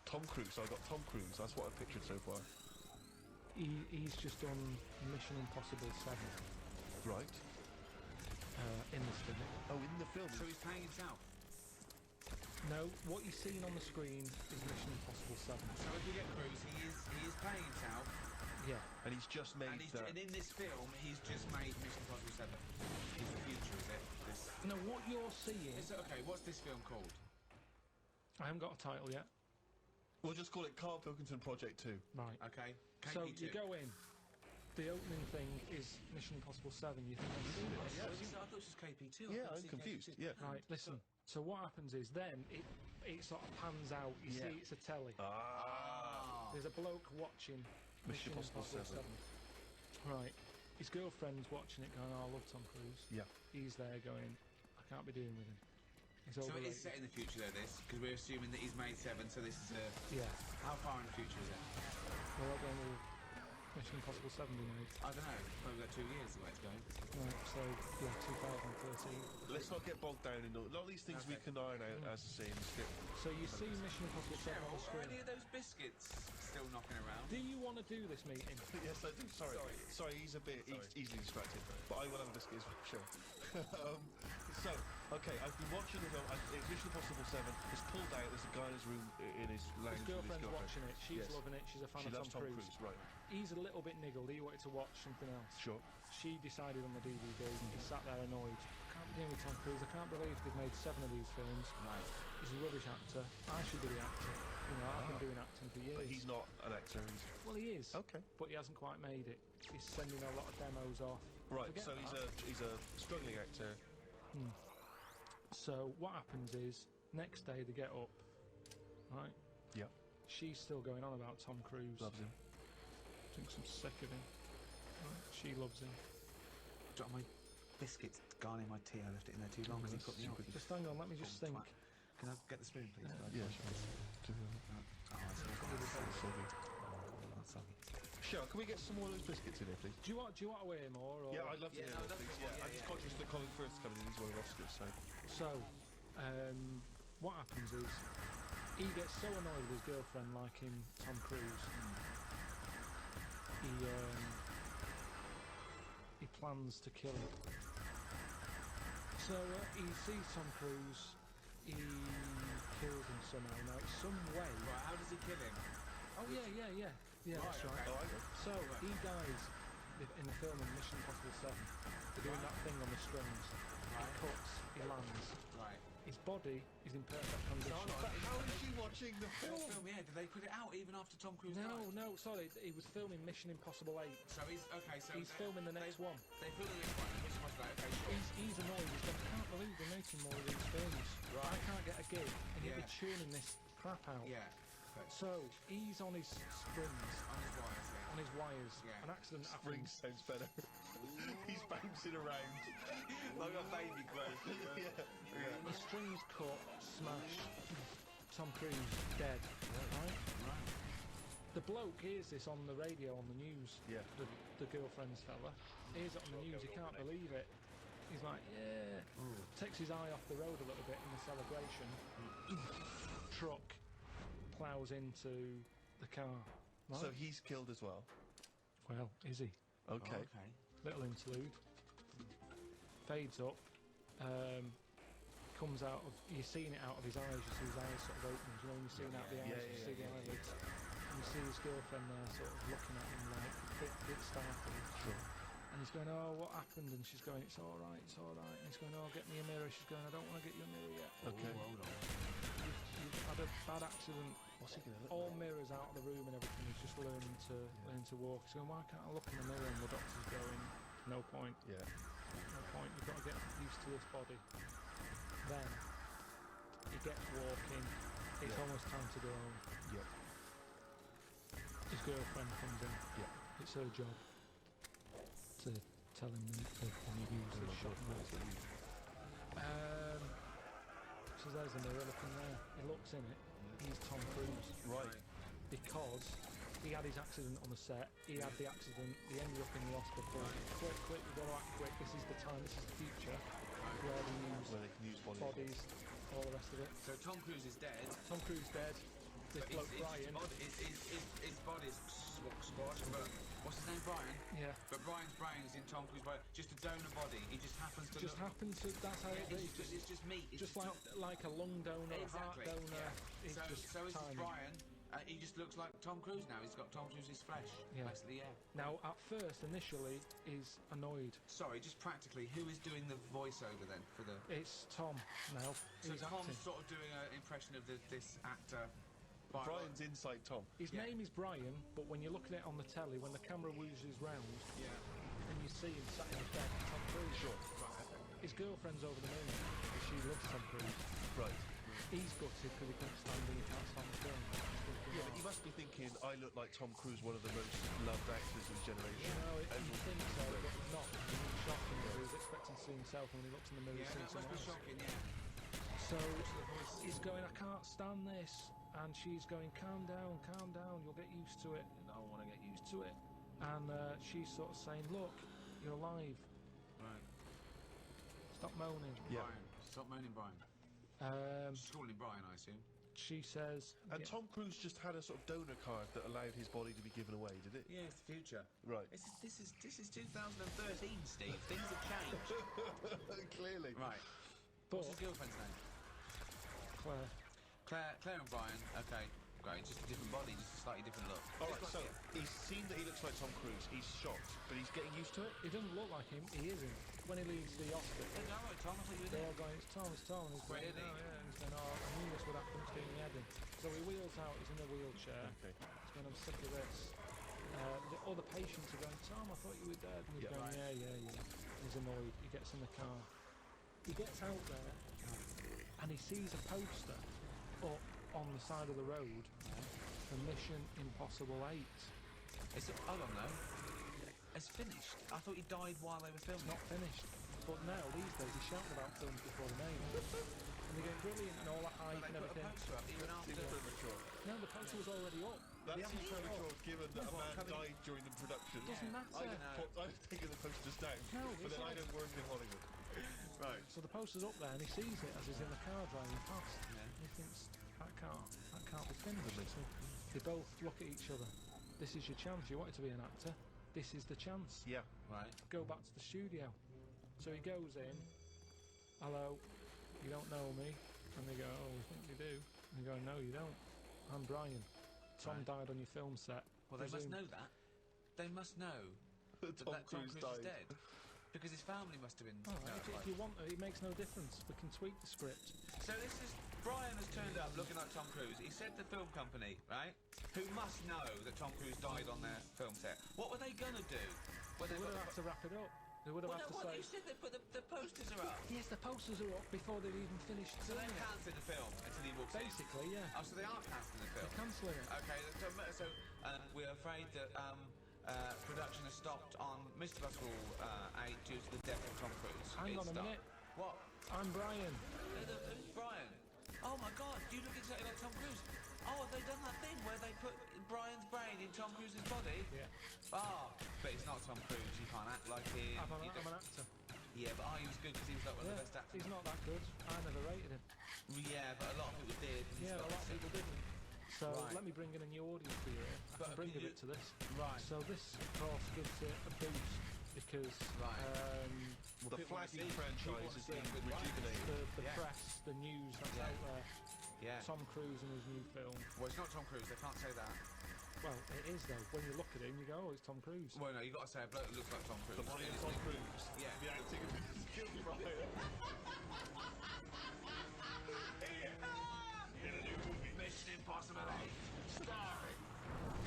Speaker 3: Tom Cruise. So I got Tom Cruise. That's what I've pictured so far.
Speaker 1: He's just done Mission Impossible 7
Speaker 3: Right.
Speaker 1: in this film.
Speaker 3: Oh, in the film.
Speaker 4: So he's playing himself.
Speaker 1: No, what you're seeing on the screen is Mission Impossible 7.
Speaker 4: So if you get Cruise, he is playing himself,
Speaker 1: Yeah.
Speaker 3: And he's just made
Speaker 4: and in this film, he's just made Mission Impossible 7. It's the future, is it? This.
Speaker 1: No, what you're seeing.
Speaker 4: Okay, what's this film called?
Speaker 1: I haven't got a title yet.
Speaker 3: We'll just call it Carl Pilkington Project 2.
Speaker 1: Right.
Speaker 4: Okay.
Speaker 1: So
Speaker 4: KP2.
Speaker 1: you go in. The opening thing is Mission Impossible 7. You think I'm doing this?
Speaker 4: I thought it was just KP2.
Speaker 3: Yeah, I'm confused. Yeah.
Speaker 1: Right. Listen. So what happens is then it sort of pans out. You see, it's a telly.
Speaker 3: Ah.
Speaker 1: There's a bloke watching
Speaker 3: Mission Impossible 7.
Speaker 1: Right. His girlfriend's watching it, going, "Oh, I love Tom Cruise."
Speaker 3: Yeah.
Speaker 1: He's there going, "I can't be doing with him. He's
Speaker 4: So it
Speaker 1: overrated."
Speaker 4: is set in the future, though, this, because we're assuming that he's made 7, so this is a...
Speaker 1: Yeah.
Speaker 4: How far in the future is it?
Speaker 1: Well, when will Mission Impossible 7 be made?
Speaker 4: I don't know. Probably got 2 years the way it's going.
Speaker 1: Right. So yeah, 2013.
Speaker 3: Let's not get bogged down in all... A lot of these things we
Speaker 4: Okay.
Speaker 3: can iron out, as I say, in the script.
Speaker 1: So you see Mission Impossible 7 on
Speaker 4: Cheryl,
Speaker 1: the
Speaker 4: are
Speaker 1: screen.
Speaker 4: any of those biscuits still knocking around?
Speaker 1: Do you want to do this meeting?
Speaker 3: Yes, I do. Sorry. Sorry, he's a bit easily distracted. But I will have a biscuit as well, sure. So, okay, I've been watching the film. It's Mission Impossible 7. It's pulled out. There's a guy in his room, in his lounge
Speaker 1: His
Speaker 3: with
Speaker 1: girlfriend's
Speaker 3: girlfriend.
Speaker 1: watching it. She's
Speaker 3: Yes.
Speaker 1: loving it. She's a fan
Speaker 3: She
Speaker 1: of
Speaker 3: loves
Speaker 1: Tom Cruise.
Speaker 3: Right.
Speaker 1: He's a little bit niggled. He wanted to watch something else.
Speaker 3: Sure.
Speaker 1: She decided on the DVD. He sat there annoyed. I can't be doing with Tom Cruise. I can't believe they've made 7 of these films.
Speaker 4: Right.
Speaker 1: He's a rubbish actor. I should be the actor. You know, I've been doing acting for years.
Speaker 3: But he's not an actor.
Speaker 1: Well, he is.
Speaker 3: Okay.
Speaker 1: But he hasn't quite made it. He's sending a lot of demos off.
Speaker 3: Right,
Speaker 1: Forget
Speaker 3: so
Speaker 1: that.
Speaker 3: he's a struggling actor.
Speaker 1: So what happens is, next day they get up, right?
Speaker 3: Yeah.
Speaker 1: She's still going on about Tom Cruise.
Speaker 3: Loves him.
Speaker 1: Thinks I'm sick of him. Right? She loves him.
Speaker 4: Got my biscuits gone in my tea. I left it in there too long because he put me off.
Speaker 1: Just hang on, let me just think.
Speaker 4: Can I get the spoon, please?
Speaker 3: Yeah,
Speaker 4: Sorry.
Speaker 3: Cheryl, can we get some more of those biscuits in here, please?
Speaker 1: Do you want to weigh more? Or?
Speaker 3: Yeah, I'd love to hear more, please. Yeah, I'm just conscious that Colin Firth's coming in. He's one of Oscars, so...
Speaker 1: So, what happens is, he gets so annoyed with his girlfriend liking Tom Cruise. He plans to kill her. So he sees Tom Cruise, he kills him somehow. Now it's some way.
Speaker 4: Right, how does he kill him?
Speaker 1: Oh yeah, that's right.
Speaker 4: okay.
Speaker 3: Oh, I know.
Speaker 1: So he dies in the film of Mission Impossible 7. They're doing that thing on the strings. He cuts, he lands.
Speaker 4: Right.
Speaker 1: His body is in perfect condition.
Speaker 3: But how is she watching the film?
Speaker 4: Film, yeah. Did they put it out even after Tom Cruise died?
Speaker 1: No, sorry, he was filming Mission Impossible 8.
Speaker 4: So he's okay. So
Speaker 1: He's filming the next one.
Speaker 4: They filmed the next one. Mission Impossible 8. Okay, sure.
Speaker 1: He's annoyed. He's going, I can't believe they're making more of these films.
Speaker 4: Right.
Speaker 1: I can't get a gig, and you'll be
Speaker 4: Yeah.
Speaker 1: churning this crap out.
Speaker 4: Yeah. Okay.
Speaker 1: So he's on his springs,
Speaker 4: On his wires, yeah.
Speaker 1: on his wires.
Speaker 4: Yeah.
Speaker 1: An accident
Speaker 3: Spring
Speaker 1: happens.
Speaker 3: sounds better. He's bouncing around.
Speaker 4: Like a baby bird.
Speaker 1: The strings cut, smashed. Tom Cruise dead. Right? The bloke hears this on the radio, on the news.
Speaker 3: Yeah.
Speaker 1: The girlfriend's fella hears it on the news. He can't believe it. He's like, yeah. Takes his eye off the road a little bit in the celebration. Truck plows into the car. Right?
Speaker 3: So he's killed as well.
Speaker 1: Well, is he?
Speaker 3: Okay.
Speaker 4: Okay.
Speaker 1: Little interlude. Fades up. Comes out of. You're seeing it out of his eyes. You see his eyes sort of open. You know when you're seeing out the eyes, you see the eyelids. And you see his girlfriend there, sort of looking at him like a bit startled.
Speaker 3: Sure.
Speaker 1: And he's going, oh, what happened? And she's going, it's all right, it's all right. And he's going, oh, get me a mirror. She's going, I don't want to get you a mirror yet.
Speaker 3: Okay.
Speaker 4: Hold on.
Speaker 1: You've had a bad accident.
Speaker 3: What's he going to look
Speaker 1: All
Speaker 3: like?
Speaker 1: mirrors out of the room and everything. He's just learning to walk. He's going, why can't I look in the mirror? And the doctor's going, no point.
Speaker 3: Yeah.
Speaker 1: No point. You've got to get used to this body. Then he gets walking. It's almost time to go home.
Speaker 3: Yeah.
Speaker 1: His girlfriend comes in.
Speaker 3: Yeah.
Speaker 1: It's her job to tell him that he used the shot. So there's a mirror looking there. He looks in it. He's Tom Cruise.
Speaker 3: Right.
Speaker 1: Because he had his accident on the set. He had the accident. He ended up in the hospital. Quick, we've got to act quick. This is the time. This is the future. Where they use
Speaker 3: Where they can use
Speaker 1: bodies, all the rest of it.
Speaker 4: So Tom Cruise is dead.
Speaker 1: Tom Cruise dead. This
Speaker 4: But
Speaker 1: bloke Brian.
Speaker 4: his body's squashed, but what's his name, Brian?
Speaker 1: Yeah.
Speaker 4: But Brian's brain is in Tom Cruise's body. Just a donor body. He just happens to
Speaker 1: Just
Speaker 4: look...
Speaker 1: happens to. That's how it is.
Speaker 4: It's just meat. It's
Speaker 1: Just like a lung donor, a heart
Speaker 4: Exactly.
Speaker 1: donor.
Speaker 4: Yeah.
Speaker 1: It's
Speaker 4: So
Speaker 1: just
Speaker 4: is this
Speaker 1: tiny.
Speaker 4: Brian. He just looks like Tom Cruise now. He's got Tom Cruise's flesh.
Speaker 1: Yeah.
Speaker 4: Basically, yeah.
Speaker 1: Now, at first, initially, he's annoyed.
Speaker 4: Sorry, just practically, who is doing the voiceover then for the...
Speaker 1: It's Tom now.
Speaker 4: So
Speaker 1: He's
Speaker 4: Tom's
Speaker 1: acting.
Speaker 4: sort of doing an impression of this actor.
Speaker 3: Brian's inside Tom.
Speaker 1: His name is Brian, but when you look at it on the telly, when the camera wheezes round,
Speaker 4: Yeah.
Speaker 1: and you see him sat in the bed, Tom Cruise.
Speaker 3: Sure.
Speaker 1: His girlfriend's over the moon because she loves Tom Cruise.
Speaker 3: Right.
Speaker 1: He's gutted because he couldn't stand him, he can't stand the film.
Speaker 3: Yeah, but he must be thinking, I look like Tom Cruise, one of the most loved actors of his generation.
Speaker 1: You know, you
Speaker 3: Everyone-
Speaker 1: think so, but he's not. It's shocking. He was expecting to see himself, and when he looks in the mirror,
Speaker 4: Yeah,
Speaker 1: he
Speaker 4: that
Speaker 1: sees
Speaker 4: must
Speaker 1: someone
Speaker 4: be
Speaker 1: else.
Speaker 4: shocking, yeah.
Speaker 1: So he's going, I can't stand this. And she's going, calm down, you'll get used to it. And I want to get used to it. And she's sort of saying, look, you're alive.
Speaker 4: Right.
Speaker 1: Stop moaning.
Speaker 3: Yeah.
Speaker 4: Brian. Stop moaning, Brian. Just calling him Brian, I assume.
Speaker 1: She says...
Speaker 3: And
Speaker 1: yeah,
Speaker 3: Tom Cruise just had a sort of donor card that allowed his body to be given away, did it?
Speaker 4: Yeah, it's the future.
Speaker 3: Right.
Speaker 4: This is 2013, Steve. Things have changed.
Speaker 3: Clearly.
Speaker 4: Right.
Speaker 1: but
Speaker 4: What's his girlfriend's name?
Speaker 1: Claire,
Speaker 4: Claire and Brian. Okay, great. Just a different body, just a slightly different look.
Speaker 3: All right, so he's seen that he looks like Tom Cruise. He's shocked, but he's getting used to it.
Speaker 1: he doesn't look like him, he isn't. When he leaves the hospital,
Speaker 4: No, right, Tom. I thought you were
Speaker 1: they're
Speaker 4: there.
Speaker 1: all going, it's Tom. And he's going,
Speaker 4: Really?
Speaker 1: oh, yeah. And he's going, oh, I knew this would happen, it's doing me head in. So he wheels out, he's in a wheelchair.
Speaker 3: Okay.
Speaker 1: He's going, I'm sick of this. The other patients are going, Tom, I thought you were dead. And he's
Speaker 3: Yeah.
Speaker 1: going,
Speaker 4: Right.
Speaker 1: yeah. He's annoyed. He gets in the car. He gets out there and he sees a poster up on the side of the road for Mission Impossible 8.
Speaker 4: Is it? Hold on, though. It's finished. I thought he died while they were
Speaker 1: It's
Speaker 4: filming.
Speaker 1: not finished. But now, these days, he's shouting about films before they're made. And they're going brilliant and all that hype
Speaker 4: They
Speaker 1: and
Speaker 4: put a
Speaker 1: everything.
Speaker 4: poster up even after.
Speaker 3: Seems premature.
Speaker 1: No, the poster was already up.
Speaker 3: That
Speaker 1: They
Speaker 3: seems
Speaker 1: haven't put it
Speaker 3: premature
Speaker 1: up.
Speaker 3: given that a man
Speaker 4: coming-
Speaker 3: died during the production.
Speaker 1: Doesn't matter.
Speaker 3: I've taken the posters down,
Speaker 1: No,
Speaker 3: but
Speaker 1: it's
Speaker 3: then I
Speaker 1: like-
Speaker 3: don't work in Hollywood. Right.
Speaker 1: So the poster's up there and he sees it as he's in the car driving past.
Speaker 4: Yeah.
Speaker 1: And he thinks, that can't be finished. So they both look at each other. This is your chance. You wanted to be an actor. This is the chance.
Speaker 3: Yeah.
Speaker 4: Right.
Speaker 1: Go back to the studio. So he goes in. Hello, you don't know me? And they go, oh, we think you do. And they go, no, you don't. I'm Brian. Tom
Speaker 4: Right.
Speaker 1: died on your film set.
Speaker 4: Well, they must
Speaker 1: Presume-
Speaker 4: know that. They must know that
Speaker 3: Tom
Speaker 4: Tom
Speaker 3: Cruise
Speaker 4: Cruise is
Speaker 3: died.
Speaker 4: dead. Because his family must have been.
Speaker 1: All right, if you want, it makes no difference. We can tweak the script.
Speaker 4: So this is Brian has turned up looking like Tom Cruise. He said the film company, right, who must know that Tom Cruise died on their film set. What were they gonna do? Were
Speaker 1: They
Speaker 4: they
Speaker 1: would have had to wrap it up. They would have
Speaker 4: Well,
Speaker 1: had
Speaker 4: no,
Speaker 1: to
Speaker 4: what
Speaker 1: say,
Speaker 4: you said they put the posters are up.
Speaker 1: yes, the posters are up before they've even finished
Speaker 4: So they're
Speaker 1: doing it.
Speaker 4: cancelling the film until he walks in.
Speaker 1: Basically, yeah.
Speaker 4: Oh, so they are cancelling the film.
Speaker 1: They're cancelling it.
Speaker 4: Okay, so we're afraid that production has stopped on Mr. Impossible 8 due to the death of Tom Cruise.
Speaker 1: Hang on
Speaker 4: It's
Speaker 1: a
Speaker 4: stopped.
Speaker 1: minute.
Speaker 4: What?
Speaker 1: I'm Brian.
Speaker 4: Who's Brian? Oh my God, you look exactly like Tom Cruise. Oh, have they done that thing where they put Brian's brain in Tom Cruise's body?
Speaker 1: Yeah.
Speaker 4: Oh, but it's not Tom Cruise. You can't act like him.
Speaker 1: I'm
Speaker 4: You
Speaker 1: an
Speaker 4: don't-
Speaker 1: actor.
Speaker 4: Yeah, but he was good because he was like one of
Speaker 1: Yeah,
Speaker 4: the best actors.
Speaker 1: he's not that good. I never rated him.
Speaker 4: Yeah, but a lot of people did. and he's
Speaker 1: Yeah,
Speaker 4: got
Speaker 1: a lot of
Speaker 4: this-
Speaker 1: people didn't. So
Speaker 4: Right.
Speaker 1: let me bring in a new audience for you. I
Speaker 4: But
Speaker 1: can bring a
Speaker 4: you-
Speaker 1: bit to this.
Speaker 4: Right.
Speaker 1: So this, of course, gives it a boost because
Speaker 4: Right.
Speaker 3: The
Speaker 4: people wanna
Speaker 3: flagging
Speaker 4: see-
Speaker 3: franchise
Speaker 4: people
Speaker 3: has
Speaker 4: wanna see
Speaker 3: been
Speaker 4: a good Brian.
Speaker 3: rejuvenated.
Speaker 1: the
Speaker 4: Yeah.
Speaker 1: press, the news that's
Speaker 4: Yeah.
Speaker 1: out there,
Speaker 4: Yeah.
Speaker 1: Tom Cruise and his new film.
Speaker 4: Well, it's not Tom Cruise. They can't say that.
Speaker 1: Well, it is though. When you look at him, you go, oh, it's Tom Cruise.
Speaker 4: Well, no, you got to say a bloke that looks like Tom Cruise.
Speaker 3: The body of Tom Cruise.
Speaker 4: Yeah.
Speaker 3: The acting of Guilty Brian. In a new movie.
Speaker 5: Mission Impossible 8, starring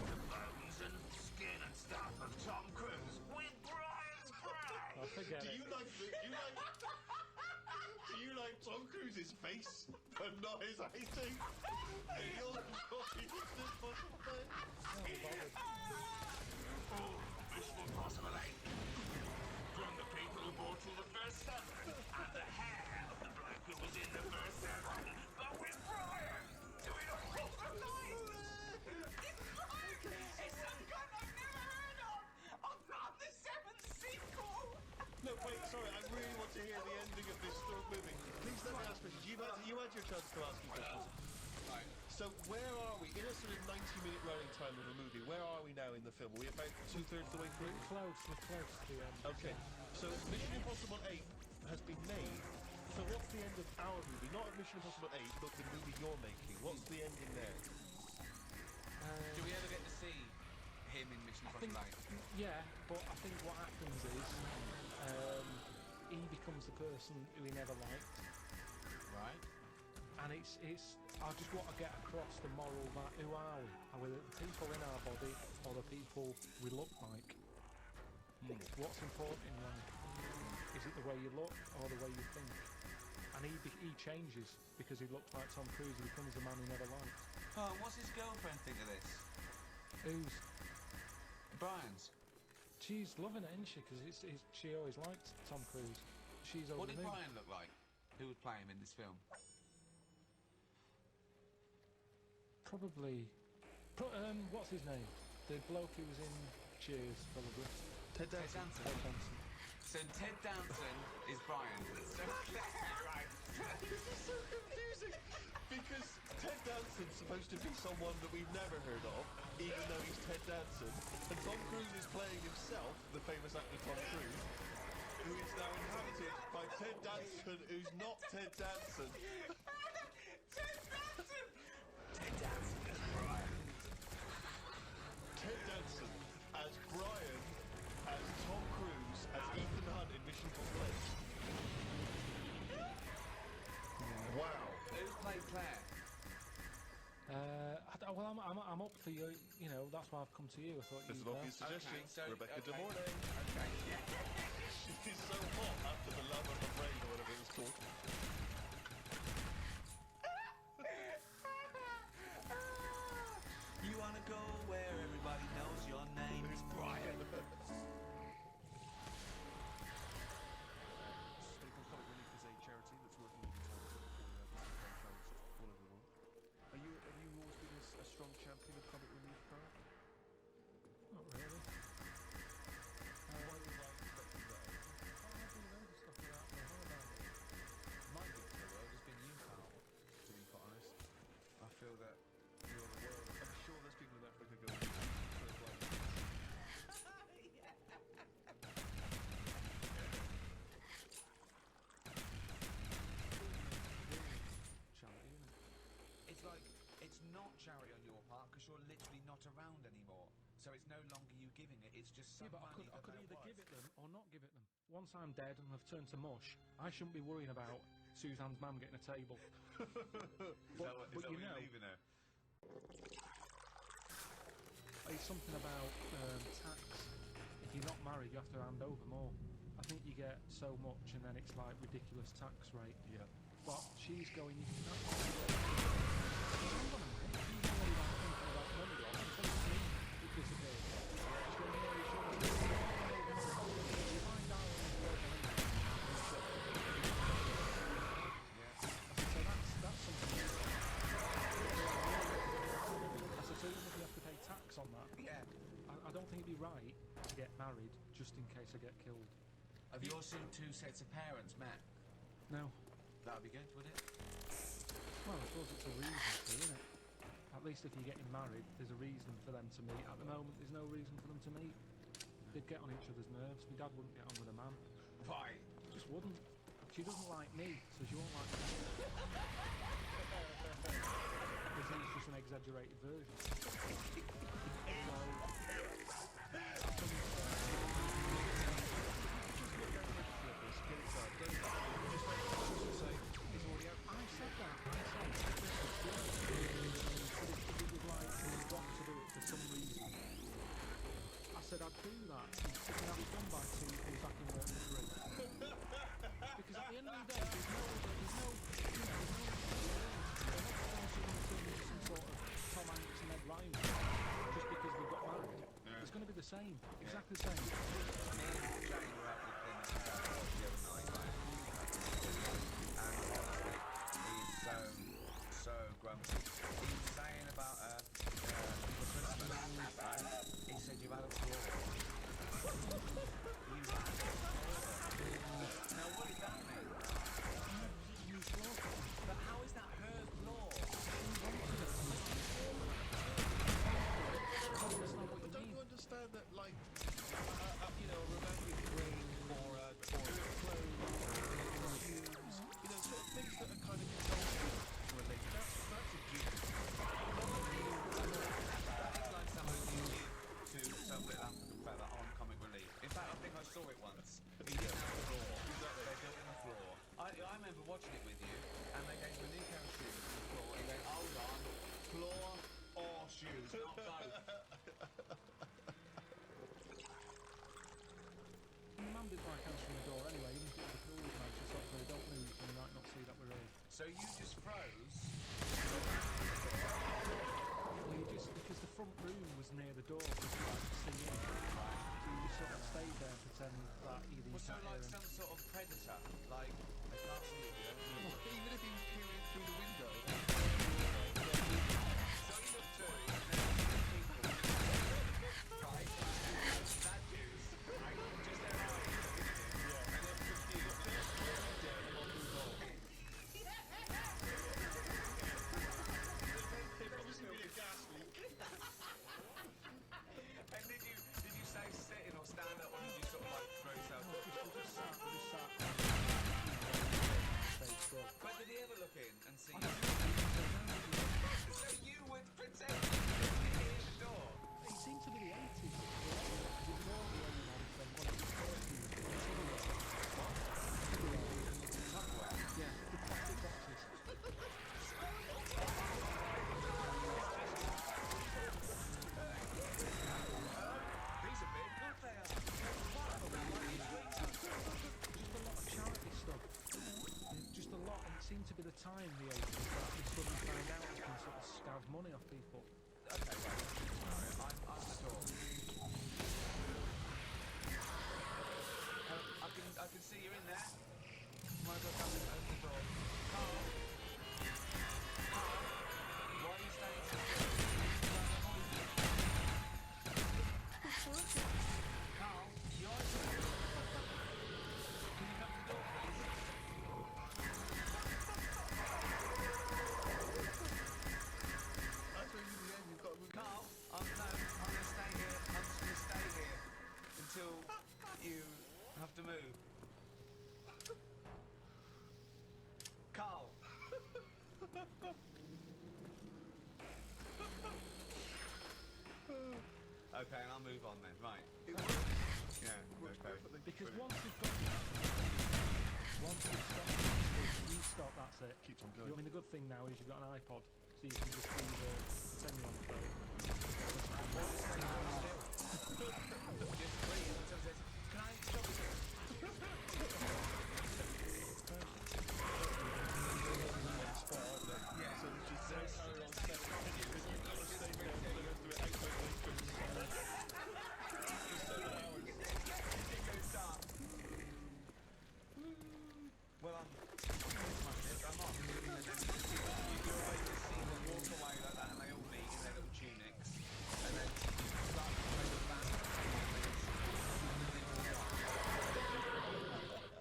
Speaker 5: the bones and skin and stuff of Tom Cruise with Brian's brain.
Speaker 1: I forget
Speaker 3: Do
Speaker 1: it.
Speaker 3: you like do you like Tom Cruise's face, but not his acting? You'll copy Mission Impossible 8.
Speaker 5: Mission Impossible 8. From the people who bought you the first 7 and the hair of the bloke who was in the first 7, but with Brian doing all the lines. It's some gun I've never heard of. On the 7th sequel.
Speaker 3: No, wait, sorry, I really want to hear the ending of this movie. Please let me ask questions. You had your chance to ask me questions.
Speaker 4: Right.
Speaker 3: So where are we? In a sort of 90-minute running time of a movie, where are we now in the film? Are we about two-thirds the way through?
Speaker 1: We're close to the end.
Speaker 3: Okay, so Mission Impossible 8 has been made. So what's the end of our movie? Not of Mission Impossible 8, but the movie you're making. What's the ending there?
Speaker 4: Do we ever get to see him in Mission
Speaker 1: I think,
Speaker 4: Impossible 8?
Speaker 1: yeah, but I think what happens is he becomes the person who he never liked,
Speaker 4: Right.
Speaker 1: and it's. I just want to get across the moral that who are we? Are we the people in our body or the people we look like? What's important in life? Is it the way you look or the way you think? And he changes because he looks like Tom Cruise. He becomes the man he never liked.
Speaker 4: Oh, and what's his girlfriend think of this?
Speaker 1: Who's
Speaker 4: Brian's.
Speaker 1: she's loving it, isn't she? Because she always liked Tom Cruise. She's over
Speaker 4: What did
Speaker 1: the moon.
Speaker 4: Brian look like? Who would play him in this film?
Speaker 1: Probably. What's his name? The bloke who was in Cheers, probably.
Speaker 3: Ted
Speaker 4: Ted
Speaker 3: Danson.
Speaker 4: Danson.
Speaker 1: Ted Danson.
Speaker 4: So Ted Danson is Brian. So right.
Speaker 3: This is so confusing because Ted Danson's supposed to be someone that we've never heard of, even though he's Ted Danson, and Tom Cruise is playing himself, the famous actor Tom Cruise, who is now inhabited by Ted Danson, who's not Ted Danson.
Speaker 5: Ted Danson as Brian.
Speaker 3: Ted Danson as Brian, as Tom Cruise, as Ethan Hunt in Mission Impossible 8. Wow.
Speaker 4: Who played Claire?
Speaker 1: I'm up for you. You know, that's why I've come to you. I thought
Speaker 3: There's
Speaker 1: you'd
Speaker 3: an
Speaker 1: know.
Speaker 3: obvious suggestion.
Speaker 4: Okay, so
Speaker 3: Rebecca De
Speaker 4: okay.
Speaker 3: Mornay.
Speaker 4: Okay.
Speaker 3: She's so hot.
Speaker 4: So it's no longer you giving it, it's just some
Speaker 1: Yeah, but I
Speaker 4: money
Speaker 1: could
Speaker 4: that
Speaker 1: either
Speaker 4: they're
Speaker 1: give
Speaker 4: worth.
Speaker 1: it them or not give it them. Once I'm dead and I've turned to mush, I shouldn't be worrying about Suzanne's mum getting a table.
Speaker 4: Is that what
Speaker 1: you
Speaker 4: you're
Speaker 1: know-
Speaker 4: leaving her?
Speaker 1: It's something about tax. If you're not married, you have to hand over more. I think you get so much, and then it's like ridiculous tax rate.
Speaker 3: Yeah.
Speaker 1: But she's going. You can hang on a minute. She's already like thinking about money loss until it's me that disappears. She's going, yeah, you should. You find out on the road, so that's something. I said, so even if you have to pay tax on that,
Speaker 4: Yeah.
Speaker 1: I don't think it'd be right to get married just in case I get killed.
Speaker 4: Have your two sets of parents met?
Speaker 1: No.
Speaker 4: That would be good, wouldn't it?
Speaker 1: Well, I suppose it's a reason to, isn't it? At least if you're getting married, there's a reason for them to meet. At the moment, there's no reason for them to meet. They'd get on each other's nerves. My dad wouldn't get on with a man.
Speaker 4: Why?
Speaker 1: Just wouldn't. She doesn't like me, so she won't like me. Because he's just an exaggerated version. I said that. But if it was like he's got to do it for some reason, I said I'd do that. You can have it done by 2, be back in work for 3. Because at the end of the day, there's no, they're not forcing them to turn into some sort of Tom Hanks and Ed Ryan just because we've got married. It's going to be the same, exactly the same.
Speaker 4: Me and Jane were out with him the other night, right? And honestly, he's so grumpy. He was saying about for Christmas, right? He said you've had a flaw. You've had a flaw. Now what does that mean? But how is that her flaw?
Speaker 3: But don't you understand that, like, you know, a romantic ring or clothes, shoes, you know, sort of things that are kind of consulted related, that's a gift.
Speaker 4: It's like someone who to something after the fact that on comic relief. In fact, I think I saw it once. He didn't have a floor. They built him a floor. I remember watching it with you, and they gave him a new pair of shoes on the floor, and he went, hold on, floor or shoes, not both.
Speaker 1: My mum did like answering the door anyway, even if it was a cool night. She sort of said, don't move, and you might not see that we're here.
Speaker 4: So you just froze?
Speaker 1: Well, you just, because the front room was near the door, because you like to see in. So you just sort of stayed there and pretend that either you
Speaker 4: Well, so
Speaker 1: sat
Speaker 4: like
Speaker 1: here
Speaker 4: some sort of predator, like, they can't see you, you don't move.
Speaker 3: Even if he was peering through the window.
Speaker 4: So you look through, and there's people, right? Statues, right? Just their eyes. Yeah. And they're confused.
Speaker 3: There's obviously been a gas leak.
Speaker 4: And did you say sitting or stand up, or did you sort of like throw yourself?
Speaker 1: just sat. Stay still.
Speaker 4: But did he ever look in and see you? So you would pretend you didn't hear the door?
Speaker 1: It seemed to be the 80s. Because it was all the early ones, then one of the 30s. Yeah, the plastic boxes.
Speaker 4: These are big, aren't they?
Speaker 1: Just a lot of charity stuff. Just a lot, and it seemed to be the time, the 80s, that we suddenly found out you can sort of scav money off people.
Speaker 4: Okay, right. I'm sure. I can see you're in there. Might as well come and open the door. Carl! Carl! Why are you staying so still? Carl, your eyes are open. Can you come to the door, please?
Speaker 3: That's where you in the end, you've got to move.
Speaker 4: Carl, I'm going to stay here. I'm just going to stay here until you have to move. Carl. Okay, and I'll move on then. Right.
Speaker 3: It works.
Speaker 4: Yeah.
Speaker 3: Works
Speaker 4: Okay.
Speaker 3: perfectly.
Speaker 1: Because
Speaker 3: Brilliant.
Speaker 1: once you've stopped, you stop, that's it.
Speaker 3: Keeps on
Speaker 1: I
Speaker 3: going.
Speaker 1: mean, the good thing now is you've got an iPod, so you can just do the continue on the phone.
Speaker 4: Just breathe until it says, can I stop it?
Speaker 3: So it's just carry on saying because you've got to stay there for the rest of it. 8 hours.
Speaker 4: Well, I'm on. You go away to see them walk away like that, and they all leave in their little tunics, and then start to play the band.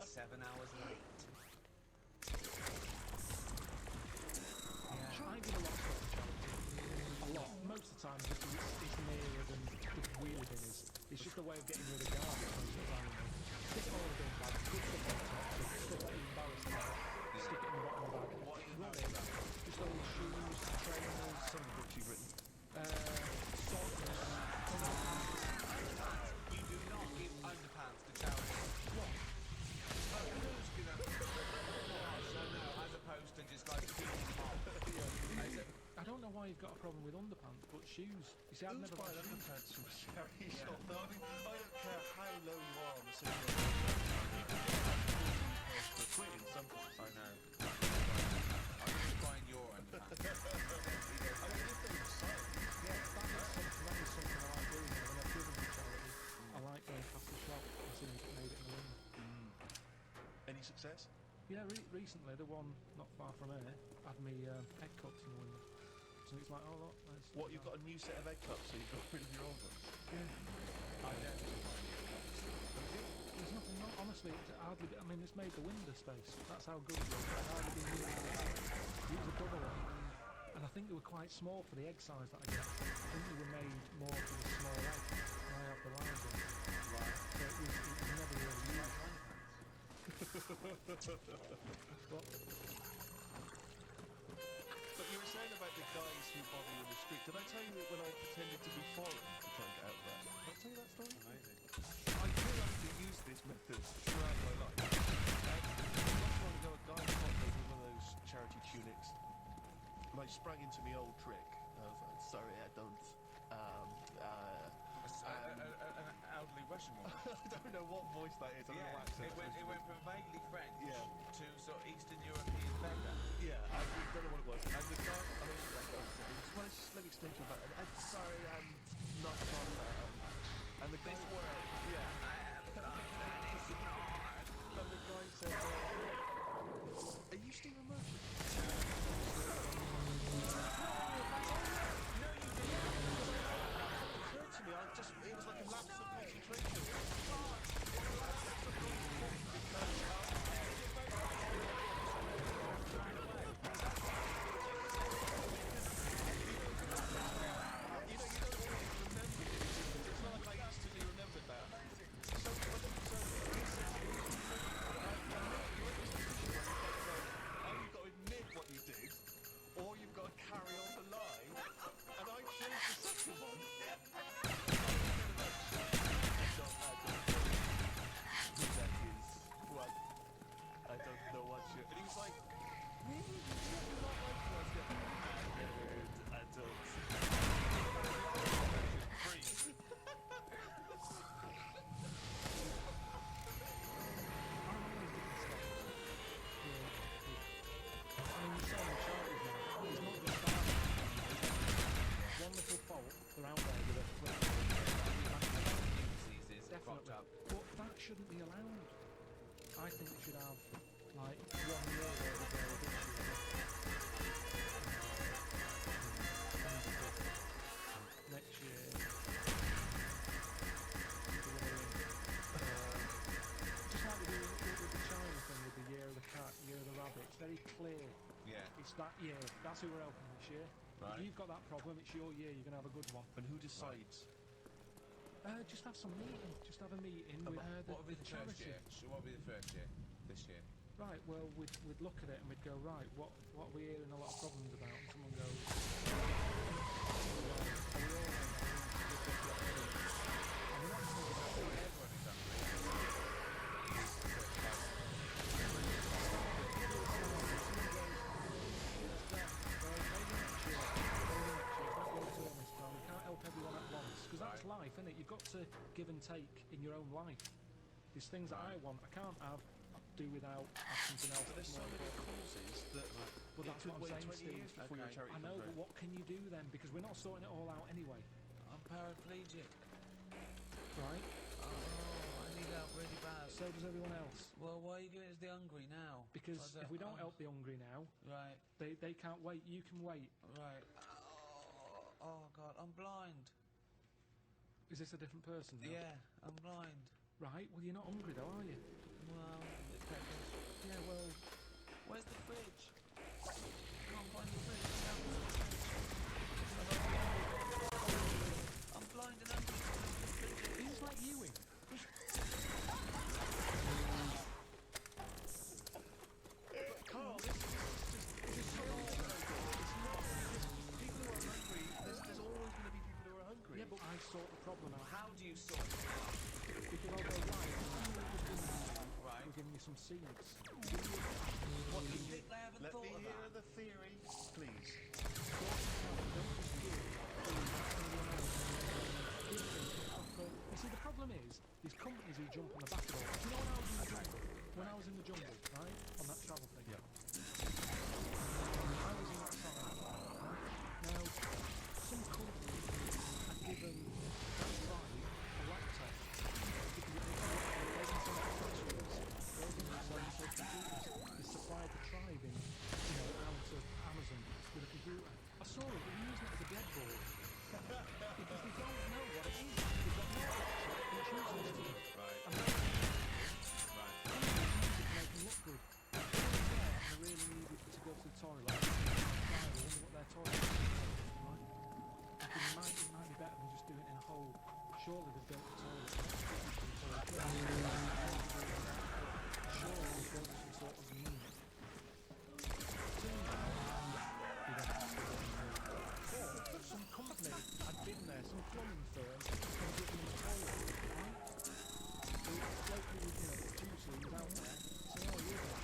Speaker 4: 7 hours late.
Speaker 1: I give a lot of stuff to charity. A lot. Most of the time, just because it's nearer than the wheelie bin is. It's just a way of getting rid of garbage most of the time. Stick it all in the bin bag, put stuff on top, so stuff that you're embarrassed about, stick it in the bottom of the bag.
Speaker 4: What are you
Speaker 1: Rub
Speaker 4: embarrassed
Speaker 1: it.
Speaker 4: about?
Speaker 1: Just old shoes, trainers,
Speaker 3: Some of which you've written.
Speaker 1: socks,
Speaker 4: You do not give underpants to charity.
Speaker 1: what?
Speaker 4: Who's gonna... So no, as opposed to just like beating them off.
Speaker 1: I don't know why you've got a problem with underpants, but shoes. You see, I've
Speaker 3: Who's
Speaker 1: never
Speaker 3: buying
Speaker 1: got shoes.
Speaker 3: underpants from a charity shop? No, I mean, I don't care how low you are on the social for quid in some cases.
Speaker 4: I know. I'm just buying your underpants.
Speaker 1: Yeah, that is something I like doing. When I've given to charity, I like going past the shop and seeing if it made it in the window.
Speaker 3: Any success?
Speaker 1: Yeah, recently the one not far from here had me egg cups in the window. So it's like, oh look, there's...
Speaker 3: What, you've got a new set of egg cups, so you've got rid of your old ones?
Speaker 1: Yeah. There's nothing wrong, honestly, it's hardly... I mean, it's made the window space. That's how good it is. It's hardly been used. It was a double one. And I think they were quite small for the egg size that I get. I think they were made more for the small egg. And I have the large one. Right. So it was never really used. What?
Speaker 3: But you were saying about the guys who bother you in the street. Did I tell you that when I pretended to be foreign to try and get out of that? Did I tell you that story?
Speaker 4: Amazing.
Speaker 3: I periodically use this method throughout my life. Not so long ago, a guy caught me with one of those charity tunics, and I sprang into my old trick. I was like, sorry, I don't.
Speaker 4: An elderly Russian woman.
Speaker 3: I don't know what voice that is. I don't know what accent
Speaker 4: it went from vaguely French
Speaker 3: Yeah.
Speaker 4: to sort of Eastern European beggar.
Speaker 3: Yeah, I don't know what it was. And the guy, I don't know what that was. Well, let me explain to you about it. I'm sorry, I'm not from. And the guy,
Speaker 4: This word.
Speaker 3: yeah. And the guy said, "Are you Stephen Murphy?" It occurred to me, it was like a lapse of concentration.
Speaker 1: Shouldn't be allowed. I think they should have like 1 year where they go this year. Next year. Just like we do with the China thing with the year of the cat, year of the rabbit. It's very clear.
Speaker 4: Yeah.
Speaker 1: It's that year. That's who we're helping this year.
Speaker 4: Right.
Speaker 1: If you've got that problem, it's your year. You're gonna have a good one.
Speaker 3: And who decides?
Speaker 1: Just have some meeting. Just have a meeting with
Speaker 4: What would be the first
Speaker 1: charity.
Speaker 4: year? So what would be the first year? This year?
Speaker 1: Right, well, we'd look at it and we'd go, right, what are we hearing a lot of problems about? And someone goes, are we all innit? You've got to give and take in your own life. There's things that I want, I can't have, I do without, have something else.
Speaker 4: But there's so many causes that
Speaker 1: But
Speaker 4: it
Speaker 1: that's
Speaker 4: could
Speaker 1: what I'm
Speaker 4: wait
Speaker 1: saying,
Speaker 4: 20 years
Speaker 1: Steve.
Speaker 4: before your charity
Speaker 1: I know,
Speaker 4: comes
Speaker 1: but what can you do then? Because we're not sorting it all out anyway,
Speaker 4: I'm paraplegic.
Speaker 1: right?
Speaker 4: Oh, I need help really bad.
Speaker 1: So does everyone else.
Speaker 4: Well, why are you giving us the hungry now?
Speaker 1: Because if we don't help the hungry now,
Speaker 4: Right,
Speaker 1: they can't wait. You can wait.
Speaker 4: right. Oh, God, I'm blind.
Speaker 1: Is this a different person now?
Speaker 4: Yeah, I'm blind.
Speaker 1: Right, well, you're not hungry though, are you?
Speaker 4: Well, it depends.
Speaker 1: Yeah, well,
Speaker 4: Where's the fridge? Can't find the fridge. Down the fridge. I'm blind and hungry.
Speaker 1: who's like you in?
Speaker 3: Carl, this is so awful. It's not just people who are hungry. There's always going to be people who are hungry.
Speaker 1: Yeah, but I sort the problem out.
Speaker 4: How do you sort it out?
Speaker 1: Because I'll go, right,
Speaker 4: Right.
Speaker 1: we're giving you some seeds.
Speaker 4: What, you think they haven't
Speaker 3: Let
Speaker 4: thought
Speaker 3: me
Speaker 4: of
Speaker 3: hear
Speaker 4: that?
Speaker 3: the theory, please.
Speaker 1: You see, the problem is, these companies who jump on the back of it. Do you know when I was in the jungle? When I was in the jungle, right? On that travel thing.
Speaker 3: Yeah.
Speaker 1: I was in that tribe, right? Now, some company had given that tribe a laptop because it was some accessories, selling so computers. They supplied the tribe in, out of Amazon with a computer. I saw it, they were using it as a breadboard. Because they don't know what it is. They've got no laptop, and it's useless to them.
Speaker 4: Right.
Speaker 1: And they use it to make them look good. If I really needed to go to the toilet, I wonder what their toilet is. Right? It might be better than just doing it in a hole. Surely they've built the toilet. Surely they've built some sort of unit. Some company had been there, some plumbing firm, and given them a toilet, right? So the bloke who was, producer, he was out there, saying, oh, you're the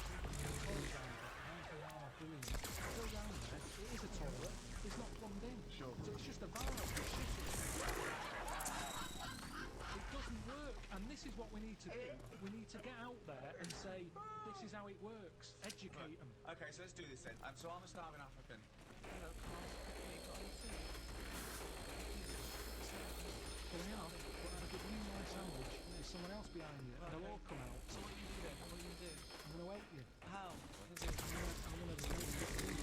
Speaker 1: toilet down there. And I thought, oh, brilliant. I go down there, it is a toilet, it's not plumbed in.
Speaker 3: Sure.
Speaker 1: So it's just a valve, it's shitty. It doesn't work, and this is what we need to do. We need to get out there and say, this is how it works. Educate them.
Speaker 4: Okay, so let's do this then. So I'm a starving African. Hello, Carl. You got anything?
Speaker 1: Well, they are, but I'll give you my sandwich. There's someone else behind you, and they'll all come out.
Speaker 4: So what do you do then? What do you do?
Speaker 1: I'm going to wait you.
Speaker 4: How? What is it?
Speaker 1: I'm going to make you food.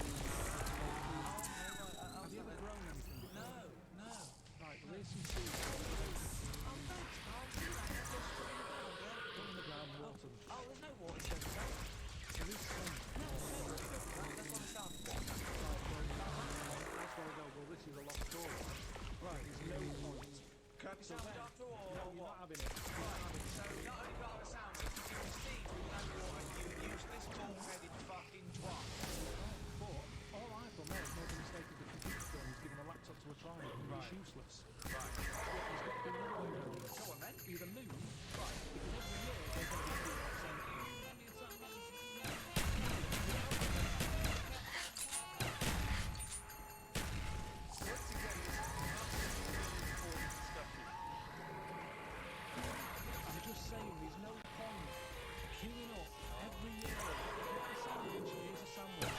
Speaker 1: Have you ever grown anything before?
Speaker 4: No.
Speaker 1: Right, well, here's some seeds.
Speaker 4: Oh, thanks, Carl. Do that. Let's go straight in the ground, yeah?
Speaker 1: Put them in the ground, water them.
Speaker 4: Oh, there's no water in the ground.
Speaker 1: There is some.
Speaker 4: That's what I'm starving for.
Speaker 1: That's why I go, well, this is a lost cause. Right, there's no point.
Speaker 4: Can I be
Speaker 1: So
Speaker 4: sandwiched
Speaker 1: then,
Speaker 4: after all?
Speaker 1: no,
Speaker 4: or
Speaker 1: you're
Speaker 4: what?
Speaker 1: not having it. You're not having it.
Speaker 4: So not only got a sandwich, you give me seeds with no water, you useless, bald-headed fucking twat.
Speaker 1: But all I've done there is made the mistake of the computer firm who's given a laptop to a tribe and it's useless.
Speaker 4: Right.
Speaker 1: But there's got to be another way around this.
Speaker 4: Go on then.
Speaker 1: Either move, right, because every year they're going to be doing that same thing.
Speaker 3: Once again, this is massively important discussion.
Speaker 1: I'm just saying, there's no point queuing up every year. Get a sandwich, here's a sandwich.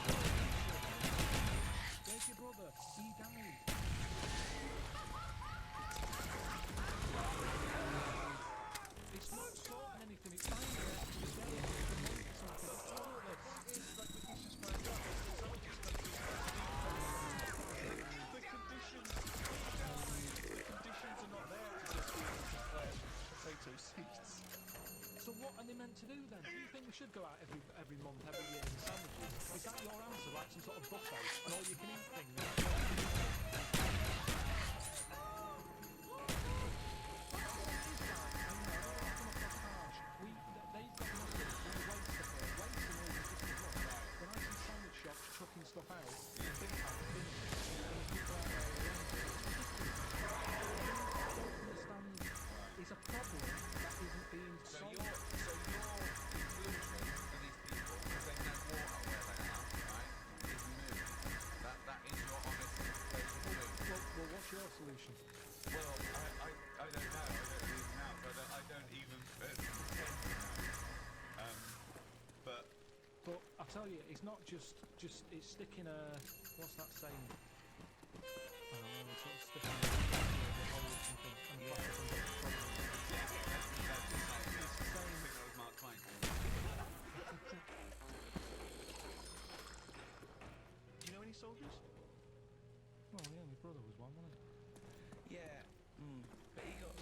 Speaker 1: Where's your brother? He died. It's not sorting anything, it's finding an extra day and making something. It's all of this.
Speaker 3: The conditions are not there to just be able to plant potato seeds.
Speaker 1: So what are they meant to do then? Do you think we should go out every month, every year in sandwiches? Is that your answer, like some sort of buffet, an all-you-can-eat thing? Chucking stuff out, and think about it, and people out there understand it's a problem that isn't being
Speaker 4: So
Speaker 1: solved.
Speaker 4: your conclusion for these people, because there's no water where they are, right, is move. That is your honest conclusion.
Speaker 1: tell you, it's not just it's sticking a what's that saying? I don't know, sort of sticking a hole or something. And the back of them gets problem. It's the same.
Speaker 4: That was Mark Twain.
Speaker 3: Do you know any soldiers?
Speaker 1: Well, yeah, my brother was one, wasn't he?
Speaker 4: Yeah, but he got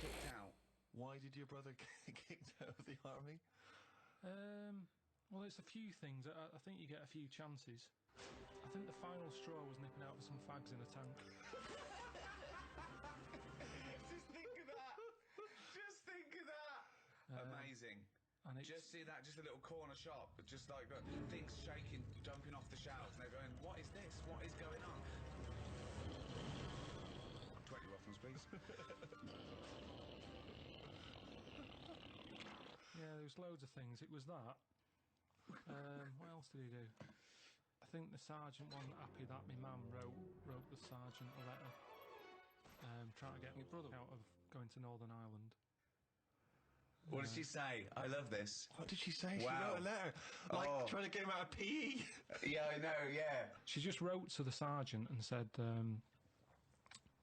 Speaker 4: kicked out.
Speaker 3: Why did your brother get kicked out of the army?
Speaker 1: Well, it's a few things. I think you get a few chances. I think the final straw was nipping out with some fags in a tank.
Speaker 4: Just think of that. Just think of that. Amazing.
Speaker 1: And it's,
Speaker 4: Just see that, just a little corner shop, just like things shaking, jumping off the shelves, and they're going, what is this? What is going on? 20 waffles, please.
Speaker 1: yeah, there was loads of things. It was that. What else did he do? I think the sergeant wasn't happy that my mum wrote the sergeant a letter trying to get my brother out of going to Northern Ireland.
Speaker 4: What did she say? I love this.
Speaker 3: What did she say? She
Speaker 4: Wow.
Speaker 3: wrote a letter. Like, trying to get him out of PE.
Speaker 4: Yeah, I know, yeah.
Speaker 1: She just wrote to the sergeant and said,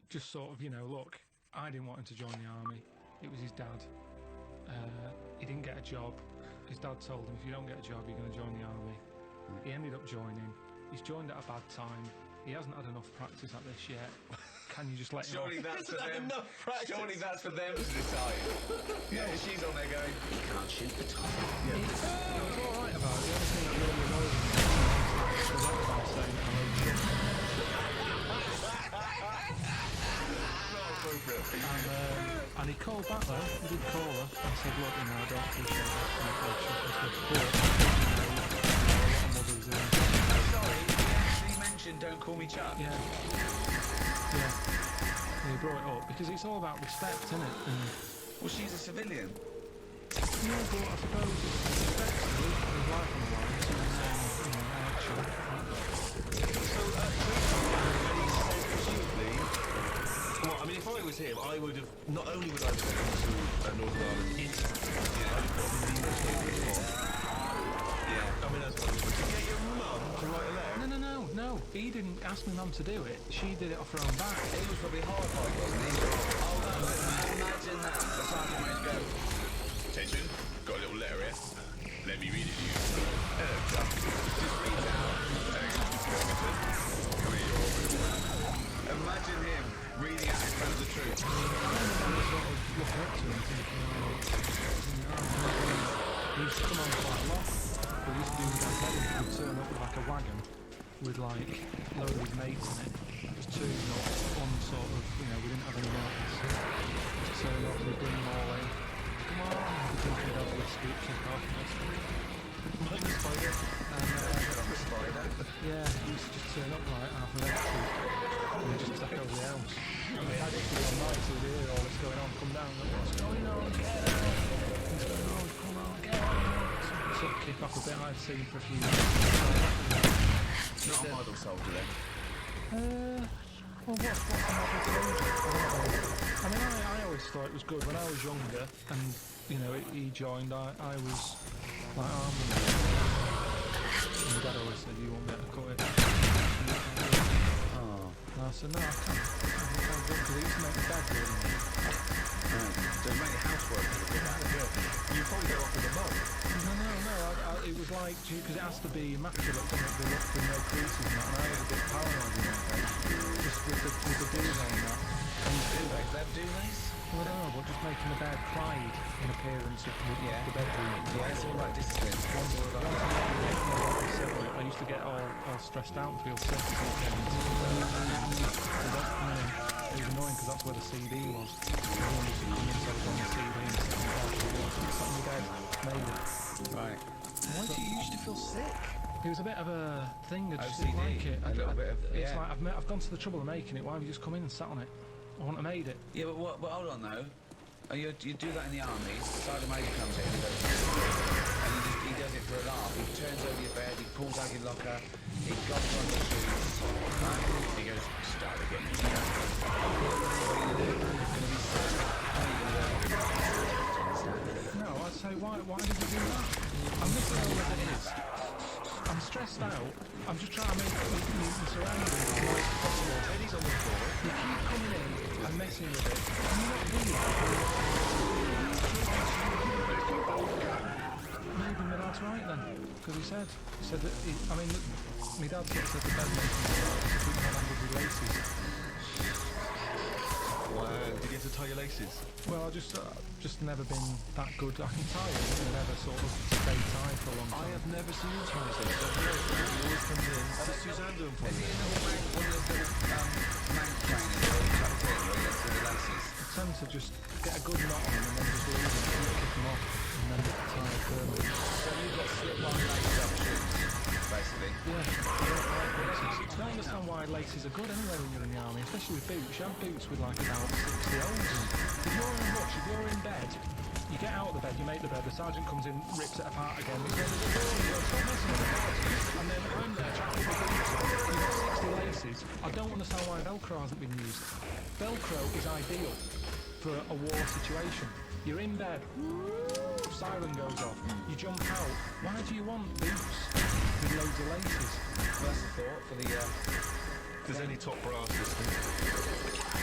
Speaker 1: just sort of, look, I didn't want him to join the army. It was his dad. He didn't get a job. His dad told him, if you don't get a job, you're going to join the army. He ended up joining. He's joined at a bad time. He hasn't had enough practice at this yet. Can you just let him
Speaker 4: Surely
Speaker 1: off?
Speaker 4: that's for them.
Speaker 3: enough practice.
Speaker 4: Surely that's for them to decide. Yeah, she's on there going, you can't shoot the target.
Speaker 1: He was alright about it. The only thing that really annoyed me was the letter by saying, hello, Jim. And he called back though, he did call her and said, look, I don't appreciate that.
Speaker 4: Sorry, he actually mentioned don't call me Chuck.
Speaker 1: Yeah. And he brought it up because it's all about respect, isn't it? And
Speaker 4: Well, she's a civilian.
Speaker 1: yeah, but I suppose respect his life on the line, so
Speaker 3: presumably, well, I mean, if I was him, I would have, not only would I have taken him to Northern Ireland instantly, I'd have got him leaving his spot.
Speaker 4: Yeah.
Speaker 3: I mean, that's what to get your mum to write a letter.
Speaker 1: No. He didn't ask my mum to do it. She did it off her own back.
Speaker 4: He was probably horrified, wasn't he? Oh, no, imagine that. The sergeant might go,
Speaker 5: Attention, got a little letter here. Let me read it to you.
Speaker 4: just read it out.
Speaker 5: Come here, you're
Speaker 4: Imagine him reading out in front of the troops.
Speaker 1: I was sort of looking up to him thinking, he used to come on quite a lot. We used to do like that. He'd turn up with like a wagon with like a load of his mates in it. Just turning up on sort of, we didn't have any mates. Just turn up, we'd bring them all in. Come on, we'd drink it over the scoop, kick off, like the spider. And yeah, he used to just turn up like half an hour and then just take over the house. And we had it for one night, so we'd hear all this going on, come down, like, what's going on, get out! What's going on, come on, get out! Sort of kick off a bit, I'd seen for a few minutes.
Speaker 4: Not a model soldier then.
Speaker 1: Well, what's a model soldier? I mean, I always thought it was good. When I was younger and, he joined, I was like armed and my dad always said, you won't be able to cut it. And I said, no, I can't. Because he used to make my dad do it.
Speaker 4: So it's mainly housework.
Speaker 3: You probably go off with a mum.
Speaker 1: No. It was like, because it has to be immaculate, doesn't it? Be looked with no creases and that. And I was a bit paranoid in that day. Just with the duvet and that.
Speaker 4: Duvets, they have duvets?
Speaker 1: Well, I don't know, but just making the bed pride in appearance of the bedroom.
Speaker 4: Yeah, it's all about discipline.
Speaker 1: I used to get all stressed out and feel sick at weekends. It was annoying because that's where the CD was. Everyone used to come in, so I was on the CD and sit on the bed, made it.
Speaker 4: Right. Why do you used to feel sick?
Speaker 1: It was a bit of a thing, I just
Speaker 4: OCD,
Speaker 1: didn't like it.
Speaker 4: a little bit of,
Speaker 1: It's
Speaker 4: yeah.
Speaker 1: like, I've gone to the trouble of making it, why have you just come in and sat on it? I wouldn't have made it.
Speaker 4: Yeah, but hold on though. You do that in the army, Sergeant Major comes in and goes, and he does it for a laugh. He turns over your bed, he pulls out your locker, he gobs on your shoes, right? He goes, start again. What are you going to do? It's going to be sick.
Speaker 1: No, I'd say, why did you do that? I'm missing all what it is. I I'm stressed out. I'm just trying to make the surroundings as nice as possible.
Speaker 3: Teddy's on the floor.
Speaker 1: You keep coming in and messing with it, and you're not doing it. Maybe my dad's right then, because he said that. I mean, my dad sort of said the bed makes me keep my hand with laces.
Speaker 3: Wow. Did you have to tie your laces?
Speaker 1: Well, I've just never been that good. I can tie it, but never sort of stay tied for a long time.
Speaker 3: I have never seen you tie laces. He always comes in. Does Suzanne do them for
Speaker 4: Is
Speaker 3: you?
Speaker 4: he in one of those little mank trainers where he chucks it, where he lets the laces?
Speaker 1: I tend to just get a good knot on them and then just leave them, kick them off, and then tie it firmly.
Speaker 4: So you've got slip-on lace up shoes, basically.
Speaker 1: Yeah, I don't like laces. I don't understand why laces are good anyway when you're in the army, especially with boots. You have boots with like about 60 holes in. If you're in bed, you get out of the bed, you make the bed, the sergeant comes in, rips it apart again, he says, there's a door, you go, stop messing with the bed. And then I'm there trying to put the boots on, you've got 60 laces. I don't understand why Velcro hasn't been used. Velcro is ideal for a war situation. You're in bed, siren goes off, you jump out. Why do you want boots with loads of laces?
Speaker 4: Well, that's the thought for the...
Speaker 3: If there's any top brass listening.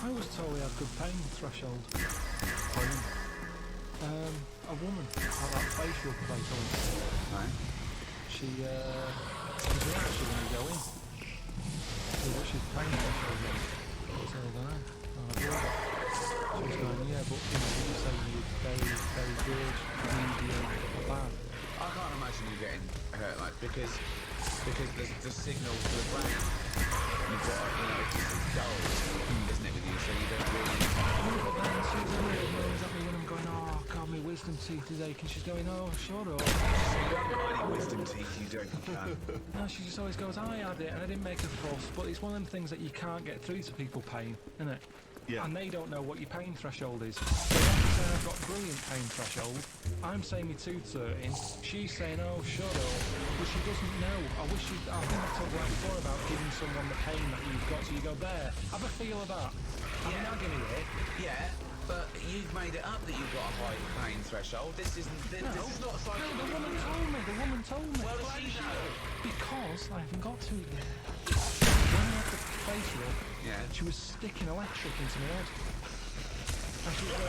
Speaker 1: I was told he had good pain threshold. A woman had that facial place on.
Speaker 4: Right.
Speaker 1: She was actually when you go in. So what she's pain threshold on. So I don't know. She was going, yeah, but you know, you say you're very, very good, medium, or bad.
Speaker 4: I can't imagine you getting hurt, like, because the signal to the brain, you've got, it's just dull, isn't it, with you, so you don't really...
Speaker 1: But then Susan moans at me when I'm going, oh, God, my wisdom teeth is aching. She's going, oh, shut up.
Speaker 4: You haven't got any wisdom teeth, you don't, you can.
Speaker 1: No, she just always goes, I had it, and I didn't make a fuss, but it's one of them things that you can't get through to people pain, isn't it?
Speaker 3: Yeah.
Speaker 1: And they don't know what your pain threshold is. So I'm saying I've got brilliant pain threshold. I'm saying my tooth's hurting. She's saying, oh, shut up. But she doesn't know. I think I've talked about before about giving someone the pain that you've got. So you go, there, have a feel of that. I'm in agony here.
Speaker 4: Yeah, but you've made it up that you've got a high pain threshold. This isn't... This is not
Speaker 1: No, the woman told me.
Speaker 4: Well, does she know?
Speaker 1: Because I haven't got to it yet. When I had the facial,
Speaker 4: Yeah.
Speaker 1: she was sticking electric into my head. And she was like,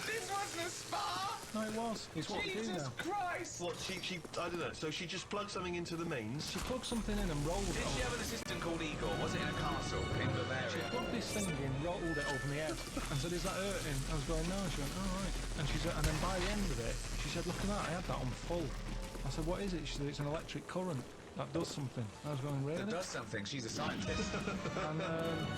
Speaker 4: This wasn't a spa!
Speaker 1: no, it was. It's what we do now.
Speaker 4: Christ!
Speaker 3: What, she, I don't know, so she just plugged something into the mains.
Speaker 1: She plugged something in and rolled it
Speaker 4: Did she
Speaker 1: over.
Speaker 4: have an assistant called Igor? Was it in a castle in
Speaker 1: She
Speaker 4: Bavaria?
Speaker 1: plugged this thing in, rolled it over my head, and said, is that hurting? I was going, no. She went, oh, right. And she said, and then by the end of it, she said, look at that, I had that on full. I said, what is it? She said, it's an electric current. That does something. I was going, really?
Speaker 4: That does something. She's a scientist.
Speaker 1: And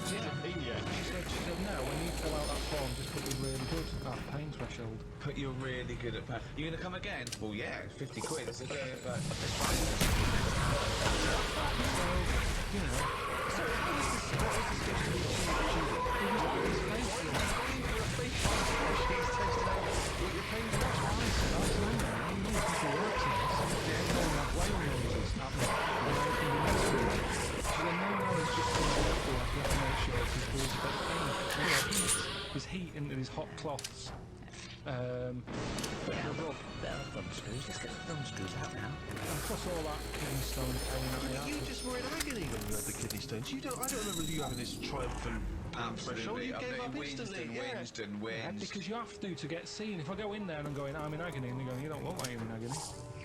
Speaker 3: She's a maniac.
Speaker 1: she said, no, when you fill out that form, just put you're really good at pain threshold.
Speaker 4: But you're really good at pain. You're going to come again? Well, yeah, 50 quid. It's but it's fine.
Speaker 1: So, you know. So what was the system? It was like this facial. She's tested out what your pain threshold is. I was like, I'm looking for works in this. I don't have whale noises happening. She said, no, it's just going to work for us. You have to make sure because there was a bit of pain. There's heat into these hot cloths.
Speaker 5: Thumbscrews. Let's get the thumbscrews out now.
Speaker 1: And plus all that kidney stone pain that I
Speaker 3: You
Speaker 1: had.
Speaker 3: just were in agony when you had the kidney stones. I don't remember you having this triumphant threshold. You gave up instantly.
Speaker 4: Whinged and whinged.
Speaker 1: Because you have to get seen. If I go in there and I'm going, I'm in agony, and they're going, you don't look like you're in agony.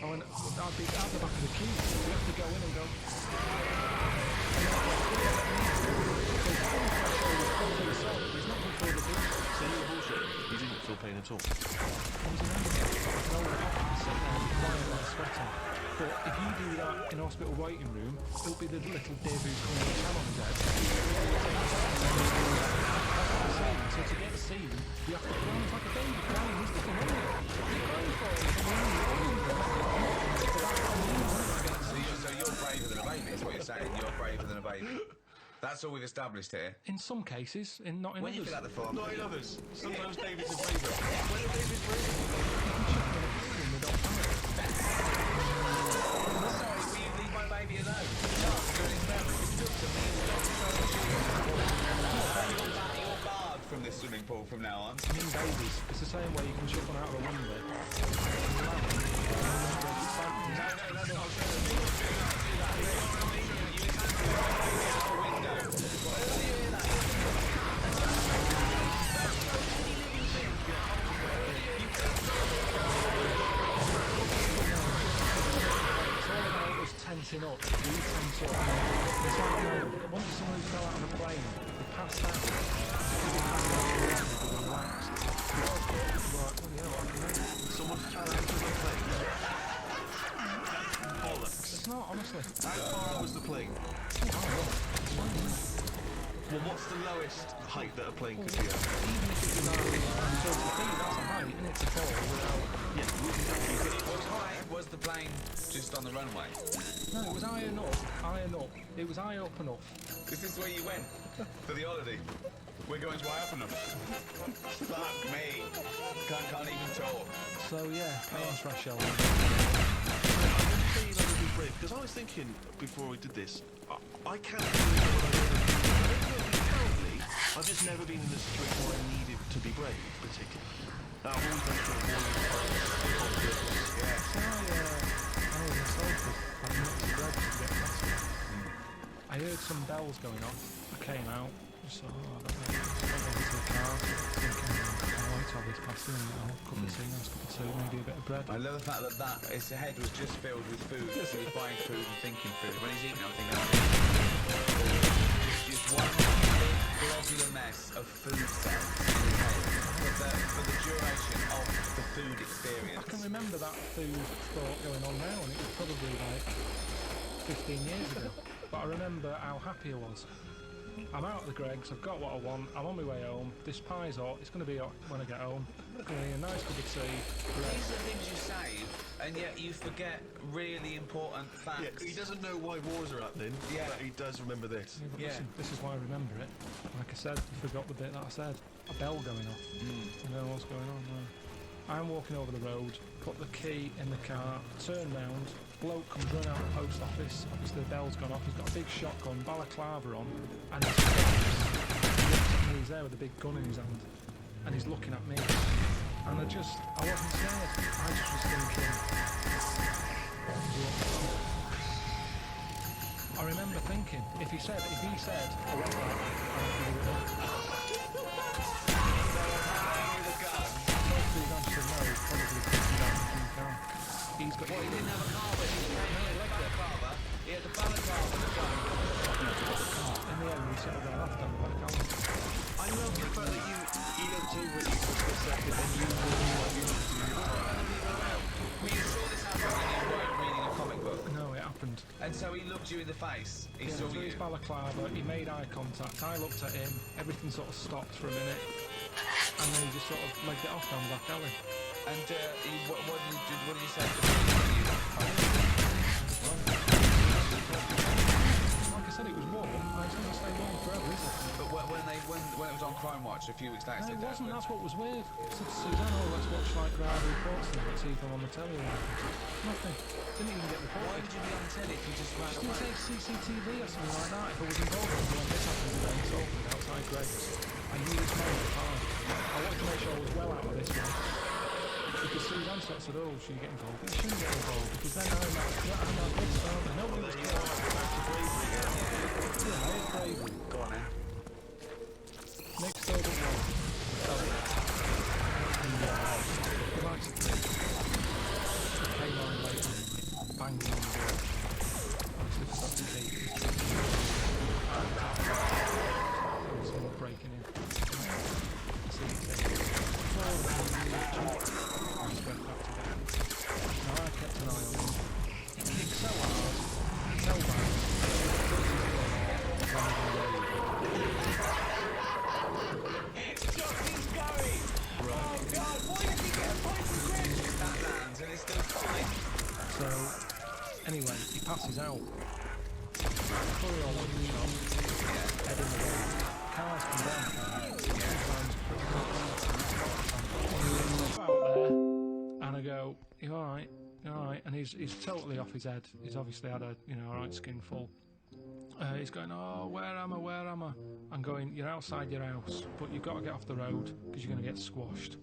Speaker 1: I went, I'd be at the back of the queue. You have to go in and go. There's nothing for the boots.
Speaker 3: So you were bullshit. You didn't feel pain at all.
Speaker 1: I was in agony. I can hold it up and sit there and be quiet while sweating. But if you do that in a hospital waiting room, it'll be the little div who's coming with a shell on his head. That's what I'm saying. So to get seen, you have to cry like a baby crying. He's looking at you. You're crying for him.
Speaker 4: So you're braver than a baby, is what you're saying. You're braver than a baby. That's all we've established here.
Speaker 1: In some cases, not in
Speaker 4: When you
Speaker 1: others.
Speaker 4: fill out the form,
Speaker 3: Not in others. Sometimes David's a braver.
Speaker 4: when a baby's braver. Sorry, will you leave my baby alone? No, it's very good to me. You're barred from this swimming pool from now on.
Speaker 1: I mean babies. It's the same way you can chuck one out of a window. Tensing up, we tense up. It's like, once someone fell out of a plane, they pass out. They relaxed.
Speaker 3: Someone fell out of the plane. Bollocks.
Speaker 1: It's not, honestly.
Speaker 3: How far was the plane? Well, what's the lowest height that a plane could be at?
Speaker 1: Even if it's like 30 feet, that's a height, isn't it, to fall without...
Speaker 4: What height was the plane just on the runway?
Speaker 1: No, it was high enough. It was high up enough.
Speaker 4: Is this where you went for the holiday? We're going to Ireland. Fuck me. Can't even talk.
Speaker 1: So yeah, planes crash shell.
Speaker 3: Because I was thinking before we did this, I can't really know what currently. I've just never been in a situation where I needed to be brave, particularly. I've always been sort of
Speaker 1: I heard some bells going off. I came out. So I don't know. I went into the car, thinking, I can't wait to have this pasta and a cup of tea, nice cup of tea, maybe a bit of bread.
Speaker 4: I love the fact that his head was just filled with food. So he was buying food and thinking food. When he's eating, I'm thinking, just one big globular mess of food cells in his head for the duration of the food experience.
Speaker 1: I can remember that food thought going on now, and it was probably like 15 years ago. But I remember how happy I was. I'm out of the Greggs, I've got what I want, I'm on my way home, this pie's hot, it's going to be hot when I get home, it's going to be a nice cup of tea.
Speaker 4: These are things you save, and yet you forget really important facts.
Speaker 3: Yeah, he doesn't know why wars are happening, but he does remember this.
Speaker 1: Yeah, but listen, this is why I remember it. Like I said, I forgot the bit that I said. A bell going off. I don't know what's going on now. I'm walking over the road, put the key in the car, turn round, bloke comes running out of the post office, obviously the bell's gone off, he's got a big shotgun, balaclava on, and he looks at me, he's there with a big gun in his hand, and he's looking at me, and I wasn't scared, I just was thinking, I remember thinking, if he said, I went back, I'd do it up. He's got.
Speaker 4: Well, he didn't have a car, but he had a balaclava. He had the balaclava and the gun.
Speaker 1: In the end, we settled down after the balaclava.
Speaker 3: I love the fact that you don't do what you for a second and you know what you need to do.
Speaker 4: Well, you saw this happen when you weren't reading a comic book.
Speaker 1: No, it happened.
Speaker 4: And so he looked you in the face. He saw
Speaker 1: through
Speaker 4: you.
Speaker 1: his balaclava, he made eye contact, I looked at him, everything sort of stopped for a minute, and then he just sort of legged it off down the back alley.
Speaker 4: And what did you say?
Speaker 1: Like I said, it was warm. It's going to stay warm forever, is it?
Speaker 4: But when it was on Crime Watch a few weeks later,
Speaker 1: No, it wasn't.
Speaker 4: Dad,
Speaker 1: That's what was weird. I said to Suzanne, let's watch like Gravity Reports and let's see if I'm on the telly or anything. Nothing. Didn't even get reported.
Speaker 4: why would you be on telly if you just ran
Speaker 1: Didn't
Speaker 4: away?
Speaker 1: say CCTV or something like that. If I was involved in when this happened today in Salford outside Greg's, I knew this man was hard. I wanted to make sure I was well out of this one. Because Suzanne sort of said, oh, should you get involved? But you shouldn't get involved because then I'm not this, aren't I? Nobody was killed. Yeah, I had bravery.
Speaker 4: Go on then.
Speaker 1: Next door to one. He likes it. He came on late and banged on the door. Obviously forgot to keep his someone breaking in. See you now I kept an eye on him. He kicked so hard, so bad.
Speaker 4: Jockey's going! Oh God, why did he get a point for Greg? That lands and it's still fine.
Speaker 1: So, anyway, he passes out. Fully all over the shop. Head in the road. Cars come down. Sometimes out there, and I go, you alright? You alright? And he's totally off his head. He's obviously had a, alright skin full. He's going, oh, where am I, where am I? I'm going, you're outside your house, but you've got to get off the road because you're going to get squashed.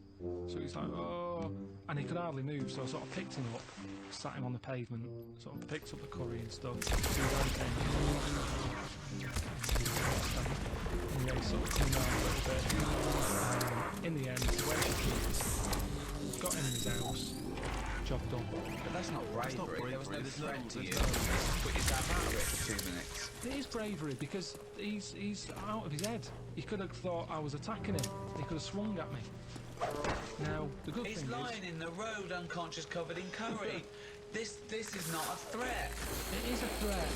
Speaker 1: So he's like, oh, and he could hardly move, so I sort of picked him up, sat him on the pavement, sort of picked up the curry and stuff. And yeah, he sort of came down a little bit. In the end, where she got him in his house, job done.
Speaker 4: But that's not bravery. There was no threat to you. Put yourself out of it for 2 minutes.
Speaker 1: It is bravery because he's out of his head. He could have thought I was attacking him. He could have swung at me. Now the good
Speaker 4: He's
Speaker 1: thing
Speaker 4: lying in the road, unconscious, covered in curry. This is not a threat.
Speaker 1: It is a threat.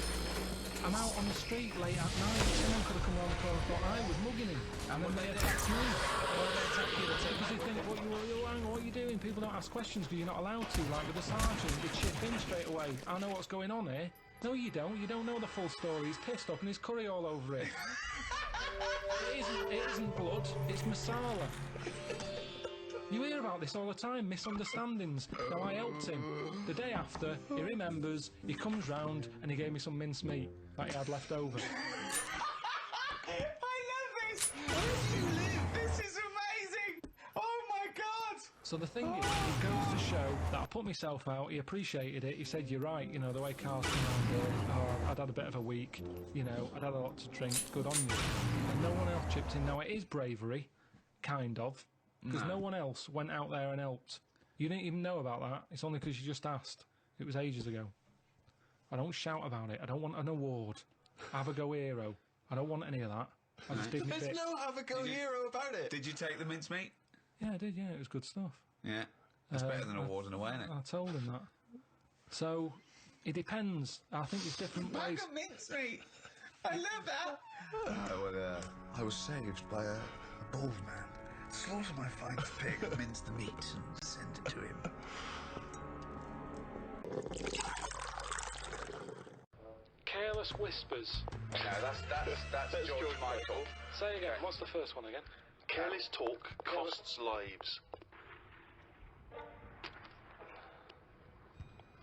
Speaker 1: I'm out on the street late at night. Someone could have come round the corner and thought I was mugging him, and then they attacked me.
Speaker 4: Why they attack you?
Speaker 1: Because they think, what are you doing? People don't ask questions because you're not allowed to. Like with the sergeant, they chip in straight away. I know what's going on here. No, you don't. You don't know the full story. He's pissed up and there's curry all over it. It isn't blood. It's masala. You hear about this all the time, misunderstandings. Now, I helped him. The day after, he remembers, he comes round and he gave me some minced meat that he had left over.
Speaker 2: I love this! Where do you live? This is amazing! Oh my god!
Speaker 1: So the thing is, it goes to show that I put myself out, he appreciated it, he said, you're right, you know, the way Carl's come around here, oh, I'd had a bit of a week, you know, I'd had a lot to drink, good on you. And no one else chipped in. Now, it is bravery, kind of, because no one else went out there and helped. You didn't even know about that. It's only because you just asked. It was ages ago. I don't shout about it. I don't want an award. Have a go hero. I don't want any of that. I just did my
Speaker 3: There's
Speaker 1: bit.
Speaker 3: no have a go hero about it.
Speaker 2: Did you take the mincemeat?
Speaker 1: Yeah, I did, yeah. It was good stuff.
Speaker 2: Yeah. That's better than award and away, isn't it?
Speaker 1: I told him that. So, it depends. I think there's different ways.
Speaker 2: Bag of mincemeat! I love that!
Speaker 6: I was saved by a bold man. Slaughter my finest pig, mince the meat, and send it to him.
Speaker 1: Careless whispers.
Speaker 4: No, that's George Michael.
Speaker 1: Say again. What's the first one again?
Speaker 3: Careless talk costs lives.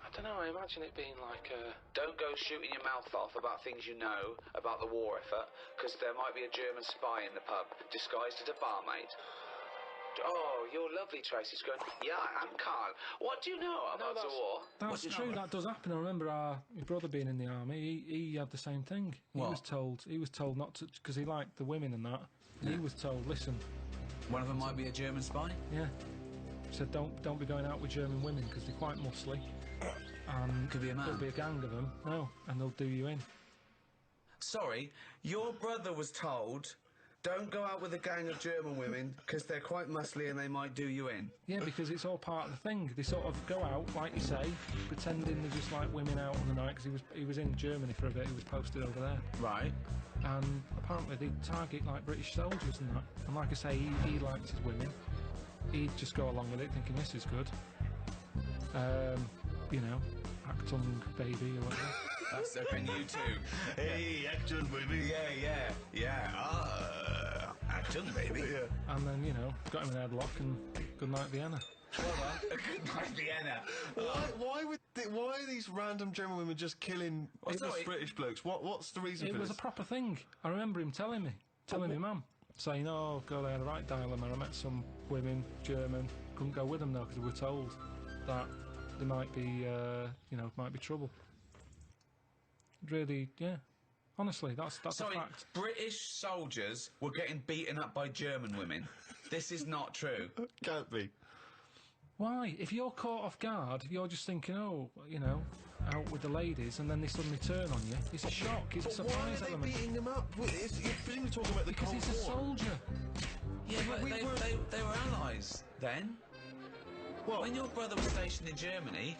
Speaker 1: I don't know. I imagine it being like a.
Speaker 4: Don't go shooting your mouth off about things you know about the war effort, because there might be a German spy in the pub, disguised as a barmaid. Oh, you're lovely, Tracy's going, yeah, I'm Carl. What do you know about the war?
Speaker 1: That's true. That does happen. I remember my brother being in the army. He had the same thing.
Speaker 2: What?
Speaker 1: He was told not to, because he liked the women and that. And he was told, listen.
Speaker 2: One of them might be a German spy?
Speaker 1: Yeah. He said, don't be going out with German women because they're quite muscly. And
Speaker 2: Could be a man.
Speaker 1: there'll be a gang of them. No, and they'll do you in.
Speaker 4: Sorry, your brother was told, don't go out with a gang of German women, because they're quite muscly and they might do you in.
Speaker 1: Yeah, because it's all part of the thing. They sort of go out, like you say, pretending they're just like women out on the night, because he was in Germany for a bit. He was posted over there.
Speaker 2: Right.
Speaker 1: And apparently they target like British soldiers and that. And like I say, he likes his women. He'd just go along with it, thinking this is good. You know, Actung baby or whatever.
Speaker 2: That's so can you too.
Speaker 3: Hey, action, baby.
Speaker 2: Yeah. Action, baby.
Speaker 3: Yeah.
Speaker 1: And then, you know, got him in a headlock and good night Vienna.
Speaker 2: Good night, Vienna.
Speaker 3: Why are these random German women just killing
Speaker 2: sorry.
Speaker 3: British blokes? What's the reason
Speaker 1: It
Speaker 3: for
Speaker 1: was a
Speaker 3: this?
Speaker 1: proper thing. I remember him telling me mum, saying, oh, God, I had a right dilemma. I met some women, German, couldn't go with them though because we were told that there might be, might be trouble. Really, yeah. Honestly, that's
Speaker 2: Sorry,
Speaker 1: a fact.
Speaker 2: British soldiers were getting beaten up by German women. This is not true.
Speaker 3: Can't be.
Speaker 1: Why? If you're caught off guard, you're just thinking, oh, you know, out with the ladies, and then they suddenly turn on you. It's a shock. It's a
Speaker 3: Why
Speaker 1: surprise
Speaker 3: are they
Speaker 1: element.
Speaker 3: beating them up? You're presumably talking about the
Speaker 1: Because
Speaker 3: Cold
Speaker 1: he's a
Speaker 3: War.
Speaker 1: soldier.
Speaker 2: Yeah, but they were allies then.
Speaker 3: What?
Speaker 2: When your brother was stationed in Germany,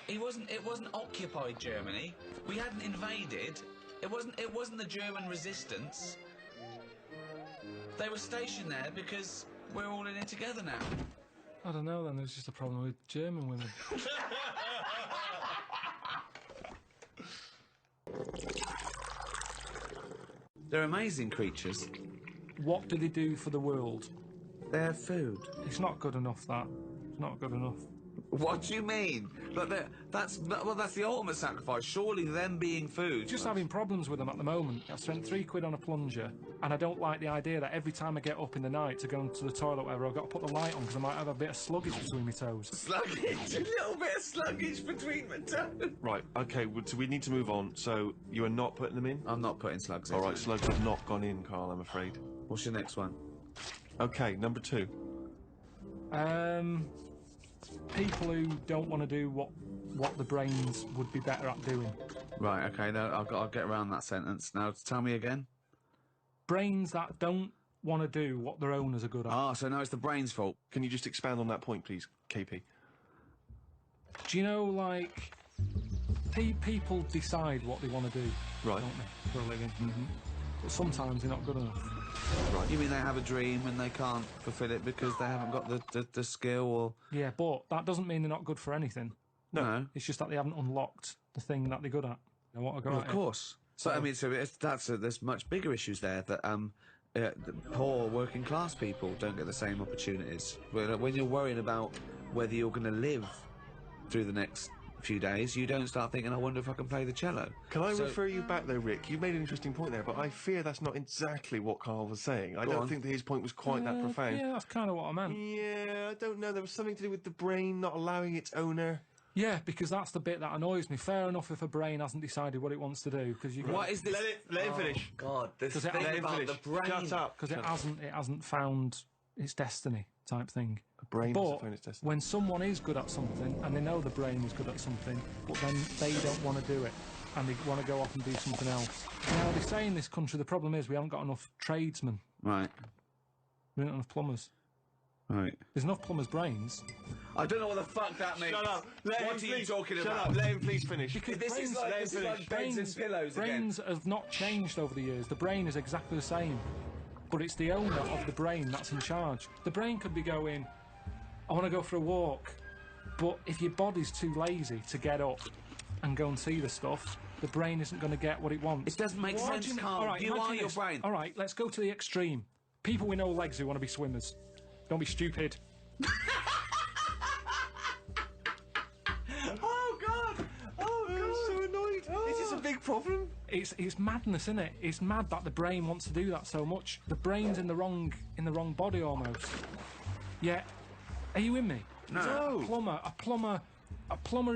Speaker 2: it wasn't occupied Germany. We hadn't invaded. It wasn't the German resistance. They were stationed there because we're all in it together now.
Speaker 1: I don't know, then there's just a problem with German women.
Speaker 2: They're amazing creatures.
Speaker 1: What do they do for the world?
Speaker 6: They have food.
Speaker 1: It's not good enough, that. It's not good enough.
Speaker 2: What do you mean? But that's the ultimate sacrifice. Surely them being food.
Speaker 1: Just having problems with them at the moment. I spent £3 on a plunger, and I don't like the idea that every time I get up in the night to go into the toilet, whatever, I've got to put the light on because I might have a bit of sluggage between my toes.
Speaker 2: Sluggage, a little bit of sluggage between my toes.
Speaker 3: Right, okay, so we need to move on. So you are not putting them in?
Speaker 2: I'm not putting slugs in.
Speaker 3: All right, slugs have not gone in, Carl, I'm afraid.
Speaker 2: What's your next one?
Speaker 3: Okay, number 2.
Speaker 1: People who don't want to do what the brains would be better at doing.
Speaker 2: Right, okay, no, I'll get around that sentence. Now, tell me again.
Speaker 1: Brains that don't want to do what their owners are good at.
Speaker 2: Ah, so now it's the brain's fault.
Speaker 3: Can you just expand on that point, please, KP?
Speaker 1: Do you know, like, people decide what they want to do,
Speaker 3: Right.
Speaker 1: don't they, for a living? But sometimes they're not good enough.
Speaker 3: Right.
Speaker 2: You mean they have a dream and they can't fulfill it because they haven't got the skill or...
Speaker 1: Yeah, but that doesn't mean they're not good for anything.
Speaker 2: No.
Speaker 1: It's just that they haven't unlocked the thing that they're good at. They want to go
Speaker 2: Well,
Speaker 1: at
Speaker 2: of course. So, I mean, there's much bigger issues there that the poor working class people don't get the same opportunities. When you're worrying about whether you're going to live through the next few days, you don't start thinking, I wonder if I can play the cello.
Speaker 3: Can I refer you back though, Rick? You made an interesting point there, but I fear that's not exactly what Carl was saying. I don't think that his point was quite that profound.
Speaker 1: Yeah, that's kind of what I meant.
Speaker 3: Yeah, I don't know. There was something to do with the brain not allowing its owner.
Speaker 1: Yeah, because that's the bit that annoys me. Fair enough if a brain hasn't decided what it wants to do, because you.
Speaker 2: What is this?
Speaker 3: Let him finish.
Speaker 2: God, this
Speaker 1: Because
Speaker 2: thing about the brain.
Speaker 3: Shut up.
Speaker 1: Because it hasn't found its destiny type thing.
Speaker 3: A brain
Speaker 1: But
Speaker 3: doesn't find its destiny.
Speaker 1: when someone is good at something and they know the brain is good at something, but then they don't want to do it and they want to go off and do something else. Now they say in this country the problem is we haven't got enough tradesmen.
Speaker 2: Right,
Speaker 1: We don't have enough plumbers.
Speaker 2: right.
Speaker 1: There's enough plumbers' brains.
Speaker 2: I don't know what the fuck that means.
Speaker 3: Shut up. Let
Speaker 2: What
Speaker 3: him
Speaker 2: are you
Speaker 3: please,
Speaker 2: talking
Speaker 3: shut
Speaker 2: about?
Speaker 3: Up. Let him please finish.
Speaker 1: Because
Speaker 2: This is like beds and pillows again.
Speaker 1: brains have not changed over the years. The brain is exactly the same. But it's the owner of the brain that's in charge. The brain could be going, I want to go for a walk. But if your body's too lazy to get up and go and see the stuff, the brain isn't going to get what it wants.
Speaker 2: It doesn't make sense, Carl.
Speaker 1: All right,
Speaker 2: You are
Speaker 1: imagine
Speaker 2: your
Speaker 1: this.
Speaker 2: brain.
Speaker 1: All right, let's go to the extreme. People with no legs who want to be swimmers. Don't be stupid.
Speaker 2: Oh, God! Oh, God!
Speaker 3: I'm so annoyed. This is a big problem.
Speaker 1: It's madness, isn't it? It's mad that the brain wants to do that so much. The brain's in the wrong body almost. Yeah, are you with me?
Speaker 2: No.
Speaker 1: A plumber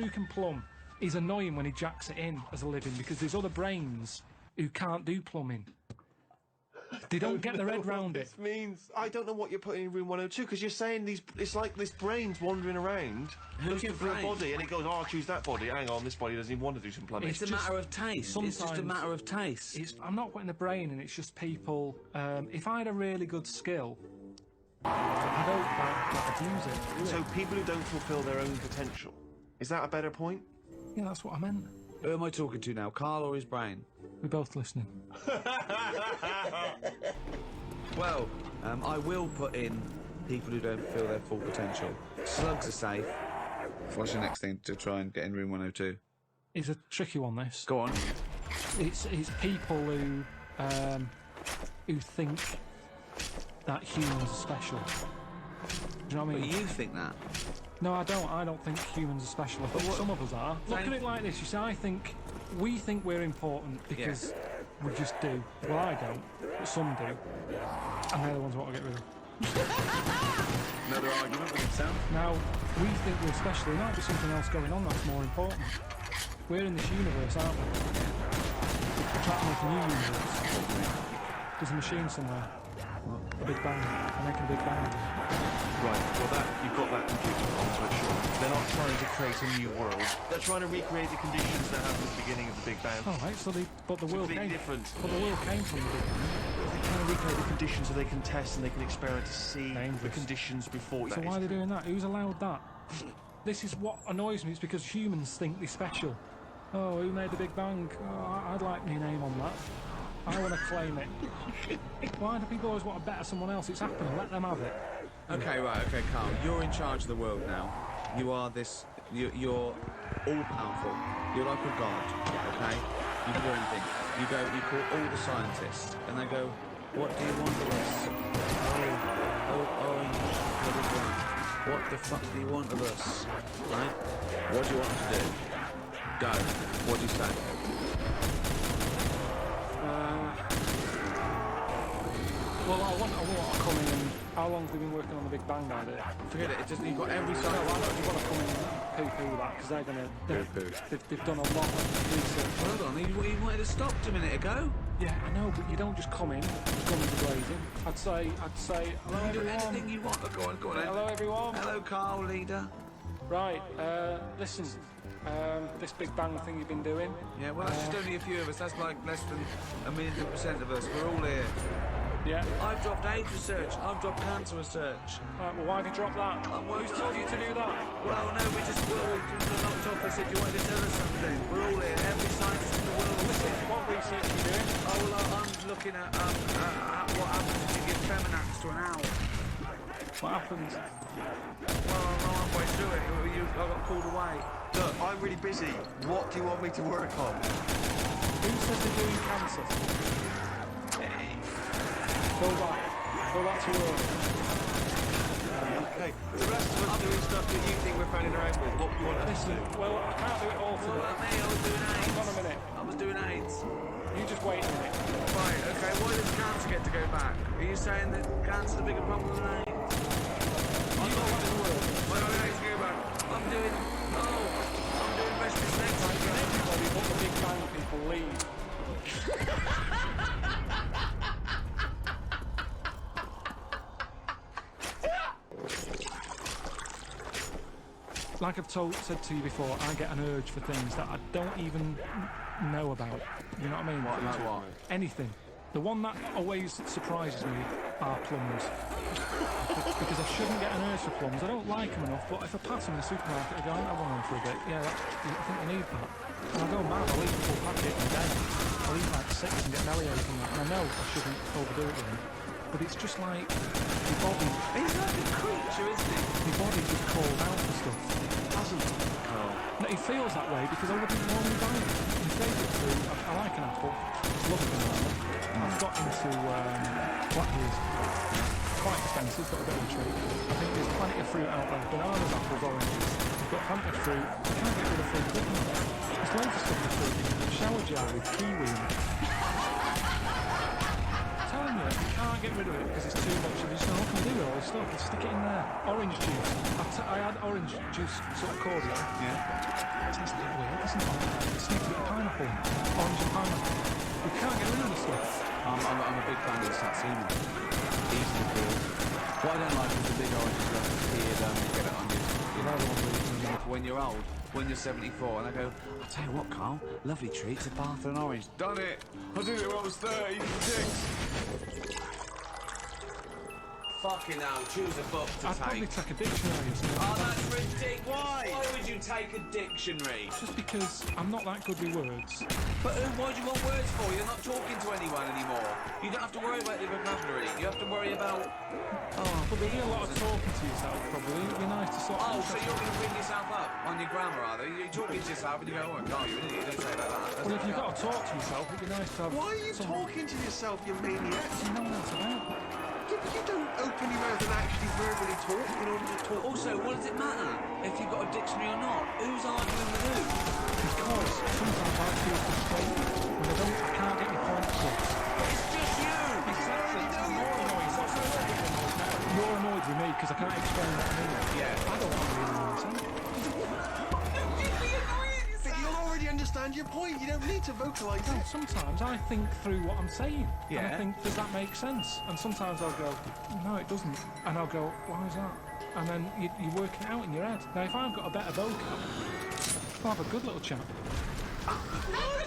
Speaker 1: who can plumb is annoying when he jacks it in as a living because there's other brains who can't do plumbing. They don't get their head round it.
Speaker 3: This means I don't know what you're putting in room 102 because you're saying it's like this brain's wandering around looking for a
Speaker 2: brain?
Speaker 3: body and it goes, oh, I'll choose that body. Hang on, this body doesn't even want to do some plumbing.
Speaker 2: It's a matter of taste. It's just a
Speaker 1: sometimes
Speaker 2: matter of taste.
Speaker 1: I'm not putting the brain in. It's just people. If I had a really good skill, I don't abuse it.
Speaker 3: So people who don't fulfil their own potential. Is that a better point?
Speaker 1: Yeah, that's what I meant.
Speaker 2: Who am I talking to now, Carl or his brain?
Speaker 1: We're both listening.
Speaker 2: Well, I will put in people who don't feel their full potential. Slugs are safe. What's your next thing to try and get in room 102?
Speaker 1: It's a tricky one, this.
Speaker 2: Go on.
Speaker 1: It's people who think that humans are special. Do you know what I
Speaker 2: But
Speaker 1: mean?
Speaker 2: you think that?
Speaker 1: No, I don't. I don't think humans are special. I think some of us are. Look at it like this. You see, we think we're important because we just do. Well, I don't, but some do. And they're the ones who want to get rid of.
Speaker 2: Another argument with itself?
Speaker 1: Now, we think we're special. There might be something else going on that's more important. We're in this universe, aren't we? We're trying to make a new universe. There's a machine somewhere. A Big Bang. They're making a Big Bang.
Speaker 3: Right, well you've got that computer on, sure. They're not trying to create a new world. They're trying to recreate the conditions that happened at the beginning of the Big Bang.
Speaker 1: Oh, right, but the world
Speaker 3: Completely
Speaker 1: came.
Speaker 3: different.
Speaker 1: But the world came from the Big Bang.
Speaker 3: They're trying to recreate the conditions so they can test and they can experiment to see the
Speaker 1: Dangerous.
Speaker 3: conditions before.
Speaker 1: So why are they doing that? Who's allowed that? This is what annoys me. It's because humans think they're special. Oh, who made the Big Bang? Oh, I'd like my name on that. I want to claim it. Why do people always want to better someone else? It's happening. Let them have it.
Speaker 2: Okay, right, okay, Carl. You're in charge of the world now. You are this... You're all-powerful. You're like a god, okay? You can do anything. You call all the scientists, and they go, what do you want for this? Oh, orange. What is that?
Speaker 4: What the fuck do you want of us? Right? What do you want us to do? Go. What do you say?
Speaker 1: Well, I want to come in and... How long have they been working on the Big Bang idea?
Speaker 4: Forget it. You've got every
Speaker 1: No,
Speaker 4: side.
Speaker 1: I don't want to come in and poo-poo that, because they're going to... They've done a lot of research.
Speaker 4: Hold on. You wanted to stop a minute ago.
Speaker 1: Yeah, I know, but you don't just come in, guns blazing. I'd say, hello
Speaker 4: You do
Speaker 1: everyone.
Speaker 4: anything you want. Go on then.
Speaker 1: Hello everyone.
Speaker 4: Hello, Carl, leader.
Speaker 1: Right, listen, this Big Bang thing you've been doing.
Speaker 4: Yeah, well, that's just only a few of us. That's like less than 1,000,000% of us. We're all here.
Speaker 1: Yeah.
Speaker 4: I've dropped AIDS research. I've dropped cancer research.
Speaker 1: Right, well, why did you drop that? Who's told you to do that?
Speaker 4: Well, no, we just knocked off. They said you wanted to tell us something. We're all here. Every scientist in the world.
Speaker 1: Listen, what research are you doing?
Speaker 4: Oh, well, I'm looking at what happens if you give Feminax to an owl.
Speaker 1: What happens?
Speaker 4: Well, I'm halfway through it. I got called away.
Speaker 3: Look, I'm really busy. What do you want me to work on?
Speaker 1: Who says they're doing cancer? Go back to work.
Speaker 3: Okay, the rest of us doing stuff that you think we're fanning around with. What do you want us to
Speaker 1: Listen,
Speaker 3: do?
Speaker 1: well, I can't do it all
Speaker 4: Well,
Speaker 1: today.
Speaker 4: me, I was doing AIDS.
Speaker 1: Hang on a minute.
Speaker 4: I was doing AIDS.
Speaker 1: You just wait a minute.
Speaker 4: Right, okay, why does cancer get to go back? Are you saying that cancer's a bigger problem than AIDS?
Speaker 1: You go back to work.
Speaker 4: Why do I go back? I'm doing restless legs.
Speaker 1: Everybody but the Big Bang people leave. Like I've said to you before, I get an urge for things that I don't even know about. You know what I mean?
Speaker 4: Like what?
Speaker 1: Anything. The one that always surprises me are plums. Because I shouldn't get an urge for plums. I don't like them enough, but if I pass them in the supermarket, I go, I want them for a bit. Yeah, I think I need that. And I go mad, I'll eat a full packet in a day. I'll eat like 6 and get bellyache and that. And I know I shouldn't overdo it with them. But it's just like, your body...
Speaker 4: He's like a creature, isn't he?
Speaker 1: Your body just calls out for stuff.
Speaker 3: Hasn't.
Speaker 1: No, it feels that way because I wouldn't normally buy it. My favourite fruit, I like an apple. Love a banana. I've got into blackberries. Quite expensive, but a bit of a treat. I think there's plenty of fruit out there. Bananas, apples, oranges. You've got plenty of fruit. You can't get rid of fruit, can you? There's loads of stuff with fruit. Shower gel with kiwi in it. I'm telling you, you can't get rid of it because it's too much. And you just go, what can I do with all this stuff? Just stick it in there. Orange juice. I had orange juice sort of cordial.
Speaker 4: Yeah.
Speaker 1: It tastes a bit weird, doesn't it? It sneaks a bit of pineapple. Orange and pineapple. You can't get rid of the stuff.
Speaker 4: I'm a big fan of the satsuma. Easily peeled. What I don't like is the big oranges that appeared you get it on you know the one where when you're old, when you're 74, and I go, I'll tell you what, Carl, lovely treats, a bath and an orange. Done it! I did it when I was 36. Fucking hell, choose a book to
Speaker 1: I'd probably
Speaker 4: take.
Speaker 1: take a dictionary or something.
Speaker 4: Oh, that's ridiculous. Why? Why would you take a dictionary?
Speaker 1: Just because I'm not that good with words.
Speaker 4: But why do you want words for? You're not talking to anyone anymore. You don't have to worry about the vocabulary. You have to worry about...
Speaker 1: Oh, but there'll be a lot of talking to yourself, probably. It'd be nice to sort of...
Speaker 4: Oh, so you're going to bring yourself up on your grammar, are they? You're talking to yourself and you go, oh, no, you're an idiot. Don't say it like that. That's
Speaker 1: Well, if
Speaker 4: not
Speaker 1: you've
Speaker 4: right.
Speaker 1: got to talk to yourself, it'd be nice to have...
Speaker 3: Why are you talking to yourself, you maniac?
Speaker 1: You know what that's about.
Speaker 3: You don't open your mouth and actually verbally talk in order to talk.
Speaker 4: Also, what does it matter if you've got a dictionary or not? Who's arguing with who?
Speaker 1: Because sometimes I feel frustrated when I can't get my point across.
Speaker 4: It's just you!
Speaker 1: Exactly. You're annoyed. You're annoyed with me because I can't explain what I mean.
Speaker 4: Yeah.
Speaker 1: I don't want to really understand.
Speaker 3: But you'll already understand your point. You don't need to vocalise
Speaker 1: No,
Speaker 3: it.
Speaker 1: sometimes I think through what I'm saying. And I
Speaker 4: Yeah.
Speaker 1: think, does that make sense? And sometimes I'll go, no, it doesn't. And I'll go, why is that? And then you work it out in your head. Now, if I've got a better vocab, I'll have a good little chat.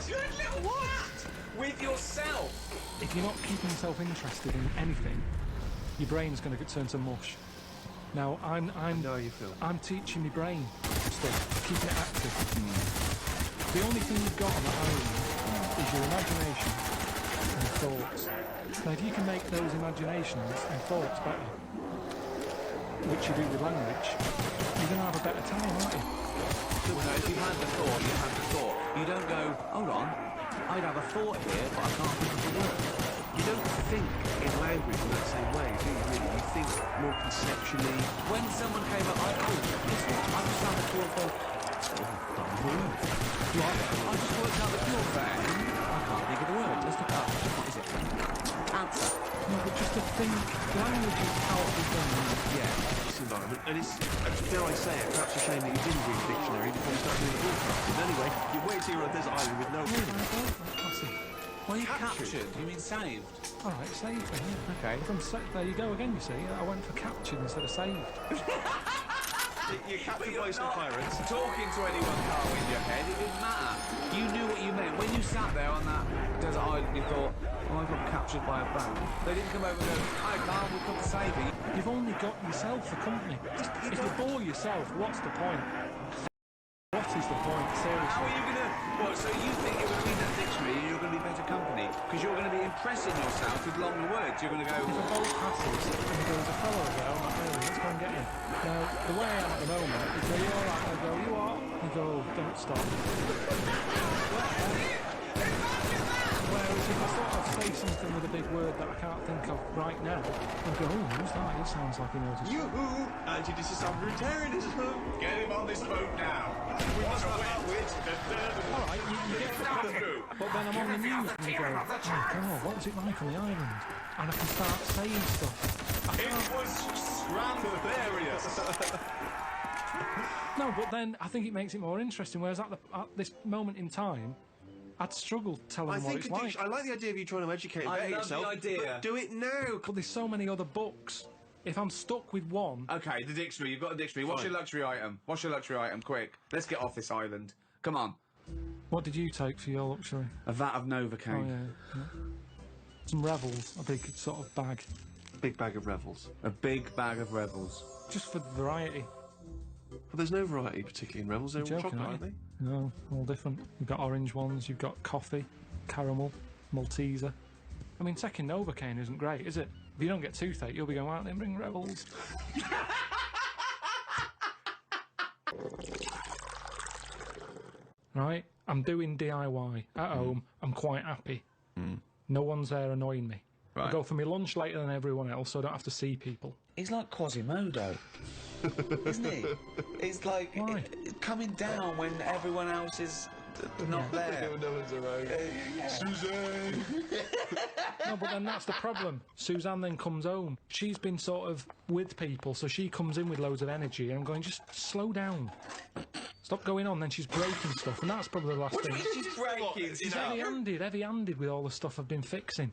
Speaker 4: Good little what? With yourself?
Speaker 1: If you're not keeping yourself interested in anything, your brain's going to turn to mush. Now, I'm
Speaker 3: know how you feel.
Speaker 1: I'm teaching my brain stuff, keeping it active. The only thing you've got on that island is your imagination and your thoughts. Now, if you can make those imaginations and thoughts better, which you do with language, you're going to have a better time, aren't you?
Speaker 4: Well, no, if you had the thought, you don't go, hold on, I'd have a thought here, but I can't think of the word. You don't think in language in that same way, do you really? You think more conceptually.
Speaker 2: When someone came up, guess what? I just found the floor phone. What? I just worked out the floor phone. I can't think of the word. Let's look it up. What is it? Answer.
Speaker 1: No, but just to think, language is powerful thing.
Speaker 2: Yeah.
Speaker 4: This environment, and it's, dare I say it, perhaps a shame that you didn't read the dictionary before you started doing the broadcasting. Anyway, you wait till you're on a desert island with no
Speaker 2: Well, you captured. You mean saved?
Speaker 1: All right, saved then. Yeah.
Speaker 2: Okay.
Speaker 1: There you go again. You see, I went for captured instead of saved.
Speaker 4: You're captured by some pirates.
Speaker 2: Talking to anyone, Carl, in your head, it didn't matter. You knew what you meant. When you sat there on that desert island, you thought, I got captured by a band. They didn't come over and go, hi, Carl, we'll come to save you.
Speaker 1: You've only got yourself for company. If you bore yourself, what's the point? What is the point?
Speaker 2: How
Speaker 1: Seriously.
Speaker 2: are you going to... What, so you think you're going to read that dictionary and you're going to be better company? Because you're going to be impressing yourself with longer words. You're going to go...
Speaker 1: If a boat passes and there's a fellow there on that island, let's go and get him. Now, the way I am at the moment is go, you alright? I go, you are? You go, don't stop. Whereas if I sort of say something with a big word that I can't think of right now, I go, oh, who's that? It sounds like he knows his...
Speaker 4: Yoo-hoo! Anti-disestablishmentarianism!
Speaker 5: Get him on this boat now.
Speaker 4: We must have our wit.
Speaker 1: Alright, you get the but then I'm on the news and you go, oh God, what was it like on the island? And I can start saying stuff. I
Speaker 5: It
Speaker 1: can't...
Speaker 5: was hilarious.
Speaker 1: No, but then I think it makes it more interesting, whereas at this moment in time, I'd struggle telling
Speaker 4: I
Speaker 1: them what
Speaker 4: think
Speaker 1: it's like.
Speaker 4: I like the idea of you trying to educate and
Speaker 2: I
Speaker 4: better
Speaker 2: love
Speaker 4: yourself.
Speaker 2: the idea.
Speaker 4: But do it now.
Speaker 1: But there's so many other books. If I'm stuck with one...
Speaker 2: Okay, the dictionary. You've got a dictionary. What's your luxury item? What's your luxury item? Quick. Let's get off this island. Come on.
Speaker 1: What did you take for your luxury?
Speaker 2: A vat of Novocaine.
Speaker 1: Oh, yeah. Some Revels, a big sort of bag.
Speaker 4: Big bag of Revels.
Speaker 2: A big bag of Rebels.
Speaker 1: Just for variety.
Speaker 4: But there's no variety particularly in Revels. They're all
Speaker 1: Joking,
Speaker 4: chocolate,
Speaker 1: aren't
Speaker 4: aren't
Speaker 1: you?
Speaker 4: they?
Speaker 1: No, all different. You've got orange ones, you've got coffee, caramel, Malteser. I mean, taking Novocaine isn't great, is it? If you don't get toothache, you'll be going out there and bring Rebels. Right? I'm doing DIY at home. I'm quite happy. No one's there annoying me. I
Speaker 2: Right.
Speaker 1: go for my lunch later than everyone else, so I don't have to see people.
Speaker 2: He's like Quasimodo, isn't he? He's like
Speaker 1: Why?
Speaker 2: coming down when everyone else is not there.
Speaker 4: No one's around. Suzanne!
Speaker 1: No, but then that's the problem. Suzanne then comes home. She's been sort of with people, so she comes in with loads of energy, and I'm going, just slow down. Stop going on. Then she's breaking stuff, and that's probably the last thing.
Speaker 2: She's breaking
Speaker 1: She's heavy-handed with all the stuff I've been fixing.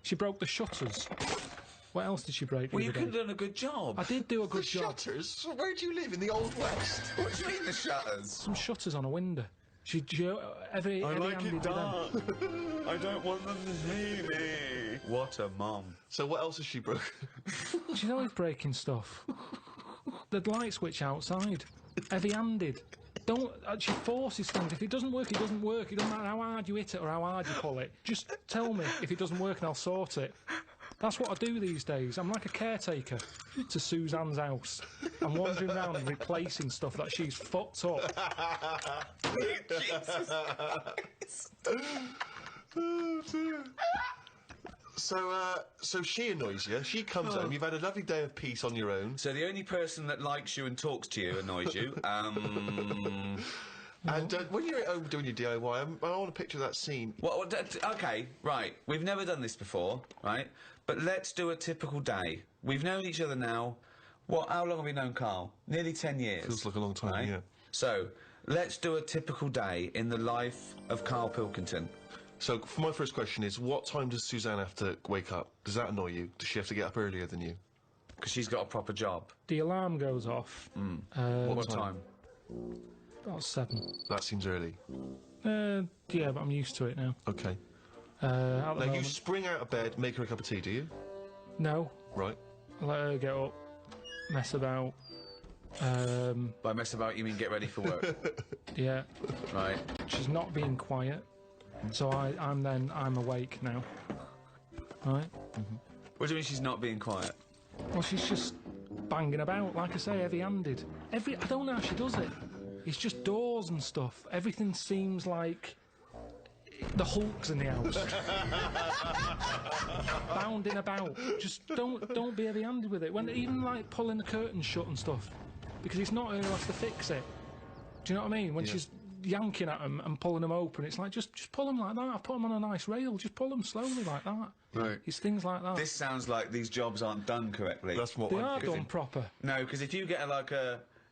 Speaker 1: She broke the shutters. What else did she break?
Speaker 2: Well,
Speaker 1: the
Speaker 2: you
Speaker 1: other
Speaker 2: could have
Speaker 1: day?
Speaker 2: done a good job.
Speaker 1: I did do a good job.
Speaker 6: Shutters? Where do you live? In the Old West?
Speaker 5: What do you mean the shutters?
Speaker 1: Some shutters on a window. She every
Speaker 4: I like
Speaker 1: handed
Speaker 4: it dark. I don't want them to see me.
Speaker 2: What a mom.
Speaker 4: So what else has she broken?
Speaker 1: She's always breaking stuff. The light switch outside. Heavy-handed. Don't. She forces things. If it doesn't work, it doesn't work. It doesn't matter how hard you hit it or how hard you pull it. Just tell me if it doesn't work and I'll sort it. That's what I do these days. I'm like a caretaker to Suzanne's house. I'm wandering around and replacing stuff that she's fucked up.
Speaker 4: Oh dear. So she annoys you. She comes home. You've had a lovely day of peace on your own.
Speaker 2: So the only person that likes you and talks to you annoys you.
Speaker 4: And when you're at home doing your DIY, I want to picture that scene.
Speaker 2: Okay, right. We've never done this before, right? But let's do a typical day. We've known each other now. How long have we known Carl? Nearly 10 years.
Speaker 4: Feels like a long time,
Speaker 2: right?
Speaker 4: yeah.
Speaker 2: So, let's do a typical day in the life of Carl Pilkington.
Speaker 4: So my first question is, what time does Suzanne have to wake up? Does that annoy you? Does she have to get up earlier than you?
Speaker 2: Because she's got a proper job.
Speaker 1: The alarm goes off.
Speaker 2: What time?
Speaker 1: About 7.
Speaker 4: That seems early.
Speaker 1: Yeah, but I'm used to it now.
Speaker 4: Okay.
Speaker 1: At the
Speaker 4: Now you
Speaker 1: moment,
Speaker 4: spring out of bed, make her a cup of tea, do you?
Speaker 1: no.
Speaker 4: Right.
Speaker 1: I let her get up, mess about.
Speaker 2: By mess about, you mean get ready for work?
Speaker 1: Yeah,
Speaker 2: Right.
Speaker 1: she's not being quiet, so I'm awake now. Right.
Speaker 2: What do you mean she's not being quiet?
Speaker 1: Well, she's just banging about, like I say, heavy-handed. I don't know how she does it. It's just doors and stuff. Everything seems like The Hulk's in the house. Bounding about. Just don't be heavy-handed with it. When even like pulling the curtains shut and stuff, because it's not her who has to fix it. Do you know what I mean? When she's yanking at them and pulling them open, it's like just pull them like that. I've put them on a nice rail. Just pull them slowly like that.
Speaker 3: Right.
Speaker 1: It's things like that.
Speaker 2: This sounds like these jobs aren't done correctly.
Speaker 3: That's what
Speaker 1: They
Speaker 3: I'm
Speaker 1: are
Speaker 3: thinking.
Speaker 1: done proper.
Speaker 2: No, because if you get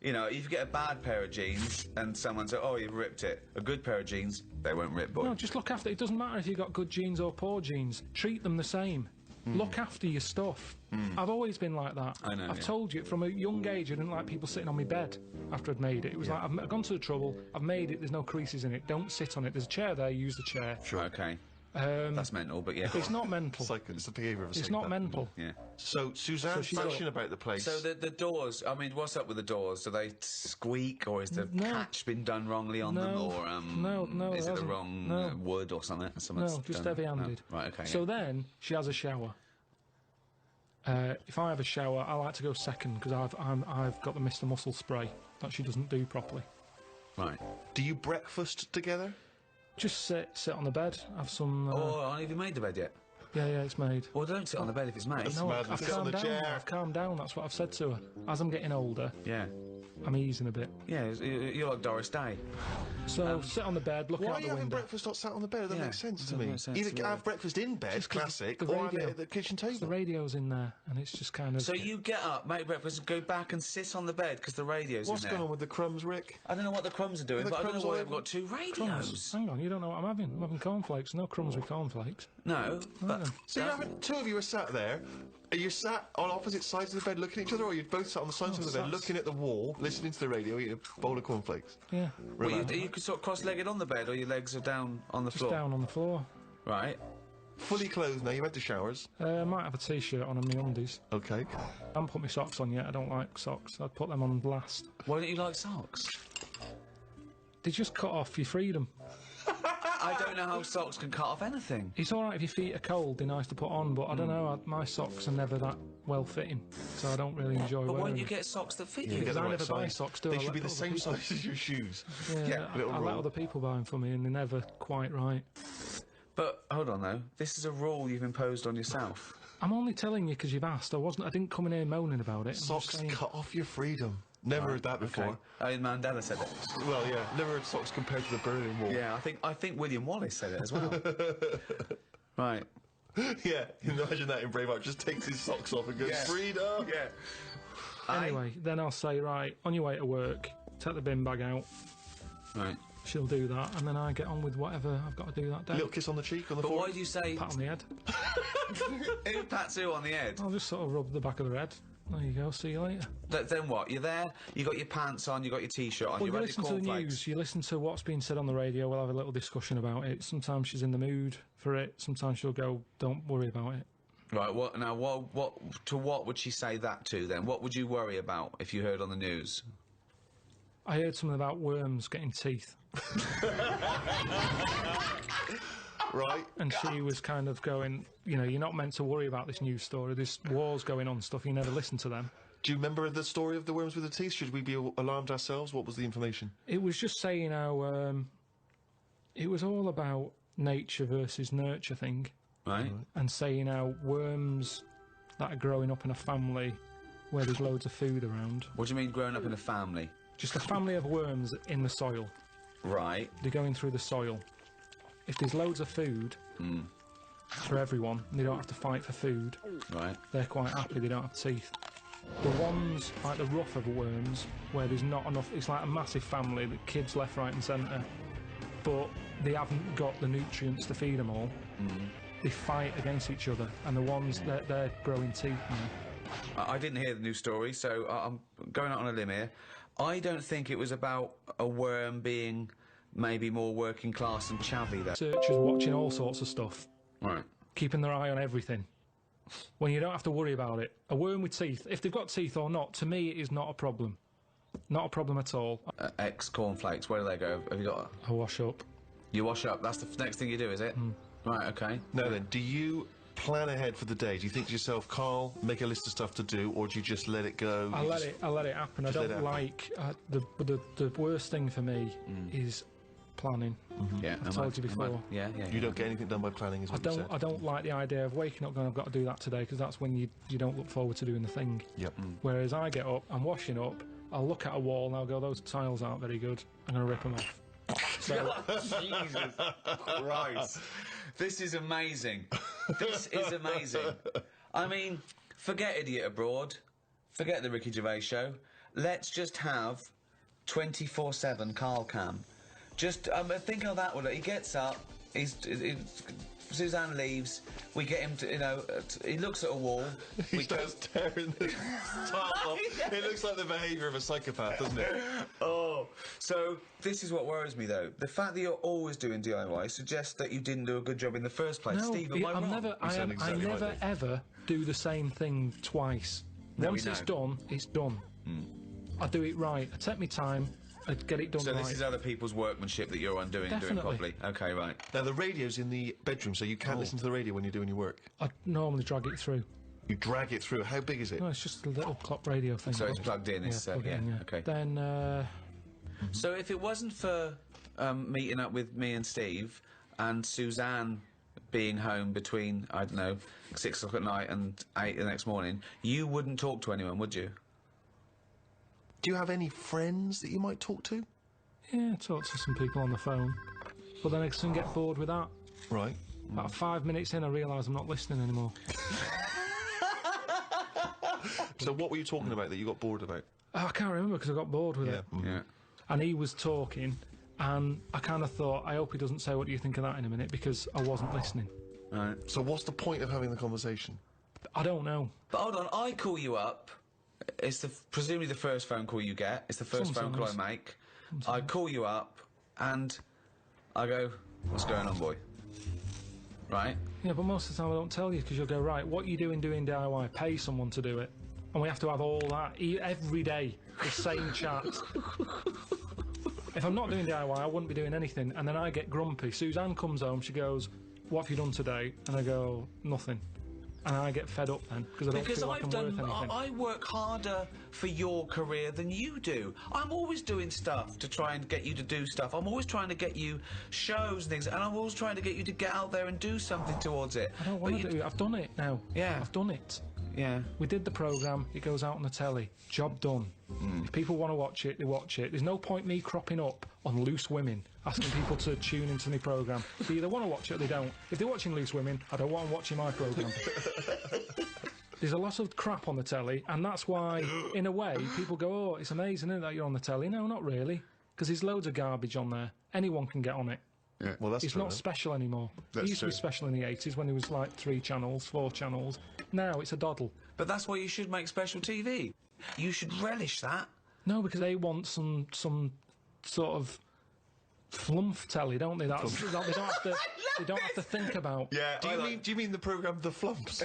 Speaker 2: you know, if you get a bad pair of jeans and someone says, "Oh, you've ripped it," a good pair of jeans, they won't rip, boy.
Speaker 1: No, just look after it. It doesn't matter if you've got good jeans or poor jeans. Treat them the same. Look after your stuff. I've always been like that.
Speaker 2: I know,
Speaker 1: I've
Speaker 2: yeah.
Speaker 1: told you, from a young age, I didn't like people sitting on my bed after I'd made it. It was like, I've gone to the trouble, I've made it, there's no creases in it, don't sit on it. There's a chair there, use the chair.
Speaker 2: Sure. Okay. That's mental, but yeah.
Speaker 1: It's not mental.
Speaker 3: It's the behaviour of a
Speaker 1: It's
Speaker 3: psychopath.
Speaker 1: not mental.
Speaker 2: Yeah.
Speaker 3: So Suzanne's
Speaker 1: she's
Speaker 3: passionate
Speaker 1: got-
Speaker 3: about the place.
Speaker 2: So the doors, I mean, what's up with the doors? Do they squeak, or is the
Speaker 1: No.
Speaker 2: catch been done wrongly on them,
Speaker 1: No.
Speaker 2: or
Speaker 1: No,
Speaker 2: is
Speaker 1: it
Speaker 2: it the
Speaker 1: hasn't.
Speaker 2: wrong
Speaker 1: No.
Speaker 2: wood or something? Someone's
Speaker 1: No, just
Speaker 2: done-
Speaker 1: heavy-handed.
Speaker 2: No. Right, okay.
Speaker 1: So
Speaker 2: yeah.
Speaker 1: then, she has a shower. If I have a shower, I like to go second, because I've got the Mr. Muscle spray that she doesn't do properly.
Speaker 2: Right.
Speaker 3: Do you breakfast together?
Speaker 1: Just sit on the bed, have some...
Speaker 2: Oh, have you made the bed yet?
Speaker 1: yeah, it's made.
Speaker 2: Well, don't sit on the bed if it's made.
Speaker 1: No,
Speaker 3: madness.
Speaker 1: I've
Speaker 3: Sit on
Speaker 1: calmed
Speaker 3: the
Speaker 1: down.
Speaker 3: chair.
Speaker 1: I've calmed down. That's what I've said to her. As I'm getting older,
Speaker 2: Yeah.
Speaker 1: I'm easing a bit.
Speaker 2: Yeah, you're like Doris Day.
Speaker 1: So sit on the bed, look
Speaker 3: Why
Speaker 1: out
Speaker 3: are you
Speaker 1: the
Speaker 3: having
Speaker 1: window.
Speaker 3: breakfast not sat on the bed? That
Speaker 2: Yeah,
Speaker 3: makes sense to
Speaker 2: doesn't
Speaker 3: me.
Speaker 2: make sense,
Speaker 3: Either
Speaker 2: yeah.
Speaker 3: have breakfast in bed,
Speaker 1: Just 'cause
Speaker 3: classic,
Speaker 1: the
Speaker 3: or have
Speaker 1: radio-
Speaker 3: it at the kitchen
Speaker 1: The
Speaker 3: table.
Speaker 1: radio's in there, and it's just kind of.
Speaker 2: So you get up, make breakfast, and go back and sit on the bed because the radio's
Speaker 3: What's
Speaker 2: in there.
Speaker 3: going on with the crumbs, Rick?
Speaker 2: I don't know what the crumbs are doing,
Speaker 3: The
Speaker 2: but I don't
Speaker 3: crumbs
Speaker 2: know why
Speaker 3: all
Speaker 2: they've got two radios.
Speaker 1: crumbs. Hang on, you don't know what I'm having. I'm having cornflakes. No crumbs with cornflakes.
Speaker 2: No, but
Speaker 3: So two of you are sat there. Are you sat on opposite sides of the bed looking at each other, or are you both sat on the sides of the bed
Speaker 1: sat-
Speaker 3: looking at the wall, listening to the radio, eating a bowl of cornflakes?
Speaker 1: Yeah,
Speaker 2: well, you could sort of cross-legged on the bed, or your legs are down on the
Speaker 1: just
Speaker 2: floor.
Speaker 1: down on the floor.
Speaker 2: Right.
Speaker 3: Fully clothed now, you had the showers.
Speaker 1: I might have a t-shirt on and my undies.
Speaker 3: Okay.
Speaker 1: I haven't put my socks on yet. I don't like socks. I'd put them on last.
Speaker 2: Why don't you like socks?
Speaker 1: They just cut off your freedom.
Speaker 2: I don't know how socks can cut off anything.
Speaker 1: It's all right if your feet are cold. They're nice to put on, but I don't know. My socks are never that well fitting, so I don't really enjoy
Speaker 2: But why
Speaker 1: wearing
Speaker 2: don't you
Speaker 1: them.
Speaker 2: get socks that fit
Speaker 3: You
Speaker 2: you?
Speaker 3: get the
Speaker 1: I
Speaker 3: right
Speaker 1: never buy
Speaker 3: size.
Speaker 1: socks, do
Speaker 3: They
Speaker 1: I?
Speaker 3: should
Speaker 1: Let
Speaker 3: be the
Speaker 1: other
Speaker 3: same
Speaker 1: people-
Speaker 3: size as your shoes.
Speaker 1: Yeah,
Speaker 3: little
Speaker 1: I let
Speaker 3: rule.
Speaker 1: other people buy them for me, and they're never quite right.
Speaker 2: But hold on though, this is a rule you've imposed on yourself.
Speaker 1: I'm only telling you because you've asked. I didn't come in here moaning about it. I'm just
Speaker 3: Socks
Speaker 1: saying.
Speaker 3: cut off your freedom. Never heard that before.
Speaker 2: Okay. I mean, Mandela said it.
Speaker 3: Well, yeah, never heard socks compared to the Berlin Wall.
Speaker 2: Yeah, I think William Wallace said it as well. Right.
Speaker 3: Yeah, imagine that in Braveheart. Just takes his socks off and goes,
Speaker 2: Yeah.
Speaker 3: freedom!
Speaker 2: Yeah.
Speaker 1: Anyway, then I'll say, right, on your way to work, take the bin bag out.
Speaker 2: Right.
Speaker 1: She'll do that, and then I get on with whatever I've got to do that day.
Speaker 3: Little kiss on the cheek, on the
Speaker 2: But why
Speaker 3: forehead.
Speaker 2: do you say
Speaker 1: Pat on the head.
Speaker 2: who pats who on the head?
Speaker 1: I'll just sort of rub the back of the head. There you go. See you later.
Speaker 2: Then what? You're there. You got your pants on. You got your t-shirt on.
Speaker 1: Well,
Speaker 2: you
Speaker 1: you
Speaker 2: read
Speaker 1: listen
Speaker 2: your
Speaker 1: to the
Speaker 2: cornflakes.
Speaker 1: news. You listen to what's being said on the radio. We'll have a little discussion about it. Sometimes she's in the mood for it. Sometimes she'll go, "Don't worry about it."
Speaker 2: Right. What now? What would she say that to then? What would you worry about if you heard on the news?
Speaker 1: I heard something about worms getting teeth,
Speaker 3: Right?
Speaker 1: and she was kind of going, "You know, you're not meant to worry about this news story. This war's going on, stuff. You never listen to them."
Speaker 3: Do you remember the story of the worms with the teeth? Should we be alarmed ourselves? What was the information?
Speaker 1: It was just saying how it was all about nature versus nurture thing,
Speaker 2: Right.
Speaker 1: and saying how worms that are growing up in a family where there's loads of food around,
Speaker 2: What do you mean growing up in a family?
Speaker 1: just a family of worms in the soil.
Speaker 2: Right.
Speaker 1: They're going through the soil. If there's loads of food for everyone, and they don't have to fight for food,
Speaker 2: Right.
Speaker 1: they're quite happy, they don't have teeth. The ones, like the rougher worms, where there's not enough, it's like a massive family, the kids left, right and centre, but they haven't got the nutrients to feed them all. They fight against each other, and the ones that they're growing teeth now.
Speaker 2: I didn't hear the news story, so I'm going out on a limb here. I don't think it was about a worm being maybe more working class and chavvy, though.
Speaker 1: Researchers watching all sorts of stuff,
Speaker 2: Right.
Speaker 1: keeping their eye on everything. When you don't have to worry about it. A worm with teeth, if they've got teeth or not, to me it is not a problem. Not a problem at all.
Speaker 2: Ex cornflakes, where do they go? Have you got...
Speaker 1: I wash up.
Speaker 2: You wash up, that's the next thing you do, is it? Right, okay.
Speaker 3: Now then, do you plan ahead for the day? Do you think to yourself, Carl, make a list of stuff to do, or do you just let it go?
Speaker 1: I let it happen. I
Speaker 3: just let
Speaker 1: don't
Speaker 3: it happen.
Speaker 1: like the worst thing for me is planning.
Speaker 2: Yeah,
Speaker 1: I've told you before.
Speaker 2: Yeah.
Speaker 3: You don't get anything done by planning, is what you said.
Speaker 1: I don't like the idea of waking up going, I've got to do that today, because that's when you don't look forward to doing the thing.
Speaker 3: Yep.
Speaker 1: Whereas I get up, I'm washing up, I'll look at a wall and I'll go, those tiles aren't very good. I'm going to rip them off. So,
Speaker 2: Jesus Christ. This is amazing. This is amazing. I mean, forget Idiot Abroad. Forget the Ricky Gervais show. Let's just have 24/7 Carl Cam. Just, think how that would look. He gets up, Suzanne leaves, we get him to, he looks at a wall.
Speaker 3: He starts tearing the tiles off. It looks like the behaviour of a psychopath, doesn't it?
Speaker 2: Oh, so this is what worries me, though. The fact that you're always doing DIY suggests that you didn't do a good job in the first place.
Speaker 1: no,
Speaker 2: Steve, am I wrong?
Speaker 1: I never ever do the same thing twice.
Speaker 2: No,
Speaker 1: Once
Speaker 2: we
Speaker 1: it's
Speaker 2: know.
Speaker 1: done, it's done. I do it right. I take my time, I get it done
Speaker 2: So
Speaker 1: right.
Speaker 2: this is other people's workmanship that you're undoing and doing
Speaker 1: Definitely.
Speaker 2: properly. Okay, right.
Speaker 3: Now, the radio's in the bedroom, so you can't listen to the radio when you're doing your work.
Speaker 1: I normally drag it through.
Speaker 3: You drag it through. How big is it?
Speaker 1: No, it's just a little clock radio thing.
Speaker 2: So it's plugged in, it's,
Speaker 1: plug it in,
Speaker 2: yeah, okay.
Speaker 1: Then,
Speaker 2: So if it wasn't for meeting up with me and Steve and Suzanne being home between, I don't know, 6 o'clock at night and 8 the next morning, you wouldn't talk to anyone, would you?
Speaker 3: Do you have any friends that you might talk to?
Speaker 1: yeah, talk to some people on the phone. But then I soon get bored with that.
Speaker 3: Right.
Speaker 1: About 5 minutes in, I realise I'm not listening anymore.
Speaker 3: So what were you talking about that you got bored about?
Speaker 1: I can't remember because I got bored with it.
Speaker 2: Yeah.
Speaker 1: And he was talking, and I kind of thought, I hope he doesn't say what do you think of that in a minute, because I wasn't listening.
Speaker 2: Right.
Speaker 3: So what's the point of having the conversation?
Speaker 1: I don't know.
Speaker 2: But hold on, I call you up. It's presumably the first phone call you get. It's the first phone call I
Speaker 1: Sometimes.
Speaker 2: make. I call you up, and I go, "What's going on, boy?" Right?
Speaker 1: Yeah, but most of the time I don't tell you, because you'll go, right, what are you doing DIY? Pay someone to do it. And we have to have all that, every day, the same chat. If I'm not doing DIY, I wouldn't be doing anything. And then I get grumpy. Suzanne comes home, she goes, what have you done today? And I go, nothing. And I get fed up then, because I don't feel like I'm worth anything.
Speaker 2: I work harder for your career than you do. I'm always doing stuff to try and get you to do stuff. I'm always trying to get you shows and things, and I'm always trying to get you to get out there and do something towards it.
Speaker 1: I don't want to do it. I've done it now.
Speaker 2: Yeah.
Speaker 1: I've done it.
Speaker 2: Yeah.
Speaker 1: We did the programme, it goes out on the telly. Job done. If people want to watch it, they watch it. There's no point me cropping up on Loose Women, asking people to tune into my programme. They either want to watch it or they don't. If they're watching Loose Women, I don't want them watching my programme. There's a lot of crap on the telly, and that's why, in a way, people go, oh, it's amazing, isn't it, that you're on the telly? No, not really, because there's loads of garbage on there. Anyone can get on it.
Speaker 3: Yeah. Well, that's
Speaker 1: It's
Speaker 3: true,
Speaker 1: not
Speaker 3: then.
Speaker 1: special anymore.
Speaker 3: That's
Speaker 1: It used to be
Speaker 3: true.
Speaker 1: special in the 80s when there was like 3 channels, 4 channels. Now it's a doddle.
Speaker 2: But that's why you should make special TV. You should relish that.
Speaker 1: No, because they want some sort of flumph telly, don't they? That's, they don't have to. They don't have to think about.
Speaker 3: Yeah. Do you mean the programme The Flumps?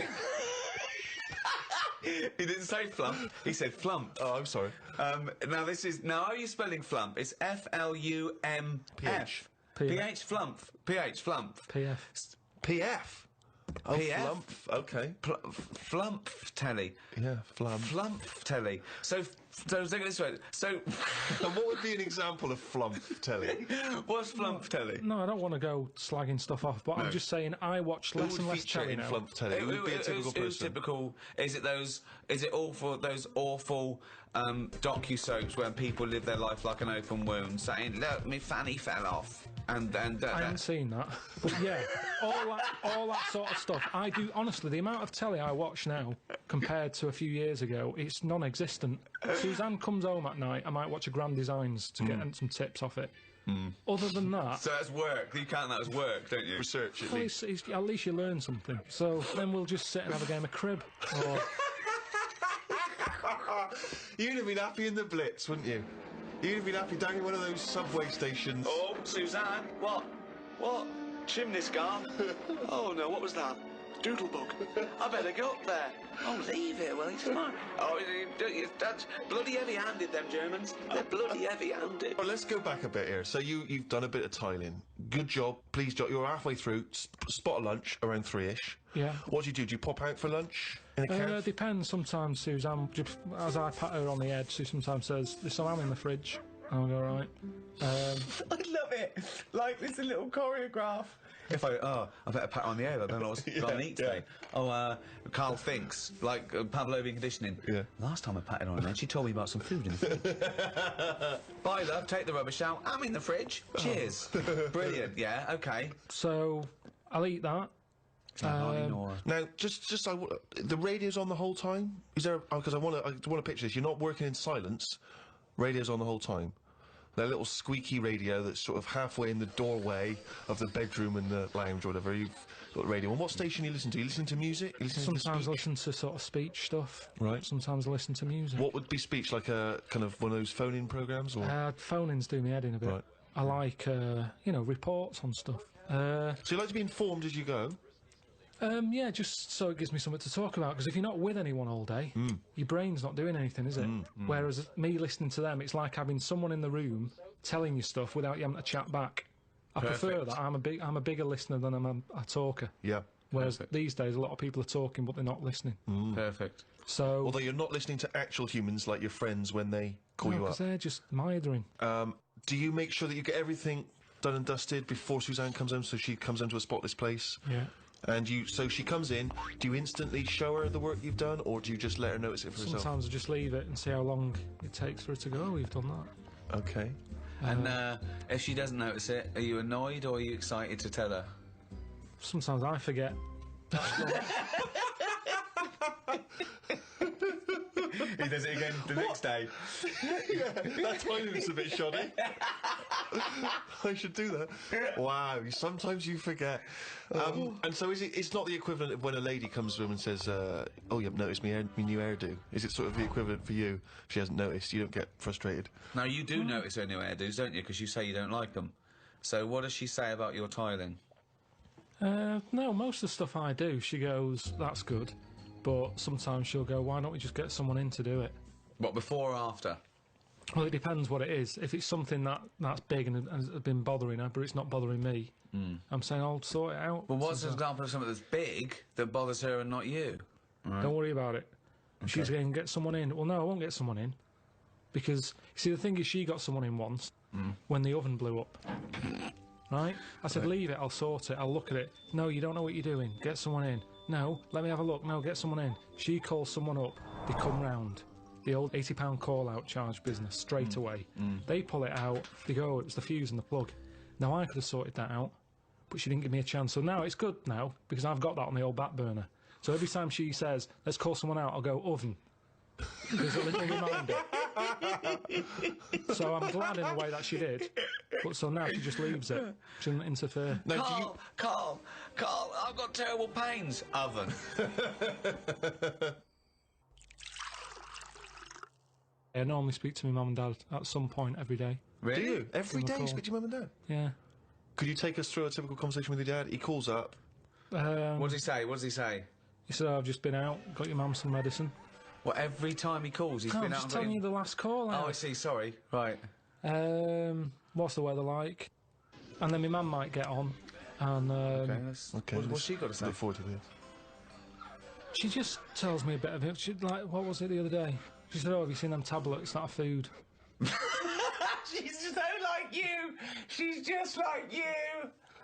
Speaker 2: He didn't say flump. He said flump.
Speaker 3: Oh, I'm sorry.
Speaker 2: Now are you spelling flump? It's FLUMF.
Speaker 3: PH.
Speaker 2: PH flump. PH flump.
Speaker 1: PF.
Speaker 3: PF. Oh,
Speaker 2: PF?
Speaker 3: Flump. Okay.
Speaker 2: Flump telly.
Speaker 3: Yeah, flum.
Speaker 2: Flump telly. So take it this way. So
Speaker 3: And what would be an example of flump telly?
Speaker 2: what's flump telly?
Speaker 1: No, I don't want to go slagging stuff off, but I'm just saying I watch
Speaker 3: Who
Speaker 1: less
Speaker 3: would
Speaker 1: and less
Speaker 3: feature
Speaker 1: telly
Speaker 3: in
Speaker 1: now.
Speaker 3: flump telly? Who would be a typical
Speaker 2: Who's
Speaker 3: person?
Speaker 2: typical? Is it awful? Those awful docu soaps where people live their life like an open wound, saying, "Look, me fanny fell off," and
Speaker 1: I haven't seen that, but yeah, all that sort of stuff. I do honestly. The amount of telly I watch now compared to a few years ago, it's non-existent. Suzanne comes home at night, I might watch a Grand Designs to get some tips off it. Other than that,
Speaker 2: So that's work. You count that as work, don't you?
Speaker 3: Research, at
Speaker 1: well,
Speaker 3: least.
Speaker 1: at least you learn something. So then we'll just sit and have a game of crib. Or
Speaker 3: You'd have been happy in the Blitz, wouldn't you? You'd have been happy down in one of those subway stations.
Speaker 2: Oh, Suzanne, what? What? Chimney scar? Oh no, what was that? Doodlebug. I better go up there. Oh, leave it, well, it's fine. Oh, that's bloody heavy-handed, them Germans. They're bloody heavy-handed.
Speaker 3: Well, let's go back a bit here. So you've done a bit of tiling. Good job. Please, you're halfway through. Spot a lunch around 3ish.
Speaker 1: Yeah.
Speaker 3: What do you do? Do you pop out for lunch in a cab?
Speaker 1: depends. Sometimes Suzanne, as I pat her on the head, she sometimes says, "There's some ham in the fridge," I'll go, right.
Speaker 2: I love it. Like, it's a little choreograph. If I better pat her on the head. I don't know what's going to eat today. Oh, Carl thinks, like Pavlovian conditioning.
Speaker 3: Yeah.
Speaker 2: Last time I patted her on the head, she told me about some food in the fridge. Bye, love. Take the rubbish out. I'm in the fridge. Cheers. Brilliant. Yeah. Okay.
Speaker 1: So I'll eat that.
Speaker 3: Now, the radio's on the whole time? Is there? Because I want to picture this. You're not working in silence. Radio's on the whole time. That little squeaky radio that's sort of halfway in the doorway of the bedroom and the lounge or whatever. You've got the radio. And what station you listen to? You listen to music? You listen
Speaker 1: Sometimes
Speaker 3: to
Speaker 1: I listen to sort of speech stuff.
Speaker 3: Right.
Speaker 1: Sometimes I listen to music.
Speaker 3: What would be speech, like a kind of one of those phone-in programmes? Or?
Speaker 1: Phone-ins do me head in a bit.
Speaker 3: Right.
Speaker 1: I like, reports on stuff.
Speaker 3: So you like to be informed as you go?
Speaker 1: Yeah, just so it gives me something to talk about, because if you're not with anyone all day, your brain's not doing anything, is it? Whereas me listening to them, it's like having someone in the room telling you stuff without you having to chat back. I prefer that. I'm a bigger listener than I'm a talker.
Speaker 3: Yeah.
Speaker 1: Whereas these days, a lot of people are talking, but they're not listening.
Speaker 2: Perfect.
Speaker 1: So,
Speaker 3: Although you're not listening to actual humans like your friends when they call you up.
Speaker 1: because they're just mithering.
Speaker 3: Do you make sure that you get everything done and dusted before Suzanne comes home, so she comes home to a spotless place?
Speaker 1: Yeah.
Speaker 3: And so she comes in, do you instantly show her the work you've done, or do you just let her notice it for herself?
Speaker 1: Sometimes I just leave it and see how long it takes for her to go, oh, we've done that.
Speaker 3: Okay.
Speaker 2: And if she doesn't notice it, are you annoyed or are you excited to tell her?
Speaker 1: Sometimes I forget.
Speaker 2: He does it again the next day.
Speaker 3: Yeah, that timing's a bit shoddy. I should do that. Wow, sometimes you forget. And so it's not the equivalent of when a lady comes to him and says, oh, you haven't noticed my new hairdo. Is it sort of the equivalent for you? If she hasn't noticed, you don't get frustrated.
Speaker 2: Now, you do notice her new hairdos, don't you? Because you say you don't like them. So what does she say about your tiling?
Speaker 1: No, most of the stuff I do, she goes, that's good. But sometimes she'll go, why don't we just get someone in to do it?
Speaker 2: What, before or after?
Speaker 1: Well, it depends what it is. If it's something that's big and has been bothering her, but it's not bothering me, I'm saying I'll sort it out.
Speaker 2: Well, what's an example of something that's big that bothers her and not you?
Speaker 1: Don't worry about it. She's going to get someone in. Well, no, I won't get someone in. Because, you see, the thing is, she got someone in once when the oven blew up. Right? I said, leave it, I'll sort it, I'll look at it. No, you don't know what you're doing. Get someone in. No, let me have a look. No, get someone in. She calls someone up. They come round. The old £80 call-out charge business, straight away. They pull it out. They go, it was the fuse and the plug. Now, I could have sorted that out, but she didn't give me a chance. So now it's good now, because I've got that on the old back burner. So every time she says, let's call someone out, I'll go, oven. There's a little reminder. So I'm glad in the way that she did. But so now she just leaves it. She doesn't interfere.
Speaker 2: No, Carl, I've got terrible pains. Oven.
Speaker 1: I normally speak to my mum and dad at some point every day.
Speaker 2: Really?
Speaker 3: Do you? Every day you speak to your mum and dad?
Speaker 1: Yeah.
Speaker 3: Could you take us through a typical conversation with your dad? He calls up.
Speaker 2: What does he say? What does he say?
Speaker 1: He said, I've just been out, got your mum some medicine.
Speaker 2: Well, every time he calls, he's
Speaker 1: No,
Speaker 2: been
Speaker 1: I'm
Speaker 2: out
Speaker 1: just
Speaker 2: and
Speaker 1: telling you the last call out.
Speaker 2: Oh, I see, sorry. Right.
Speaker 1: What's the weather like? And then my mum might get on. And
Speaker 3: Okay.
Speaker 2: What's she got to say?
Speaker 3: Look forward to this.
Speaker 1: she just tells me a bit of it. She, like, what was it the other day? She said, oh, have you seen them tablets? That are food.
Speaker 2: She's so like you. She's just like you.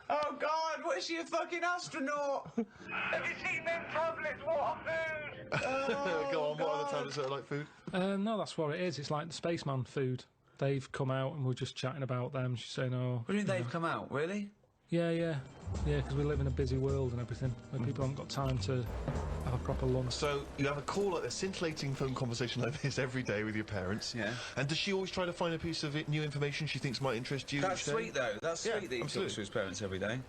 Speaker 2: Oh, God, what is she, a fucking astronaut?
Speaker 5: Have you seen them tablets? What are food?
Speaker 3: Go on, what other tablets are like food?
Speaker 1: No, that's what it is. It's like the spaceman food. They've come out and we're just chatting about them. She's saying, oh...
Speaker 2: What do you mean they've come out? Really?
Speaker 1: Yeah, because we live in a busy world and everything, where people haven't got time to have a proper lunch.
Speaker 3: So you have a call, a scintillating phone conversation like this every day with your parents.
Speaker 2: Yeah.
Speaker 3: And does she always try to find a piece of new information she thinks might interest you?
Speaker 2: That's
Speaker 3: each day?
Speaker 2: sweet, though. That's
Speaker 3: Yeah,
Speaker 2: sweet that he talks
Speaker 3: absolutely.
Speaker 2: to his parents every day.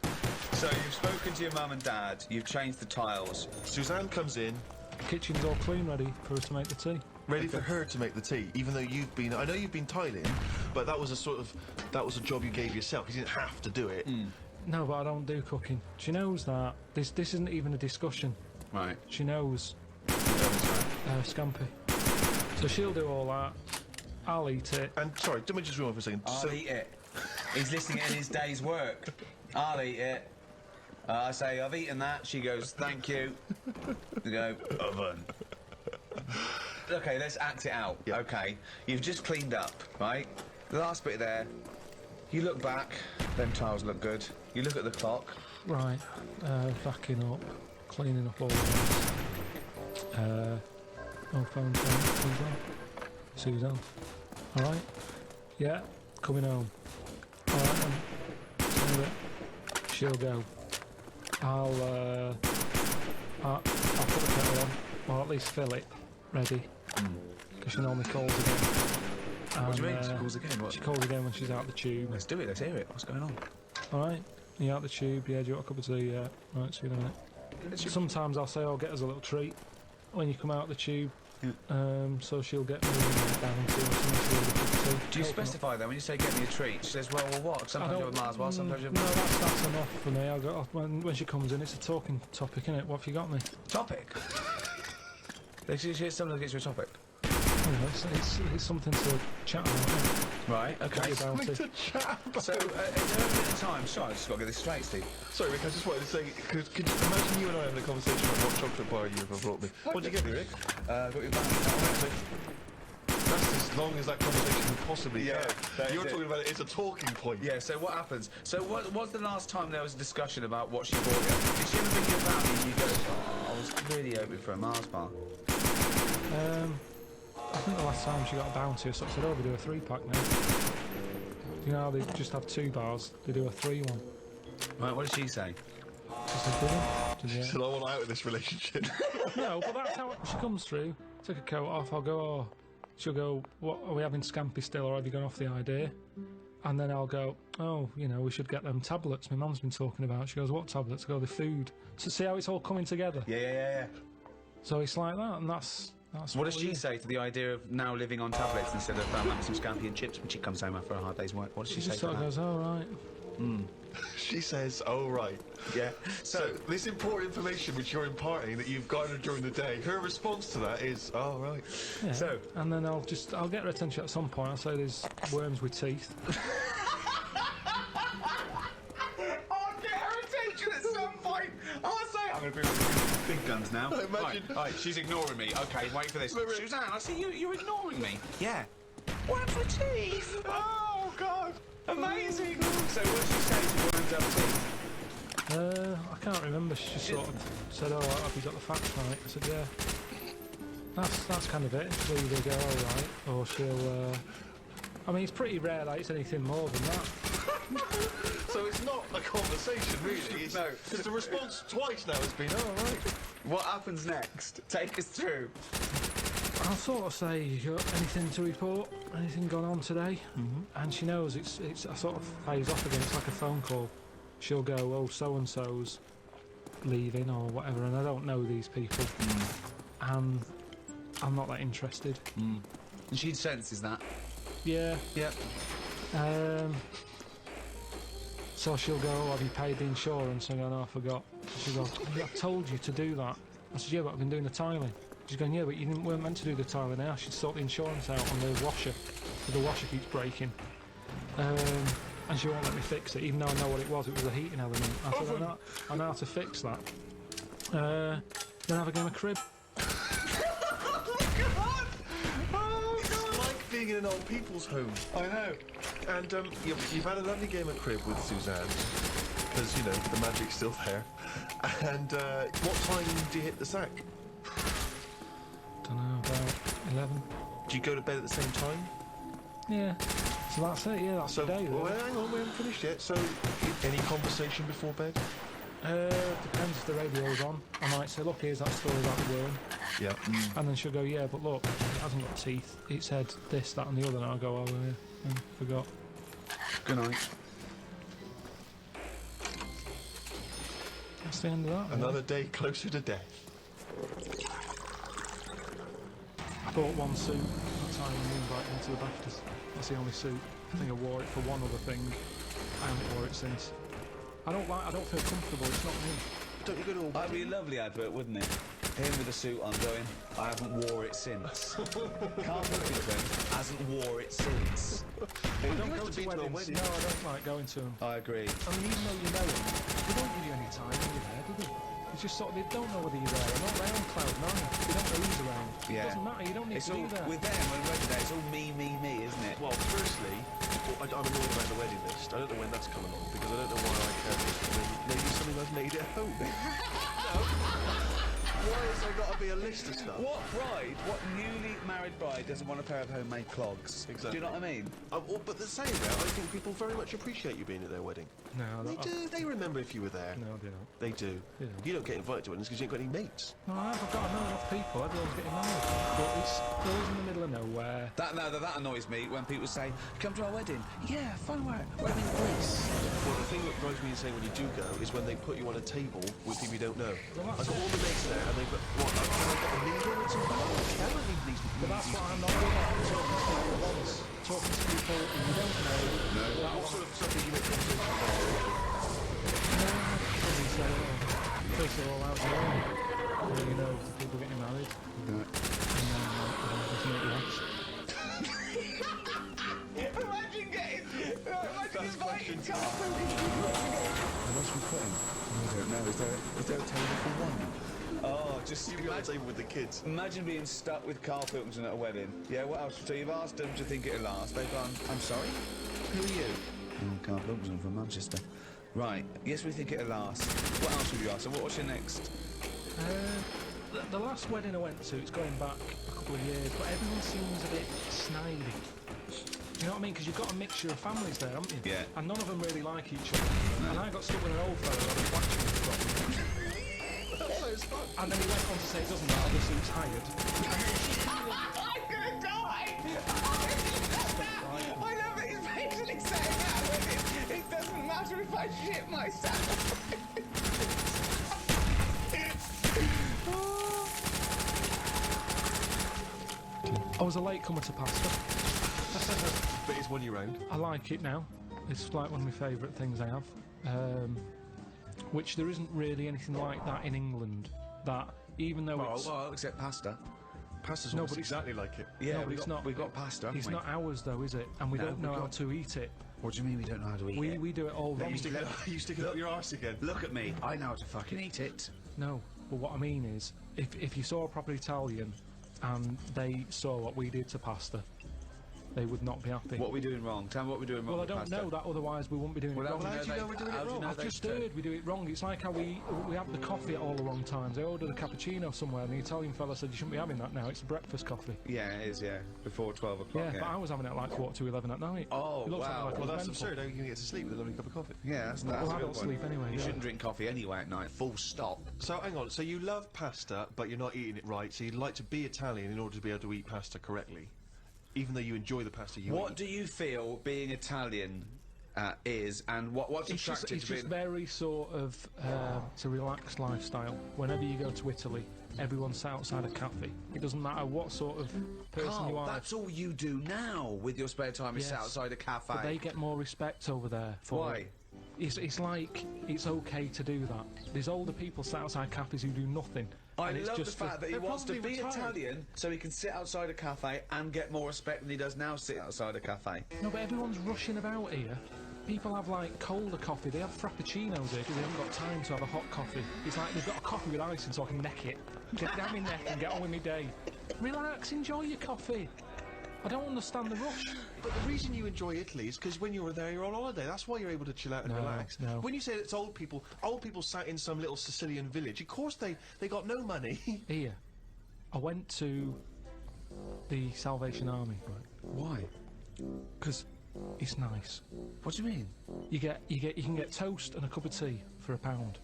Speaker 2: So you've spoken to your mum and dad, you've changed the tiles.
Speaker 3: Suzanne comes in,
Speaker 1: The kitchen's all clean, ready for us to make the tea.
Speaker 3: ready for her to make the tea, even though I know you've been tiling, but that was a job you gave yourself. You didn't have to do it.
Speaker 1: No, but I don't do cooking. She knows that. This isn't even a discussion.
Speaker 2: Right.
Speaker 1: She knows. Scampi. So she'll do all that. I'll eat it.
Speaker 3: And sorry, let me just rewind for a second.
Speaker 2: I'll eat it. He's listing it in his day's work. I'll eat it. I say, I've eaten that. She goes, thank you. We go, oven. Okay, let's act it out.
Speaker 3: Yeah.
Speaker 2: Okay, you've just cleaned up, right? The last bit there. You look back. Them tiles look good. You look at the clock.
Speaker 1: Right. Backing up, cleaning up all this. Oh, phone. Suzanne. All right. Yeah. Coming home. All right then. She'll go. I'll put the kettle on, or at least fill it, ready. Because she normally calls again.
Speaker 2: What do you mean? She calls again? What?
Speaker 1: She calls again when she's out the tube.
Speaker 2: Let's do it. Let's hear it. What's going on?
Speaker 1: All right. You out the tube? Yeah. Do you want a cup of tea? Yeah. Right. See you in a minute. Sometimes I'll say, "I'll get us a little treat when you come out the tube." So she'll get me down to something.
Speaker 2: Do you specify then when you say get me a treat? She says, well, what? Sometimes you have a Mars bar, sometimes you have...
Speaker 1: No, that's enough for me. I'll go, when she comes in, it's a talking topic, isn't it? What have you got me?
Speaker 2: Topic? Sometimes gets you a topic.
Speaker 1: It's something to chat about.
Speaker 2: Right, okay.
Speaker 3: Something to chat about.
Speaker 2: So, at a time, sorry, I just got to get this straight, Steve.
Speaker 3: Sorry, Rick, I just wanted to say, could you imagine you and I having a conversation about what chocolate bar you ever brought me? What did you get me, Rick?
Speaker 2: Got your balance.
Speaker 3: That's as long as that conversation can possibly go. You're
Speaker 2: it.
Speaker 3: talking about it's a talking point.
Speaker 2: Yeah, so what happens? So what's the last time there was a discussion about what she bought you? Did she ever bring you a bounty and you go, oh, I was really hoping for a Mars bar?
Speaker 1: I think the last time she got a bounty or something, I said, oh, we do a 3-pack now. You know how they just have 2 bars? They do a 3 one.
Speaker 2: Right, what did she say?
Speaker 1: She said,
Speaker 3: She said, I want out of this relationship.
Speaker 1: No, but that's how she comes through. Take a coat off, I'll go, oh. She'll go, what, are we having scampi still, or have you gone off the idea? And then I'll go, oh, you know, we should get them tablets my mum's been talking about. She goes, what tablets? I go, the food. So see how it's all coming together?
Speaker 2: Yeah.
Speaker 1: So it's like that, and that's
Speaker 2: what does she say to the idea of now living on tablets instead of having some scampi and chips when she comes home after a hard day's work? What does she say
Speaker 1: just
Speaker 2: to
Speaker 1: sort of
Speaker 2: that?
Speaker 1: goes, oh, right.
Speaker 3: She says, oh, right.
Speaker 2: Yeah.
Speaker 3: So, this important information which you're imparting that you've garnered during the day, her response to that is, oh, right.
Speaker 1: Yeah.
Speaker 2: So-
Speaker 1: and then I'll get her attention at some point. I'll say there's worms with teeth.
Speaker 2: I'll get her attention at some point. I'll say I'm going to bring big guns now.
Speaker 3: Imagine.
Speaker 2: Right, she's ignoring me. Okay, wait for this. Suzanne, I see you're ignoring me. Yeah. Worms with teeth.
Speaker 3: Oh, God.
Speaker 2: Amazing. So what did she say to worms have teeth?
Speaker 1: I can't remember. She just sort of said, oh, have you got the facts right? I said, yeah. That's kind of it. She'll either go, all right, or she'll... I mean, it's pretty rare that it's anything more than that.
Speaker 3: So it's not a conversation, really.
Speaker 2: No.
Speaker 3: Because the response twice now has been, oh, right.
Speaker 2: What happens next? Take us through.
Speaker 1: I'll sort of say, you got anything to report? Anything gone on today? And she knows it's I sort of phase off again. It's like a phone call. She'll go, oh, so-and-so's leaving or whatever, and I don't know these people. And I'm not that interested.
Speaker 2: And she senses that.
Speaker 1: Yeah.
Speaker 2: Yep.
Speaker 1: So she'll go, oh, have you paid the insurance? I go, no, I forgot. She'll go, I told you to do that. I said, yeah, but I've been doing the tiling. She's going, yeah, but you weren't meant to do the tiling. I asked you to sort the insurance out on the washer. So the washer keeps breaking. And she won't let me fix it, even though I know what it was. It was a heating element. I said, I know how to fix that. Then have a game of crib.
Speaker 3: It's like being in an old people's home.
Speaker 2: I know.
Speaker 3: And you've had a lovely game of crib with Suzanne, because, you know, the magic's still there. And what time do you hit the sack?
Speaker 1: Don't know, about 11.
Speaker 3: Do you go to bed at the same time?
Speaker 1: Yeah. So that's it, yeah, that's
Speaker 3: So,
Speaker 1: the day.
Speaker 3: well, hang on, we haven't finished yet. So, any conversation before bed?
Speaker 1: Depends if the radio's on. I might say, look, here's that story about the worm.
Speaker 3: Yeah.
Speaker 1: And then she'll go, yeah, but look, it hasn't got teeth. It said this, that and the other. And I'll go, oh, yeah, forgot.
Speaker 2: Good night.
Speaker 1: That's the end of that.
Speaker 3: Another day closer to death.
Speaker 1: I bought one suit that time when we invited me to the BAFTAs. That's the only suit. I think I wore it for one other thing. I haven't wore it since. I don't feel comfortable, it's not me.
Speaker 3: Don't you go to all...
Speaker 2: That'd be a lovely advert, wouldn't it? Him with a suit on going, I haven't wore it since. Carl Wilkinson hasn't wore it since.
Speaker 1: I don't go to weddings. No, I don't like going to them.
Speaker 2: I agree.
Speaker 1: I mean, even though you know them, they don't give you any time when you're there, do they? It's just sort of, they don't know whether you're there or not. They're on cloud nine. They don't know who's around.
Speaker 2: Yeah.
Speaker 1: It doesn't matter, you don't need
Speaker 2: It's
Speaker 1: to
Speaker 2: all,
Speaker 1: be there.
Speaker 2: with them, when we're there, it's all me, isn't it?
Speaker 3: Well, firstly, wedding list. I don't know when that's coming on, because I don't know why I care when maybe something I've made at home. Why has there got to be a list of stuff?
Speaker 2: What newly married bride doesn't want a pair of homemade clogs?
Speaker 3: Exactly.
Speaker 2: Do you know what I mean?
Speaker 3: Well, but the saying that, I think people very much appreciate you being at their wedding.
Speaker 1: No,
Speaker 3: They do. They remember if you were there.
Speaker 1: No, they don't.
Speaker 3: They do.
Speaker 1: Yeah.
Speaker 3: You don't get invited to weddings because you ain't got any mates.
Speaker 1: No, I've got to know enough people. Everyone's getting married. But it's always in the middle of nowhere.
Speaker 2: That annoys me when people say, "Come to our wedding." Yeah, fun work. We're in Greece.
Speaker 3: Well, the thing that drives me insane when you do go is when they put you on a table with people you don't know.
Speaker 1: Well,
Speaker 3: I've got all the mates there, and they've got what? I've got a leader and some people. I don't need these.
Speaker 1: But that's what I'm not good at. Talking to people you don't know.
Speaker 3: No. What sort of stuff do you make conversation about?
Speaker 1: First of all, out there, you know, people getting married. And just make you ask.
Speaker 2: Imagine inviting Carl.
Speaker 6: What's we putting? I don't know. Is there a table for one?
Speaker 2: Oh, just
Speaker 3: You got a table with the kids.
Speaker 2: imagine being stuck with Carl Pilkington at a wedding. Yeah, what else? So you've asked them to think it'll last. They've gone, I'm sorry? Who are you?
Speaker 6: Carl Pilkington from Manchester.
Speaker 2: Right, yes, we think it'll last. What else have you asked? So what's your next?
Speaker 1: The last wedding I went to, it's going back a couple of years, but everyone seems a bit snidey. You know what I mean? Because you've got a mixture of families there, haven't you?
Speaker 2: Yeah.
Speaker 1: And none of them really like each other. And I got stuck with an old fella on a blacksmith problem. And then he went on to say it doesn't matter, the suit's hired.
Speaker 2: I'm gonna die! I love that he's basically saying that with it. It doesn't matter if I shit myself.
Speaker 1: I was a late comer to pasta.
Speaker 3: But it's one year round.
Speaker 1: I like it now. It's like one of my favourite things I have. Which there isn't really anything like that in England. That even though it's
Speaker 2: Well, except pasta.
Speaker 3: Pasta's
Speaker 1: No,
Speaker 3: almost
Speaker 1: but it's-
Speaker 3: exactly like it.
Speaker 2: Yeah,
Speaker 1: No, but
Speaker 2: we've
Speaker 1: it's
Speaker 2: got,
Speaker 1: not-
Speaker 2: we've got pasta, haven't
Speaker 1: it's
Speaker 2: we?
Speaker 1: not ours though, is it? And we
Speaker 2: No,
Speaker 1: don't know
Speaker 2: we've
Speaker 1: how
Speaker 2: got-
Speaker 1: to eat it.
Speaker 6: What do you mean we don't know how to eat it?
Speaker 1: We do it all wrong.
Speaker 3: You stick it up your arse again.
Speaker 6: Look at me. I know how to fucking eat it.
Speaker 1: No, but what I mean is, if you saw a proper Italian and they saw what we did to pasta, they would not be happy.
Speaker 2: What are we doing wrong? Tell me what we're doing wrong
Speaker 1: Well, I
Speaker 2: with
Speaker 1: don't
Speaker 2: pasta.
Speaker 1: know that, otherwise we wouldn't be doing
Speaker 2: Well,
Speaker 1: it
Speaker 2: how
Speaker 1: wrong.
Speaker 2: do you know
Speaker 3: we're doing it
Speaker 2: how do you
Speaker 3: wrong?
Speaker 2: know
Speaker 1: I've
Speaker 2: they
Speaker 1: just
Speaker 2: turn-
Speaker 1: heard we do it wrong. It's like how we have the coffee at all the wrong times. I ordered a cappuccino somewhere and the Italian fella said you shouldn't be having that now, it's a breakfast coffee.
Speaker 2: Yeah, it is, yeah. Before 12 o'clock,
Speaker 1: Yeah, but I was having it at like 11 at night.
Speaker 2: Oh,
Speaker 1: It looks
Speaker 2: wow.
Speaker 1: like
Speaker 3: Well, that's
Speaker 1: mental.
Speaker 3: absurd. How are you going to get to sleep with a lovely cup of coffee?
Speaker 2: Yeah, that's
Speaker 1: Well,
Speaker 2: a
Speaker 1: I
Speaker 2: good
Speaker 1: don't
Speaker 2: one.
Speaker 1: sleep anyway.
Speaker 2: You
Speaker 1: yeah.
Speaker 2: shouldn't drink coffee anyway at night, full stop.
Speaker 3: So, hang on. So you love pasta, but you're not eating it right. So you'd like to be Italian in order to be able to eat pasta correctly, even though you enjoy the pasta you
Speaker 2: What
Speaker 3: eat.
Speaker 2: do you feel being Italian is, and what's
Speaker 1: It's just,
Speaker 2: attracted
Speaker 1: it's
Speaker 2: to
Speaker 1: just
Speaker 2: being...
Speaker 1: very sort of it's a relaxed lifestyle. Whenever you go to Italy, everyone's sat outside a cafe. It doesn't matter what sort of person you
Speaker 2: Carl,
Speaker 1: are.
Speaker 2: that's all you do now with your spare time is sit
Speaker 1: Yes,
Speaker 2: outside a cafe.
Speaker 1: But they get more respect over there. For
Speaker 2: Why?
Speaker 1: it. It's like it's okay to do that. There's older people sat outside cafes who do nothing.
Speaker 2: I
Speaker 1: and it's
Speaker 2: love the
Speaker 1: just
Speaker 2: fact that he
Speaker 3: they're
Speaker 2: wants to
Speaker 3: probably
Speaker 2: be
Speaker 3: retired.
Speaker 2: Italian so he can sit outside a cafe and get more respect than he does now sit outside a cafe.
Speaker 1: No, but everyone's rushing about here. People have like colder coffee. They have frappuccinos here because they haven't got time to have a hot coffee. It's like they've got a coffee with ice in so I can neck it. Get down my neck and get on with my day. Relax, enjoy your coffee. I don't understand the rush.
Speaker 3: But the reason you enjoy Italy is because when you were there, you're on holiday. That's why you're able to chill out and
Speaker 1: No,
Speaker 3: relax.
Speaker 1: no.
Speaker 3: When you say it's old people sat in some little Sicilian village. Of course, they got no money.
Speaker 1: Here, I went to the Salvation Army, right?
Speaker 6: Why?
Speaker 1: Because it's nice.
Speaker 6: What do you mean?
Speaker 1: You can get toast and a cup of tea for £1.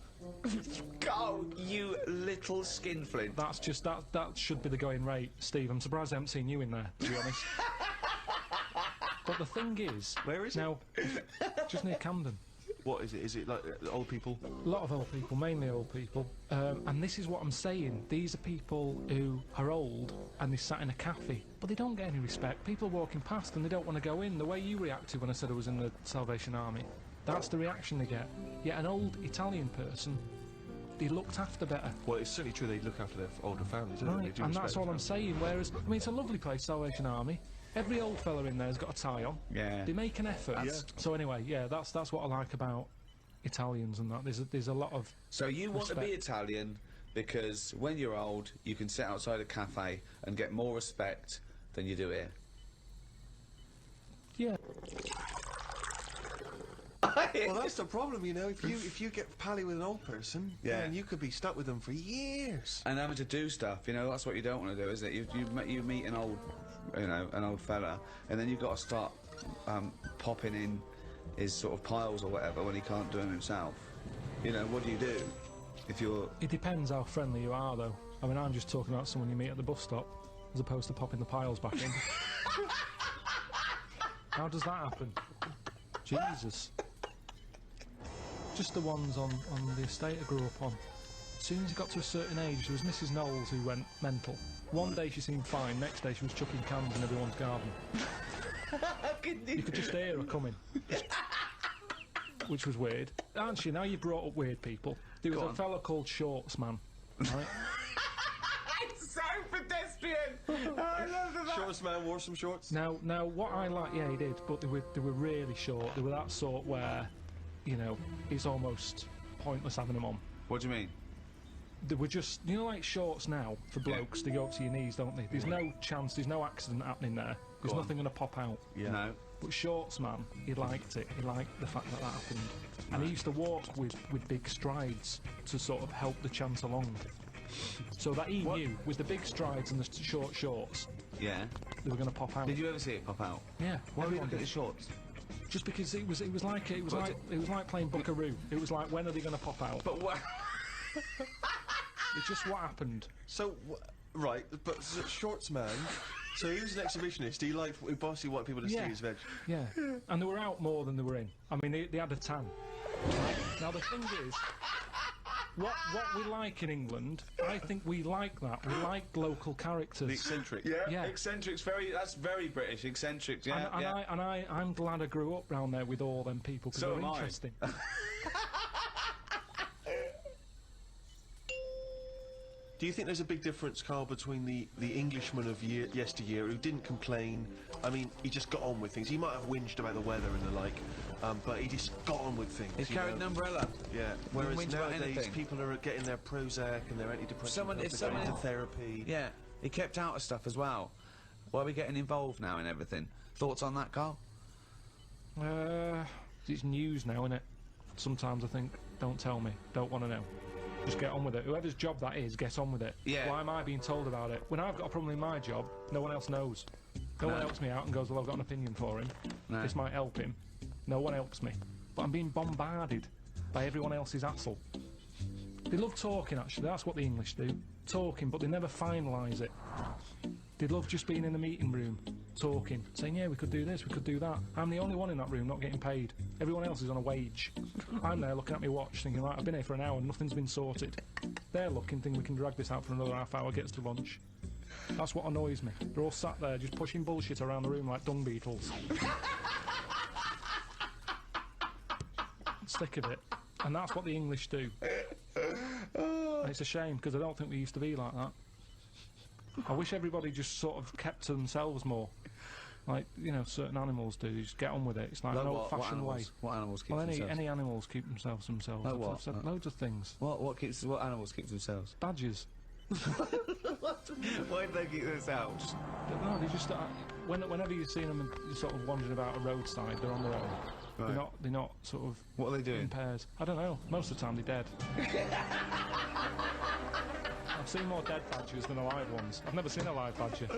Speaker 2: Go, you little skinflint.
Speaker 1: That's just that should be the going rate, Steve. I'm surprised I haven't seen you in there, to be honest. But the thing is,
Speaker 3: Where is it?
Speaker 1: now, just near Camden.
Speaker 3: What is it? Is it like old people?
Speaker 1: A lot of old people, mainly old people. And this is what I'm saying. These are people who are old and they sat in a cafe, but they don't get any respect. People are walking past and they don't want to go in. The way you reacted when I said I was in the Salvation Army, that's the reaction they get. Yet an old Italian person, they looked after better.
Speaker 3: Well, it's certainly true they look after their older families, don't they?
Speaker 1: Right,
Speaker 3: They do
Speaker 1: and
Speaker 3: respect
Speaker 1: that's
Speaker 3: their
Speaker 1: all I'm
Speaker 3: families.
Speaker 1: saying. Whereas, I mean, it's a lovely place, Salvation Army. Every old fella in there's got a tie on.
Speaker 2: Yeah.
Speaker 1: They make an effort.
Speaker 3: Yeah.
Speaker 1: So anyway, yeah, that's what I like about Italians and that. There's a lot of
Speaker 2: So you want to be
Speaker 1: respect.
Speaker 2: Italian because when you're old, you can sit outside a cafe and get more respect than you do here.
Speaker 1: yeah.
Speaker 2: saying.
Speaker 3: Well, that's the problem, you know. If you get pally with an old person,
Speaker 2: Yeah.
Speaker 3: then you could be stuck with them for years.
Speaker 2: And having to do stuff, you know, that's what you don't want to do, is it? You meet an old, you know, an old fella, and then you've got to start popping in his sort of piles or whatever when he can't do them himself. You know, what do you do if you're...
Speaker 1: It depends how friendly you are, though. I mean, I'm just talking about someone you meet at the bus stop, as opposed to popping the piles back in. How does that happen? Jesus. Just the ones on the estate I grew up on. As soon as he got to a certain age, there was Mrs. Knowles who went mental. One day she seemed fine, next day she was chucking cans in everyone's garden. You could just hear her coming. Which was weird. Aren't you? Now you brought up weird people. There was a fella called Shorts Man, right?
Speaker 2: It's so pedestrian! I love that.
Speaker 3: Shortest man wore some shorts.
Speaker 1: Now, what I like, yeah, he did, but they were really short. They were that sort where, you know, it's almost pointless having them on.
Speaker 2: What do you mean?
Speaker 1: They were just, you know, like shorts now for blokes. They go up to your knees, don't they? There's no chance. There's no accident happening there. There's nothing going to pop out.
Speaker 3: Yeah.
Speaker 2: No.
Speaker 1: But Shorts Man, he liked it. He liked the fact that happened, and he used to walk with big strides to sort of help the chance along. So that he knew with the big strides and the short shorts,
Speaker 2: Yeah.
Speaker 1: they were going to pop out.
Speaker 2: Did you ever see it pop out?
Speaker 1: Yeah.
Speaker 2: Why were you
Speaker 1: everyone
Speaker 2: looking at
Speaker 1: did.
Speaker 2: his shorts?
Speaker 1: Just because it was like playing Buckaroo. It was like, when are they going to pop out?
Speaker 2: But what?
Speaker 1: It's just what happened.
Speaker 3: So, right, but shorts man. So he was an exhibitionist. He basically wanted people to see his veg.
Speaker 1: Yeah. And they were out more than they were in. I mean, they had a tan. Now the thing is, what we like in England, I think we like that. We like local characters.
Speaker 3: The eccentric.
Speaker 1: Yeah.
Speaker 2: Eccentrics, that's very British. Eccentrics, yeah.
Speaker 1: I'm glad I grew up round there with all them people because
Speaker 2: So
Speaker 1: they're
Speaker 2: am I.
Speaker 1: interesting.
Speaker 3: Do you think there's a big difference, Carl, between the Englishman of yesteryear who didn't complain? I mean, he just got on with things. He might have whinged about the weather and the like, but he just got on with things.
Speaker 2: He
Speaker 3: you
Speaker 2: carried
Speaker 3: know?
Speaker 2: an umbrella.
Speaker 3: Yeah. Whereas
Speaker 2: whinge about
Speaker 3: nowadays,
Speaker 2: anything.
Speaker 3: people are getting their Prozac and their antidepressants.
Speaker 2: If someone
Speaker 3: into therapy.
Speaker 2: Yeah. He kept out of stuff as well. Why are we getting involved now in everything? Thoughts on that, Carl?
Speaker 1: It's news now, innit? Sometimes I think, don't tell me, don't want to know. Just get on with it. Whoever's job that is, get on with it.
Speaker 2: Yeah.
Speaker 1: Why am I being told about it? When I've got a problem in my job, no one else knows. No one helps me out and goes, well, I've got an opinion for him.
Speaker 2: No.
Speaker 1: This might help him. No one helps me. But I'm being bombarded by everyone else's hassle. They love talking, actually. That's what the English do. Talking, but they never finalise it. They love just being in the meeting room, talking, saying, yeah, we could do this, we could do that. I'm the only one in that room not getting paid. Everyone else is on a wage. I'm there looking at my watch, thinking, right, I've been here for an hour and nothing's been sorted. They're looking, thinking we can drag this out for another half hour, get us to lunch. That's what annoys me. They're all sat there just pushing bullshit around the room like dung beetles. Sick of it. And that's what the English do. And it's a shame, because I don't think we used to be like that. I wish everybody just sort of kept to themselves more. Like, you know, certain animals do. You just get on with it. It's like an old-fashioned way.
Speaker 2: What animals keep
Speaker 1: Well,
Speaker 2: themselves?
Speaker 1: any animals keep themselves to themselves.
Speaker 2: Like
Speaker 1: I've
Speaker 2: what?
Speaker 1: said loads of things.
Speaker 2: What animals keep themselves?
Speaker 1: Badgers.
Speaker 2: Why do they keep themselves?
Speaker 1: No, they just whenever you see them and sort of wandering about a roadside, they're on their own.
Speaker 2: Right.
Speaker 1: They're not sort of
Speaker 2: What are they doing?
Speaker 1: in pairs. I don't know. Most of the time they're dead. I've seen more dead badgers than alive ones. I've never seen a live badger.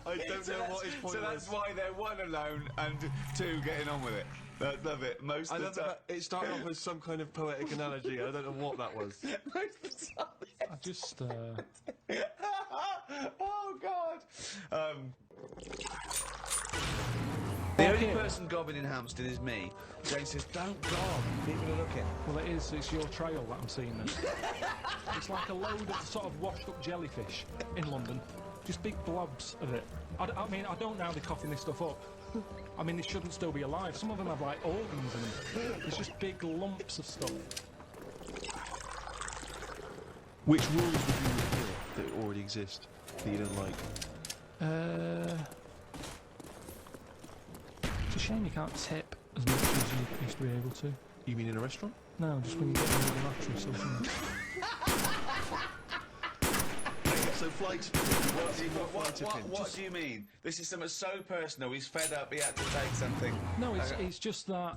Speaker 3: I don't know what his point
Speaker 2: So that's why they're one alone and two getting on with it. I love it. Most
Speaker 3: I
Speaker 2: of
Speaker 3: love
Speaker 2: the time.
Speaker 3: that it started off with some kind of poetic analogy. I don't know what that was.
Speaker 2: Most of the time.
Speaker 1: I just
Speaker 2: Oh God. The only person gobbing in Hampstead is me. Jane says, don't gob, people are looking.
Speaker 1: well, it's your trail that I'm seeing then. It's like a load of sort of washed up jellyfish in London. Just big blobs of it. I mean, I don't know how they're coughing this stuff up. I mean, they shouldn't still be alive. Some of them have like organs in them. It's just big lumps of stuff.
Speaker 3: Which rules would you repeal that already exist that you don't like?
Speaker 1: It's a shame you can't tip as much as you used to be able to.
Speaker 3: You mean in a restaurant?
Speaker 1: No, just when you get rid of the mattress or something.
Speaker 3: So flight.
Speaker 2: What do you mean? This is something so personal. He's fed up. He had to take something.
Speaker 1: No, it's just that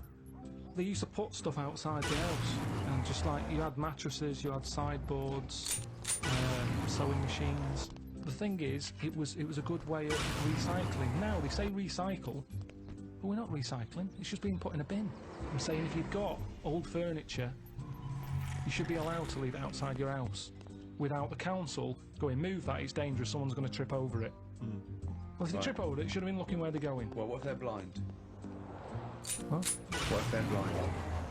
Speaker 1: they used to put stuff outside the house, and just like you had mattresses, you had sideboards, sewing machines. The thing is, it was a good way of recycling. Now they say recycle, but we're not recycling. It's just being put in a bin. I'm saying if you've got old furniture, you should be allowed to leave it outside your house without the council going, move that, it's dangerous, someone's going to trip over it. Well, if they trip over it, should have been looking where they're going.
Speaker 4: Well, what if they're blind?
Speaker 1: What?
Speaker 4: What if they're blind?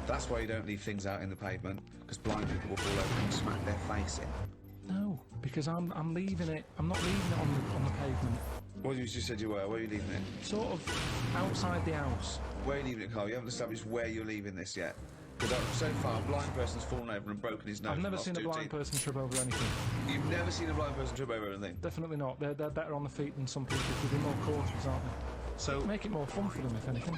Speaker 4: That's why you don't leave things out in the pavement, because blind people will fall over and smack their face in.
Speaker 1: No, because I'm leaving it. I'm not leaving it on the pavement.
Speaker 4: Well, you just said you were. Where are you leaving it?
Speaker 1: Sort of outside the house.
Speaker 4: Where are you leaving it, Carl? You haven't established where you're leaving this yet. Because so far, a blind person's fallen over and broken his nose.
Speaker 1: I've never
Speaker 4: and
Speaker 1: seen a
Speaker 4: lost 2
Speaker 1: blind
Speaker 4: teeth.
Speaker 1: person trip over anything.
Speaker 4: You've never seen a blind person trip over anything?
Speaker 1: Definitely not. They're better on the feet than some people because they're more cautious, aren't they?
Speaker 3: So
Speaker 1: Make it more fun for them, if anything.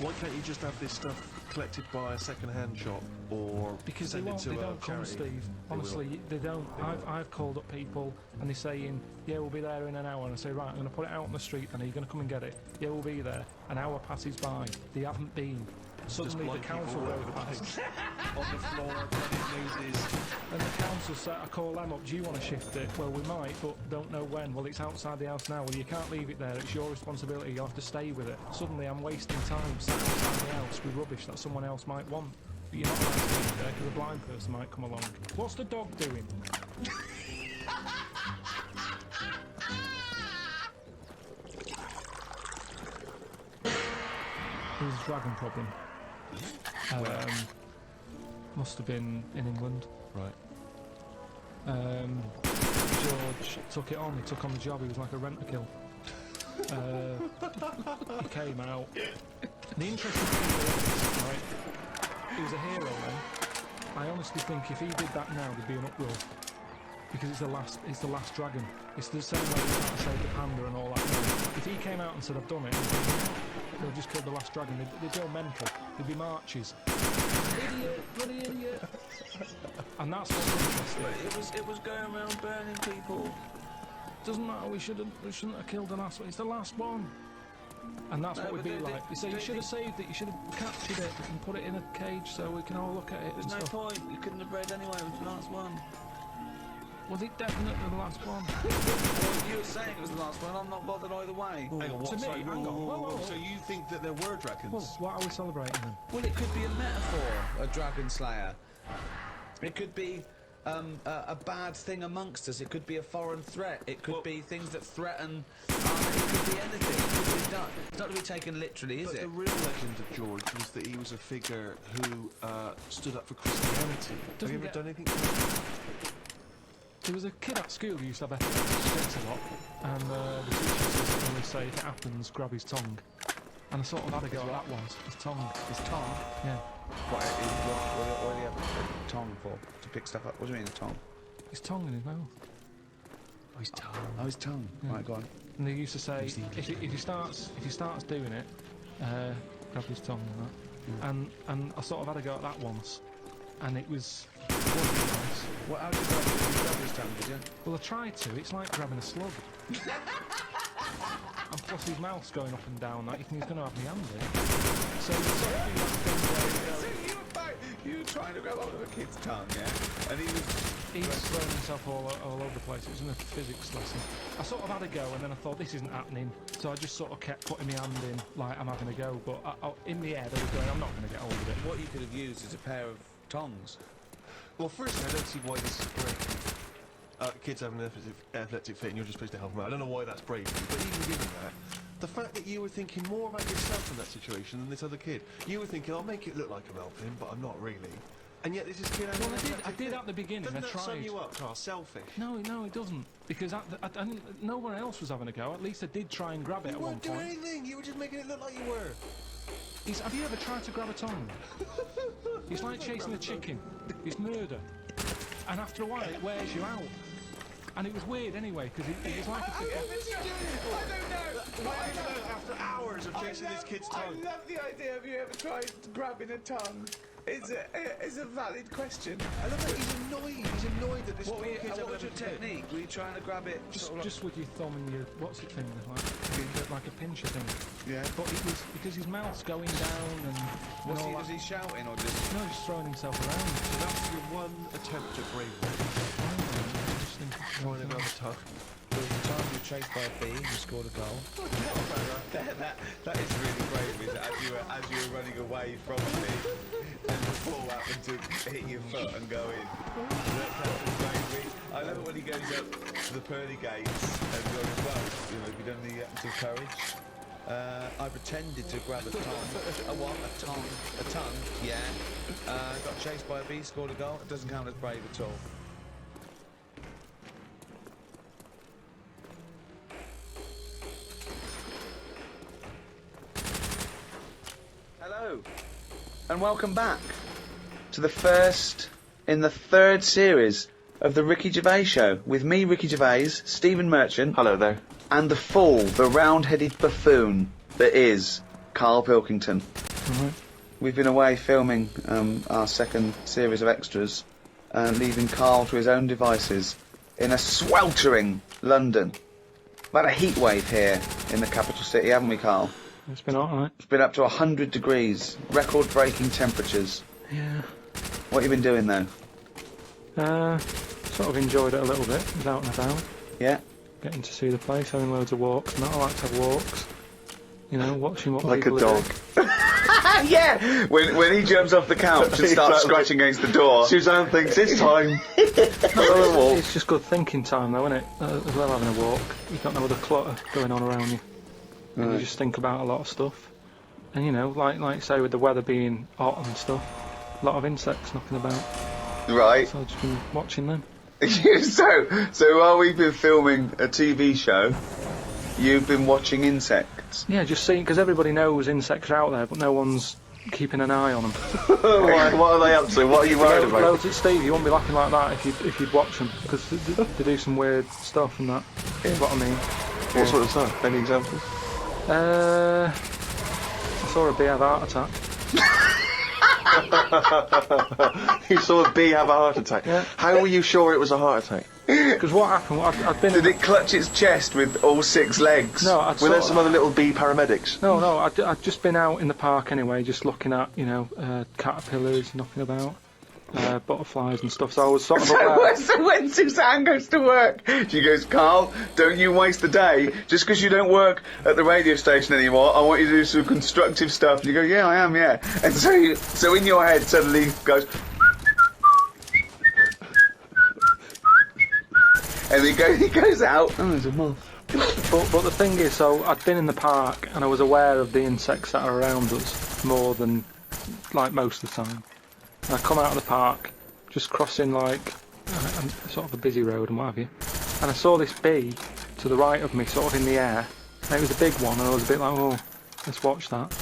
Speaker 3: why can't you just have this stuff collected by a second-hand shop or
Speaker 1: Because
Speaker 3: send
Speaker 1: they
Speaker 3: it
Speaker 1: won't.
Speaker 3: to
Speaker 1: They
Speaker 3: a
Speaker 1: don't come,
Speaker 3: charity?
Speaker 1: Steve. Honestly, they don't. I've called up people and they're saying, "Yeah, we'll be there in an hour." And I say, "Right, I'm going to put it out on the street. And are you going to come and get it?" "Yeah, we'll be there." An hour passes by. They haven't been. Suddenly, the
Speaker 3: blind people
Speaker 1: council
Speaker 3: all
Speaker 1: go
Speaker 3: over the
Speaker 1: past.
Speaker 3: on the floor, bloody noses.
Speaker 1: And the council said, I call them up, do you want to shift it? Well, we might, but don't know when. Well, it's outside the house now. Well, you can't leave it there. It's your responsibility. You have to stay with it. Suddenly, I'm wasting time sat outside the house with rubbish that someone else might want. But you're not allowed to leave it there because a blind person might come along. What's the dog doing? There's a dragon problem. Must have been in England.
Speaker 3: Right.
Speaker 1: George took it on. He took on the job. He was like a rent-a-kill. He came out. The interesting thing is, right, he was a hero then. I honestly think if he did that now, there'd be an uproar. Because it's the last dragon. It's the same way we can't save the panda and all that. If he came out and said, I've done it, they'll just kill the last dragon. They'd go mental. There'd be marches. Idiot! Bloody idiot! And that's what's interesting.
Speaker 4: It was going around burning people.
Speaker 1: Doesn't matter, we shouldn't have killed the last one. It's the last one. And that's
Speaker 4: No,
Speaker 1: what we'd
Speaker 4: but
Speaker 1: be
Speaker 4: they-
Speaker 1: like. You say
Speaker 4: they
Speaker 1: you should have saved it, you should have captured it and put it in a cage so we can all look at it
Speaker 4: There's
Speaker 1: and
Speaker 4: no
Speaker 1: stuff.
Speaker 4: point. You couldn't have bred anyway. It was the last one.
Speaker 1: Was it definitely the last one?
Speaker 4: Well, you were saying it was the last one. I'm not bothered either way.
Speaker 3: Hang on, what?
Speaker 1: To me,
Speaker 3: Sorry,
Speaker 1: hang on. Whoa, whoa, whoa.
Speaker 3: So you think that there were dragons?
Speaker 1: Well, what are we celebrating then?
Speaker 4: Well, it could be a metaphor, a dragon slayer. It could be a bad thing amongst us. It could be a foreign threat. It could be things that threaten. It could be anything. It could be done. It's not to be taken literally, is
Speaker 3: But
Speaker 4: it?
Speaker 3: the real legend of George was that he was a figure who stood up for Christianity. Have
Speaker 1: Doesn't
Speaker 3: you ever
Speaker 1: get-
Speaker 3: done anything? like that?
Speaker 1: There was a kid at school who used to have epilepsy a lot, and the teacher used to always say, if it happens, grab his tongue. And I sort of had a go at that once. His tongue.
Speaker 4: His tongue.
Speaker 1: Yeah.
Speaker 4: What do you have a tongue for? To pick stuff up? What do you mean a tongue?
Speaker 1: His tongue in his mouth.
Speaker 4: Oh, his tongue. Oh, his tongue. Right, go on.
Speaker 1: And they used to say, if he starts doing it, grab his tongue and that. And I sort of had a go at that once, and it was. Nice.
Speaker 4: What? How did you grab his tongue? Did you?
Speaker 1: Well, I tried to. It's like grabbing a slug. And plus his mouth's going up and down. Like you think he's going to have me hand in. So you sort of do that thing where
Speaker 4: You were trying to grab hold of a kid's tongue, yeah? And he was.
Speaker 1: he's throwing himself all over the place. It was in a physics lesson. I sort of had a go, and then I thought this isn't happening. So I just sort of kept putting my hand in, like I'm having a go. But in the head, I was going, I'm not going to get hold of it.
Speaker 4: What you could have used is a pair of tongs.
Speaker 3: Well, firstly, I don't see why this is brave. Kids have an epileptic fit and you're just supposed to help them out. I don't know why that's brave, but even given that, the fact that you were thinking more about yourself in that situation than this other kid. You were thinking, I'll make it look like I'm helping, but I'm not really. And yet this is kid.
Speaker 1: Well, I did at the beginning.
Speaker 3: Doesn't
Speaker 1: I
Speaker 3: that sum
Speaker 1: tried.
Speaker 3: you up, Carl? Selfish.
Speaker 1: No, it doesn't. Because no one else was having a go. At least I did try and grab it
Speaker 3: You
Speaker 1: at one
Speaker 3: weren't doing
Speaker 1: point.
Speaker 3: anything. You were just making it look like you were.
Speaker 1: Have you ever tried to grab a tongue? It's like chasing a chicken. It's murder. And after a while, it wears you out. And it was weird anyway, because it was like a
Speaker 4: I don't know.
Speaker 3: After hours of chasing this kid's tongue.
Speaker 4: love the idea of you ever tried grabbing a tongue. It's a valid question.
Speaker 3: I love that he's annoyed. He's annoyed that this
Speaker 4: What
Speaker 3: kid's having
Speaker 4: was your
Speaker 3: everything.
Speaker 4: technique? Were you trying to grab it?
Speaker 1: Just with your thumb and your what's it thing, like a pincher thing.
Speaker 3: Yeah.
Speaker 1: But it was because his mouth's going down and all
Speaker 4: Was
Speaker 1: that.
Speaker 4: he shouting or just?
Speaker 1: No, he's throwing himself around.
Speaker 3: So that's your one attempt at bravery.
Speaker 1: Just think,
Speaker 3: Trying another time.
Speaker 7: There was a time you were chased by a bee and you scored a goal.
Speaker 4: That is really brave, is it? As you were running away from me, and the ball happened to hit your foot and go in. That's bravery. I love it when he goes up to the pearly gates and goes, well, have you done the acts of courage? I pretended to grab a tongue. A what? A tongue. A tongue, yeah. Got chased by a bee, scored a goal. It doesn't count as brave at all. Hello, and welcome back to the first in the third series of the Ricky Gervais Show with me, Ricky Gervais, Stephen Merchant.
Speaker 3: Hello there.
Speaker 4: And the fool, the round-headed buffoon that is Carl Pilkington. We've been away filming our second series of extras, leaving Carl to his own devices in a sweltering London. We've had a heat wave here in the capital city, haven't we, Carl?
Speaker 1: It's been alright.
Speaker 4: It's been up to 100 degrees, record-breaking temperatures.
Speaker 1: Yeah.
Speaker 4: What have you been doing, though?
Speaker 1: Sort of enjoyed it a little bit. Was out and about,
Speaker 4: Yeah?
Speaker 1: getting to see the place, having loads of walks. And I like to have walks. You know, watching what
Speaker 3: Like a
Speaker 1: people are
Speaker 3: dog.
Speaker 1: doing.
Speaker 4: Yeah! When he jumps off the couch and starts
Speaker 3: Exactly.
Speaker 4: scratching against the door.
Speaker 3: Suzanne thinks it's time.
Speaker 1: It's just good thinking time, though, isn't it? As well having a walk. You've got no other clutter going on around you. And you just think about a lot of stuff. And, you know, like say, with the weather being hot and stuff, a lot of insects knocking about.
Speaker 4: Right.
Speaker 1: So I've just been watching them.
Speaker 4: so while we've been filming a TV show, you've been watching insects.
Speaker 1: Yeah, just seeing, because everybody knows insects are out there, but no one's keeping an eye on them.
Speaker 3: What are they up to? What are you worried about?
Speaker 1: Loads at Steve, you wouldn't be laughing like that if you'd watch them, because they do some weird stuff and that. Is what I mean.
Speaker 3: What sort of stuff? Any examples?
Speaker 1: I saw a bee have a heart attack.
Speaker 3: You saw a bee have a heart attack.
Speaker 1: Yeah.
Speaker 3: How were you sure it was a heart attack?
Speaker 1: Because what happened? I'd been.
Speaker 4: Did it clutch its chest with all 6 legs?
Speaker 1: No,
Speaker 3: Were there some other little bee paramedics?
Speaker 1: No, I'd just been out in the park anyway, just looking at, you know, caterpillars knocking about, butterflies and stuff. So I was sort of aware.
Speaker 4: So when Suzanne goes to work, she goes, Carl, don't you waste the day. Just because you don't work at the radio station anymore, I want you to do some constructive stuff. And you go, yeah, I am, yeah. And so in your head suddenly goes... And he goes out. Oh, there's a moth.
Speaker 1: But the thing is, so I'd been in the park and I was aware of the insects that are around us more than, like, most of the time. And I come out of the park, just crossing, like, sort of a busy road and what have you, and I saw this bee to the right of me, sort of in the air, and it was a big one, and I was a bit like, oh, let's watch that.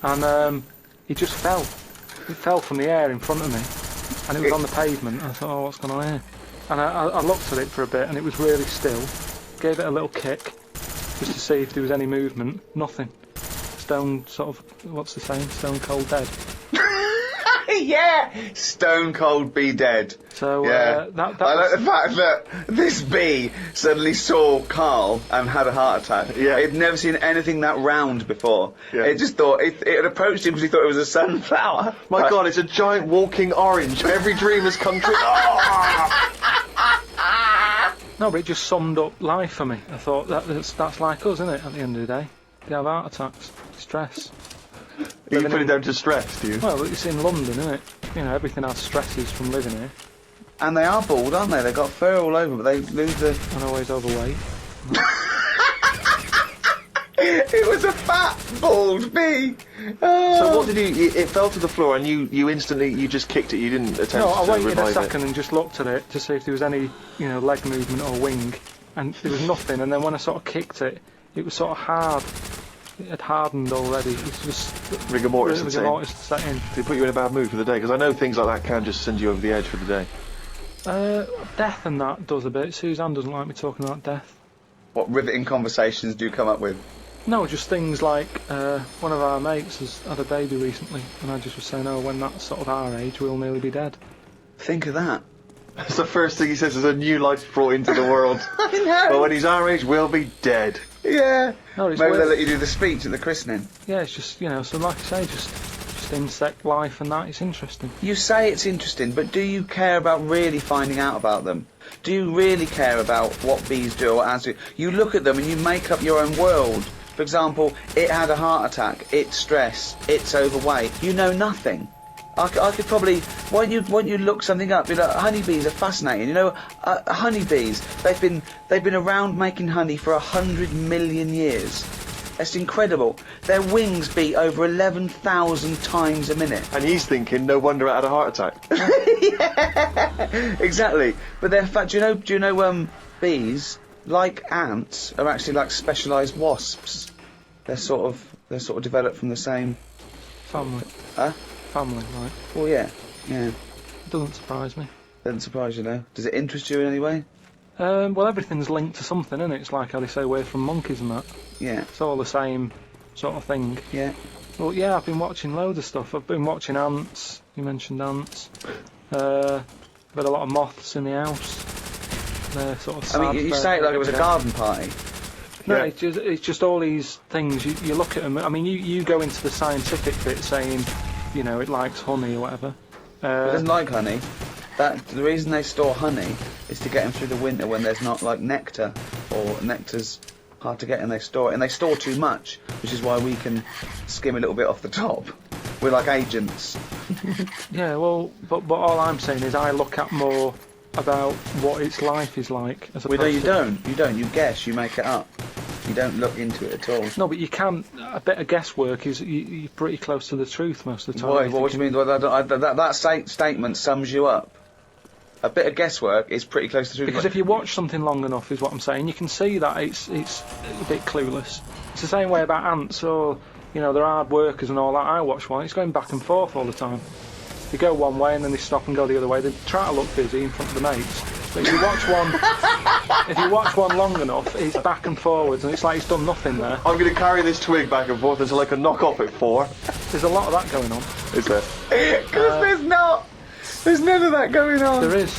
Speaker 1: And it just fell. It fell from the air in front of me, and it was on the pavement, and I thought, oh, what's going on here? And I looked at it for a bit, and it was really still. Gave it a little kick, just to see if there was any movement. Nothing. Stone, sort of, what's the saying? Stone cold dead.
Speaker 4: Yeah! Stone cold bee dead.
Speaker 1: So,
Speaker 4: Yeah.
Speaker 1: that
Speaker 4: I like
Speaker 1: was,
Speaker 4: the fact that this bee suddenly saw Carl and had a heart attack.
Speaker 3: Yeah.
Speaker 4: It'd never seen anything that round before.
Speaker 3: Yeah.
Speaker 4: It just thought, it had approached him because he thought it was a sunflower.
Speaker 3: My God, it's a giant walking orange. Every dream has come true.
Speaker 1: no, but it just summed up life for me. I thought that's like us, isn't it? At the end of the day, they have heart attacks, stress.
Speaker 3: You put it down to stress, do you?
Speaker 1: Well, it's in London, isn't it? You know, everything has stresses from living here.
Speaker 4: And they are bald, aren't they? They've got fur all over, but they lose the...
Speaker 1: And always overweight.
Speaker 4: It was a fat, bald bee!
Speaker 3: So what did you... It fell to the floor and you instantly... You just kicked it. You didn't attempt
Speaker 1: No, I
Speaker 3: to
Speaker 1: waited a
Speaker 3: revive
Speaker 1: second
Speaker 3: it.
Speaker 1: and just looked at it to see if there was any, you know, leg movement or wing. And there was nothing. And then when I sort of kicked it, it was sort of hard. It had hardened already. It was just...
Speaker 3: Rigor mortis had set in.
Speaker 1: Rigor mortis had set in.
Speaker 3: Did it put you in a bad mood for the day? Because I know things like that can just send you over the edge for the day.
Speaker 1: Death and that does a bit. Suzanne doesn't like me talking about death.
Speaker 4: What riveting conversations do you come up with?
Speaker 1: No, just things like one of our mates has had a baby recently, and I just was saying, oh, when that's sort of our age, we'll nearly be dead.
Speaker 8: Think of that.
Speaker 3: That's the first thing he says is a new life brought into the world.
Speaker 8: I know.
Speaker 3: But when he's our age, we'll be dead.
Speaker 8: Yeah.
Speaker 1: No, it's
Speaker 8: Maybe
Speaker 1: weird.
Speaker 8: they'll let you do the speech at the christening.
Speaker 1: Yeah, it's just, you know, so like I say, just insect life and that, it's interesting.
Speaker 8: You say it's interesting, but do you care about really finding out about them? Do you really care about what bees do or ants do? You look at them and you make up your own world. For example, it had a heart attack, it's stressed, it's overweight. You know nothing. I could probably, why don't you look something up? You know, honeybees are fascinating. You know, honeybees, they've been around making honey for 100 million years. That's incredible. Their wings beat over 11,000 times a minute.
Speaker 3: And he's thinking, no wonder it had a heart attack.
Speaker 8: Yeah, exactly. But they're do you know bees, like ants, are actually like specialised wasps. They're sort of developed from the same
Speaker 1: Family.
Speaker 8: Huh?
Speaker 1: Family, right.
Speaker 8: Well, yeah.
Speaker 1: Doesn't surprise me.
Speaker 8: Doesn't surprise you, though. Does it interest you in any way?
Speaker 1: Well, everything's linked to something, isn't it? It's like how they say away from monkeys and that.
Speaker 8: Yeah.
Speaker 1: It's all the same sort of thing.
Speaker 8: Yeah.
Speaker 1: Well, yeah, I've been watching loads of stuff. I've been watching ants. You mentioned ants. I've had a lot of moths in the house. They're sort of sad.
Speaker 8: I mean, you say it like it was a garden party.
Speaker 1: No,
Speaker 3: Yeah.
Speaker 1: it's just all these things. You look at them. I mean, you go into the scientific bit saying, you know, it likes honey or whatever.
Speaker 8: It doesn't like honey. The reason they store honey is to get them through the winter when there's not like nectar, or nectar's hard to get, and they store it. And they store too much, which is why we can skim a little bit off the top. We're like agents.
Speaker 1: Yeah, well, but all I'm saying is I look at more about what its life is like. As
Speaker 8: Well, no,
Speaker 1: opposed
Speaker 8: you
Speaker 1: to-
Speaker 8: don't. You don't. You guess. You make it up. You don't look into it at all.
Speaker 1: No, but you can. A bit of guesswork is you're pretty close to the truth most of the time.
Speaker 8: Why? What do you mean? Well, that statement sums you up. A bit of guesswork is pretty close to the truth.
Speaker 1: Because if you watch something long enough, is what I'm saying, you can see that it's a bit clueless. It's the same way about ants, or you know, they're hard workers and all that. I watch one; it's going back and forth all the time. They go one way and then they stop and go the other way. They try to look busy in front of the mates. But if you watch one long enough, it's back and forwards, and it's like it's done nothing there.
Speaker 3: I'm going to carry this twig back and forth until I can knock off at 4.
Speaker 1: There's a lot of that going on.
Speaker 3: Is there?
Speaker 8: Because there's not. There's none of that going on.
Speaker 1: There is.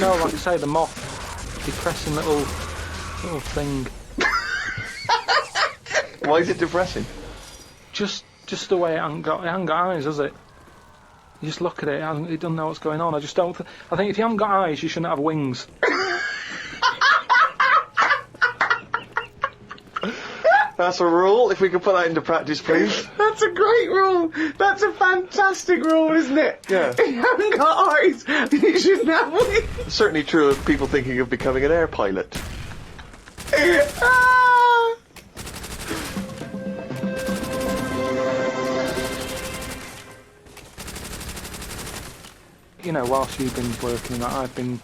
Speaker 1: No, like I say, the moth, depressing little thing.
Speaker 3: Why is it depressing?
Speaker 1: Just the way it hasn't got eyes, has it? You just look at it, it doesn't know what's going on. I just don't. I think if you haven't got eyes, you shouldn't have wings.
Speaker 3: That's a rule. If we could put that into practice, please.
Speaker 8: That's a great rule. That's a fantastic rule, isn't it?
Speaker 3: Yeah.
Speaker 8: If you haven't got eyes, you shouldn't have wings.
Speaker 3: It's certainly true of people thinking of becoming an air pilot.
Speaker 8: Ah!
Speaker 1: You know, whilst you've been working that, I've been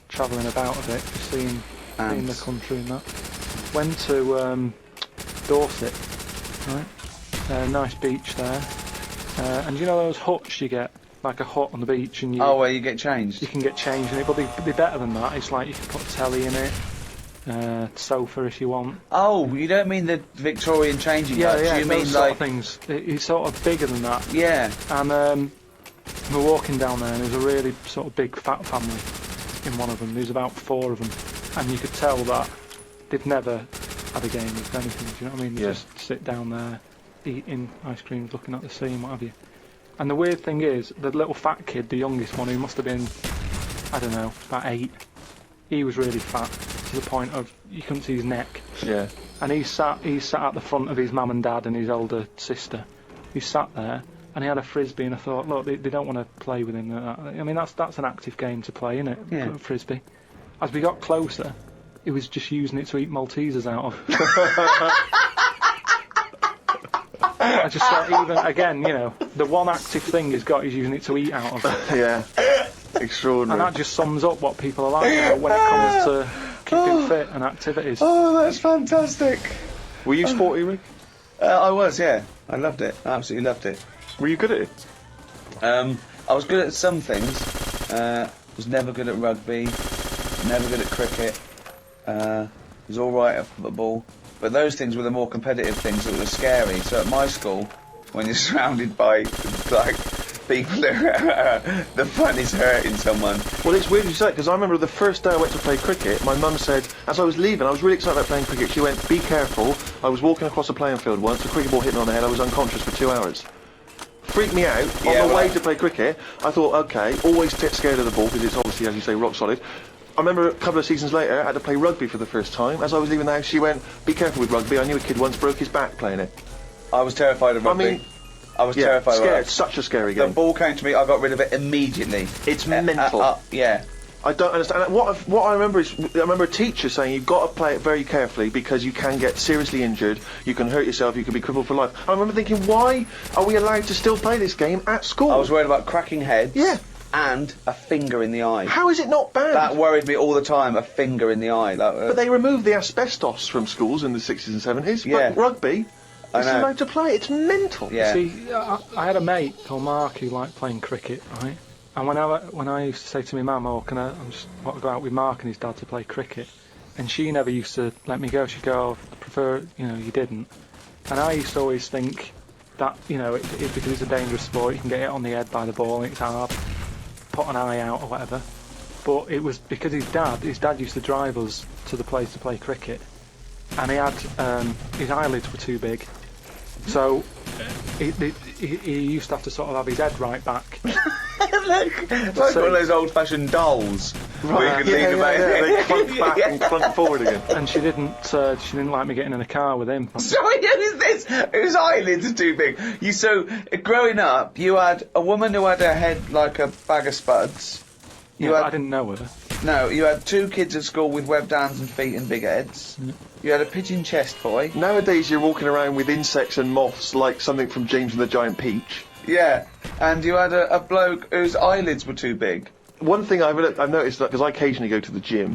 Speaker 1: travelling about a bit, just seeing the
Speaker 8: Ants.
Speaker 1: country and that. Went to Dorset, right? Nice beach there. And you know those huts you get, like a hut on the beach, and you
Speaker 8: Oh, where you get changed?
Speaker 1: you can get changed in it, but they're better than that. It's like you can put a telly in it, sofa if you want.
Speaker 8: Oh, you don't mean the Victorian changing
Speaker 1: Yeah,
Speaker 8: hut,
Speaker 1: yeah,
Speaker 8: you
Speaker 1: those
Speaker 8: mean
Speaker 1: sort
Speaker 8: like...
Speaker 1: of things. It's sort of bigger than that.
Speaker 8: Yeah.
Speaker 1: And we're walking down there, and there's a really sort of big fat family in one of them. There's about 4 of them, and you could tell that they've never had a game of anything. Do you know what I mean? They
Speaker 3: Yeah.
Speaker 1: just sit down there, eating ice creams, looking at the sea, and what have you. And the weird thing is, the little fat kid, the youngest one, who must have been, I don't know, about 8, he was really fat to the point of you couldn't see his neck.
Speaker 3: Yeah.
Speaker 1: And he sat at the front of his mum and dad and his older sister. He sat there, and he had a frisbee, and I thought, look, they don't want to play with him. I mean, that's an active game to play, isn't it?
Speaker 8: Yeah.
Speaker 1: Frisbee. As we got closer, he was just using it to eat Maltesers out of. I just thought, even again, you know, the one active thing he's got is using it to eat out of.
Speaker 3: Yeah.
Speaker 1: And
Speaker 3: Extraordinary.
Speaker 1: that just sums up what people are like now when it comes to keeping fit and activities.
Speaker 8: Oh, that's fantastic.
Speaker 3: Were you sporty, Rick?
Speaker 8: I was, yeah. I loved it. I absolutely loved it.
Speaker 3: Were you good at it?
Speaker 8: I was good at some things. Was never good at rugby. Never good at cricket. Was all right at football. but those things were the more competitive things that were scary. So at my school, when you're surrounded by, like, people the fun is hurting someone.
Speaker 3: Well, it's weird you say, because I remember the first day I went to play cricket, my mum said, as I was leaving, I was really excited about playing cricket, she went, be careful. I was walking across a playing field once, a cricket ball hit me on the head, I was unconscious for 2 hours. Freaked me out. On the way to play cricket, I thought, okay, always scared of the ball, because it's obviously, as you say, rock solid. I remember a couple of seasons later, I had to play rugby for the first time. As I was leaving the house, she went, be careful with rugby. I knew a kid once broke his back playing it.
Speaker 8: I was terrified of rugby.
Speaker 3: I mean,
Speaker 8: I was terrified of rugby.
Speaker 3: Such a scary game.
Speaker 8: The ball came to me, I got rid of it immediately.
Speaker 3: It's mental.
Speaker 8: Yeah.
Speaker 3: I don't understand. What I remember is, I remember a teacher saying you've got to play it very carefully because you can get seriously injured, you can hurt yourself, you can be crippled for life. I remember thinking, why are we allowed to still play this game at school?
Speaker 8: I was worried about cracking heads.
Speaker 3: Yeah.
Speaker 8: And a finger in the eye.
Speaker 3: How is it not bad?
Speaker 8: That worried me all the time, a finger in the eye.
Speaker 3: But they removed the asbestos from schools in the 60s and 70s.
Speaker 8: Yeah.
Speaker 3: But rugby, it's allowed to play. It's mental.
Speaker 8: Yeah.
Speaker 1: See, I had a mate called Mark who liked playing cricket, right? And when I used to say to my mum, oh, can I just want to go out with Mark and his dad to play cricket? And she never used to let me go. She'd go, oh, I prefer, you didn't. And I used to always think that, because it's a dangerous sport, you can get hit on the head by the ball and it's hard. Put an eye out or whatever, but it was because his dad used to drive us to the place to play cricket, and he had his eyelids were too big, so he used to have to sort of have his head right back.
Speaker 8: like one of those old-fashioned dolls.
Speaker 3: Right. They clunk back and clunk forward again.
Speaker 1: And she didn't like me getting in a car with him.
Speaker 8: Sorry, who is this? Whose eyelids are too big? Growing up, you had a woman who had her head like a bag of spuds.
Speaker 1: I didn't know her.
Speaker 8: No, you had 2 kids at school with webbed hands and feet and big heads. Yeah. You had a pigeon chest boy.
Speaker 3: Nowadays, you're walking around with insects and moths like something from James and the Giant Peach.
Speaker 8: Yeah, and you had a bloke whose eyelids were too big.
Speaker 3: One thing I've noticed, that because I occasionally go to the gym,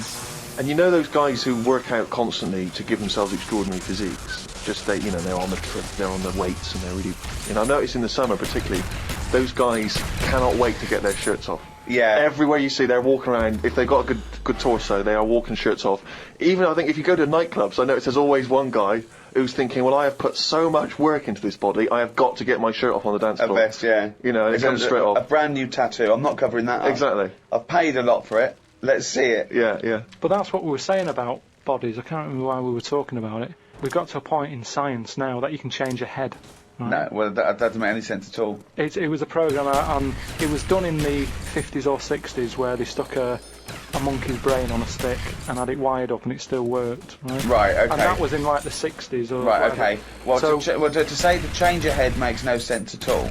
Speaker 3: and you know those guys who work out constantly to give themselves extraordinary physiques. Just they're on the weights and they're really. I've noticed in the summer particularly, those guys cannot wait to get their shirts off.
Speaker 8: Yeah.
Speaker 3: Everywhere you see, they're walking around. If they've got a good torso, they are walking shirts off. Even I think if you go to nightclubs, I notice there's always one guy who's thinking, well, I have put so much work into this body, I have got to get my shirt off on the dance floor.
Speaker 8: A vest, yeah.
Speaker 3: And it comes straight off.
Speaker 8: A brand new tattoo. I'm not covering that up.
Speaker 3: Exactly.
Speaker 8: I've paid a lot for it. Let's see it.
Speaker 3: Yeah.
Speaker 1: But that's what we were saying about bodies. I can't remember why we were talking about it. We've got to a point in science now that you can change your head. Right?
Speaker 8: No, well, that doesn't make any sense at all.
Speaker 1: It was a programme, it was done in the 50s or 60s where they stuck a monkey's brain on a stick and had it wired up and it still worked, right?
Speaker 8: Right, okay.
Speaker 1: And that was in like the 60s or
Speaker 8: Right,
Speaker 1: whatever.
Speaker 8: okay. Well,
Speaker 1: so,
Speaker 8: to say to change your head makes no sense at all.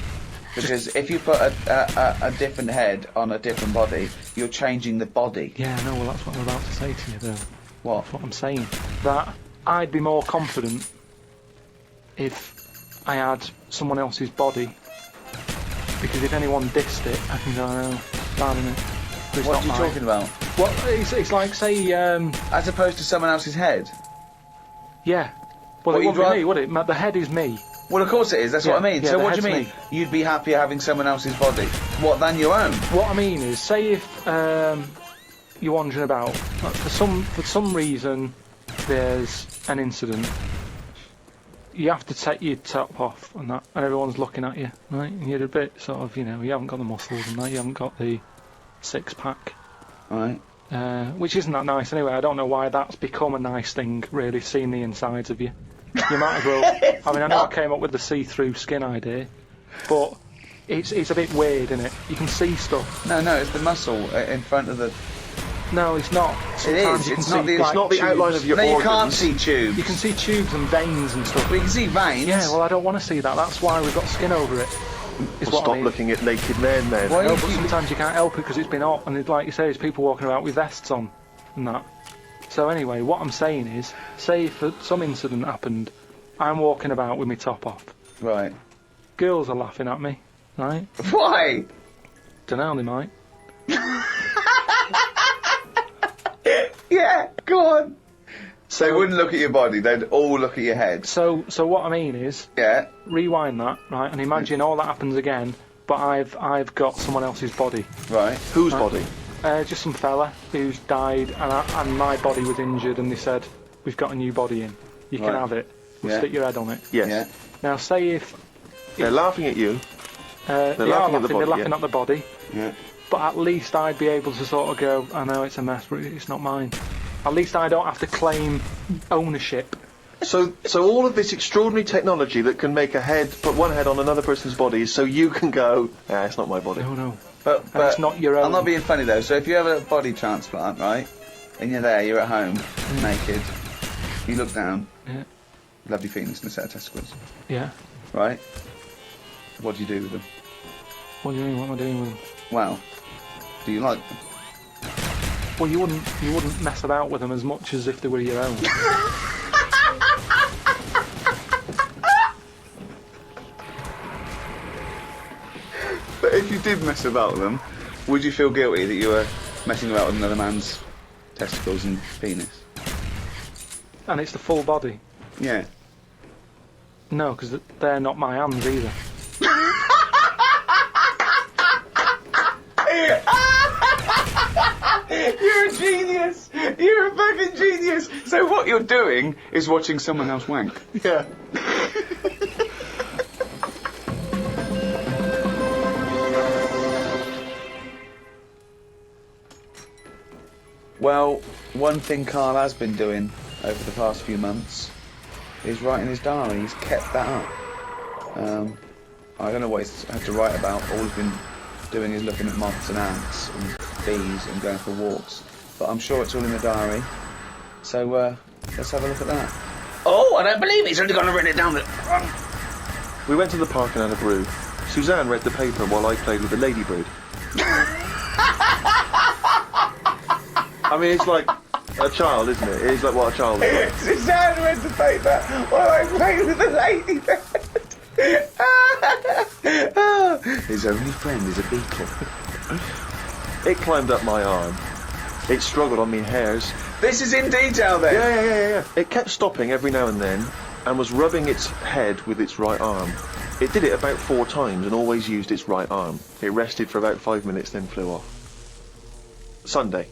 Speaker 8: Because if you put a different head on a different body, you're changing the body.
Speaker 1: Yeah, no, well that's what I'm about to say to you though.
Speaker 8: What?
Speaker 1: That's what I'm saying. That I'd be more confident if I had someone else's body, because if anyone dissed it, I can go, oh, bad, innit?
Speaker 8: What are you talking about?
Speaker 1: Well, it's like, say,
Speaker 8: as opposed to someone else's head?
Speaker 1: Yeah. Well, it wouldn't be me, would it? The head is me.
Speaker 8: Well, of course it is, that's what I mean.
Speaker 1: Yeah,
Speaker 8: so
Speaker 1: the
Speaker 8: what do you
Speaker 1: head's
Speaker 8: mean?
Speaker 1: me.
Speaker 8: You'd be happier having someone else's body? What, than your own?
Speaker 1: What I mean is, say if you're wandering about, like, for some reason there's an incident, you have to take your top off and that, and everyone's looking at you, right? And you're a bit sort of, you haven't got the muscles and that, you haven't got the six-pack.
Speaker 8: Right.
Speaker 1: Which isn't that nice anyway. I don't know why that's become a nice thing, really, seeing the insides of you. You might as well... I mean, I know I came up with the see-through skin idea, but it's a bit weird, isn't it? You can see stuff.
Speaker 8: No, it's the muscle in front of the...
Speaker 1: No, it's not. Sometimes
Speaker 8: it is.
Speaker 3: It's not the outline of your organs.
Speaker 8: No, you can't see tubes.
Speaker 1: You can see tubes and veins and stuff.
Speaker 8: Well, you can see veins.
Speaker 1: Yeah, well, I don't want to see that. That's why we've got skin over it.
Speaker 3: Well, stop looking at naked men then.
Speaker 8: Why
Speaker 1: No, but sometimes you can't help it because it's been hot, and like you say, there's people walking about with vests on and that. So anyway, what I'm saying is, say if some incident happened, I'm walking about with my top off.
Speaker 8: Right.
Speaker 1: Girls are laughing at me, right?
Speaker 8: Why?
Speaker 1: Dunno, they might.
Speaker 8: Yeah, go on. So they wouldn't look at your body, they'd all look at your head.
Speaker 1: So what I mean is,
Speaker 8: yeah,
Speaker 1: rewind that, right, and imagine all that happens again, but I've got someone else's body.
Speaker 8: Right.
Speaker 3: Whose body?
Speaker 1: Just some fella who's died, and my body was injured, and they said, we've got a new body in. you can
Speaker 8: Right.
Speaker 1: have it. We'll
Speaker 8: Yeah.
Speaker 1: stick your head on it.
Speaker 3: Yes.
Speaker 8: Yeah.
Speaker 1: Now, say if
Speaker 3: They're laughing at you.
Speaker 1: they
Speaker 3: laughing
Speaker 1: are
Speaker 3: at the
Speaker 1: laughing,
Speaker 3: body,
Speaker 1: they're laughing
Speaker 3: yeah.
Speaker 1: at the body,
Speaker 8: Yeah.
Speaker 1: but at least I'd be able to sort of go, I know it's a mess, but it's not mine. At least I don't have to claim ownership.
Speaker 3: So all of this extraordinary technology that can make put one head on another person's body is so you can go, it's not my body.
Speaker 1: No.
Speaker 8: But
Speaker 1: it's not your own.
Speaker 8: I'm not being funny though. So if you have a body transplant, right, and you're there, you're at home, naked, you look down,
Speaker 1: Yeah.
Speaker 8: lovely penis and a set of testicles,
Speaker 1: Yeah.
Speaker 8: right? What do you do with them?
Speaker 1: What do you mean? What am I doing with them?
Speaker 8: Well, do you like them?
Speaker 1: Well, you wouldn't mess about with them as much as if they were your own.
Speaker 8: But if you did mess about with them, would you feel guilty that you were messing about with another man's testicles and penis?
Speaker 1: And it's the full body.
Speaker 8: Yeah.
Speaker 1: No, because they're not my hands either.
Speaker 8: You're a genius! You're a fucking genius! So what you're doing is watching someone else wank.
Speaker 3: Yeah.
Speaker 8: Well, one thing Carl has been doing over the past few months is writing his diary. He's kept that up. I don't know what he's had to write about. All he's been doing is looking at moths and ants and bees and going for walks. But I'm sure it's all in the diary. So let's have a look at that. Oh, I don't believe he's only going to write it down.
Speaker 3: We went to the park and had a brew. Suzanne read the paper while I played with the ladybird. I mean, it's like a child, isn't it? It's like what a child is like.
Speaker 8: Suzanne read the paper while I played with the ladybird. His only friend is a beetle.
Speaker 3: It climbed up my arm. It struggled on me hairs.
Speaker 8: This is in detail then.
Speaker 3: Yeah. It kept stopping every now and then and was rubbing its head with its right arm. It did it about 4 times and always used its right arm. It rested for about 5 minutes, then flew off. Sunday.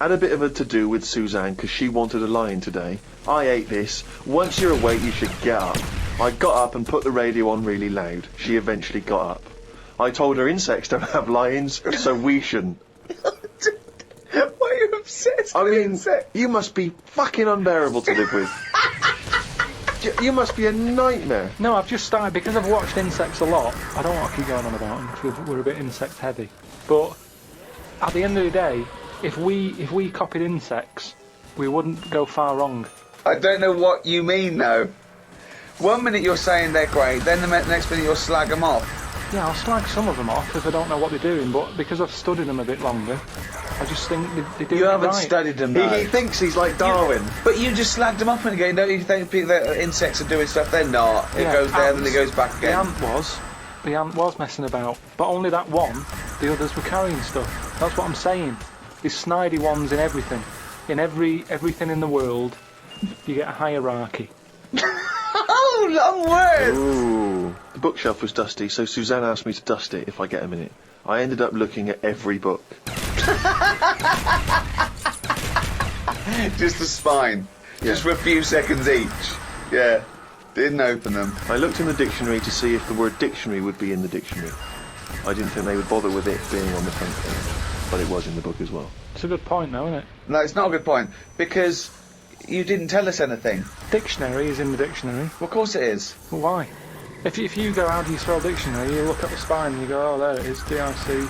Speaker 3: Had a bit of a to-do with Suzanne because she wanted a lion today. I ate this. Once you're awake, you should get up. I got up and put the radio on really loud. She eventually got up. I told her insects don't have lions, so we shouldn't.
Speaker 8: Why are you obsessed
Speaker 3: I
Speaker 8: with
Speaker 3: mean,
Speaker 8: insects?
Speaker 3: you must be fucking unbearable to live with. You must be a nightmare.
Speaker 1: No, I've just started, because I've watched insects a lot, I don't want to keep going on about them because we're a bit insect heavy. But at the end of the day, if we copied insects, we wouldn't go far wrong.
Speaker 8: I don't know what you mean though. 1 minute you're saying they're great, then the next minute you'll slag them off.
Speaker 1: Yeah, I'll slag some of them off because I don't know what they're doing, but because I've studied them a bit longer, I just think they do
Speaker 8: You
Speaker 1: it
Speaker 8: haven't
Speaker 1: right.
Speaker 8: studied them though.
Speaker 3: He thinks he's like Darwin.
Speaker 8: But you just slagged them off and again. Don't you think people that insects are doing stuff? They're not. It
Speaker 1: Yeah,
Speaker 8: goes there, then
Speaker 1: ants.
Speaker 8: it goes back
Speaker 1: The
Speaker 8: again.
Speaker 1: ant was messing about, but only that one. The others were carrying stuff. That's what I'm saying. There's snidey ones in everything. In everything in the world, you get a hierarchy.
Speaker 8: Oh, long words!
Speaker 3: Ooh. The bookshelf was dusty, so Suzanne asked me to dust it if I get a minute. I ended up looking at every book.
Speaker 8: Just the spine. Just for a few seconds each. Yeah. Didn't open them.
Speaker 3: I looked in the dictionary to see if the word dictionary would be in the dictionary. I didn't think they would bother with it being on the front page, but it was in the book as well.
Speaker 1: It's a good point, though, isn't it?
Speaker 8: No, it's not a good point. Because you didn't tell us anything.
Speaker 1: Dictionary is in the dictionary.
Speaker 8: Well, of course it is.
Speaker 1: Well, why? If you go, how do you spell dictionary? You look at the spine and you go, oh, there it is, D-I-C.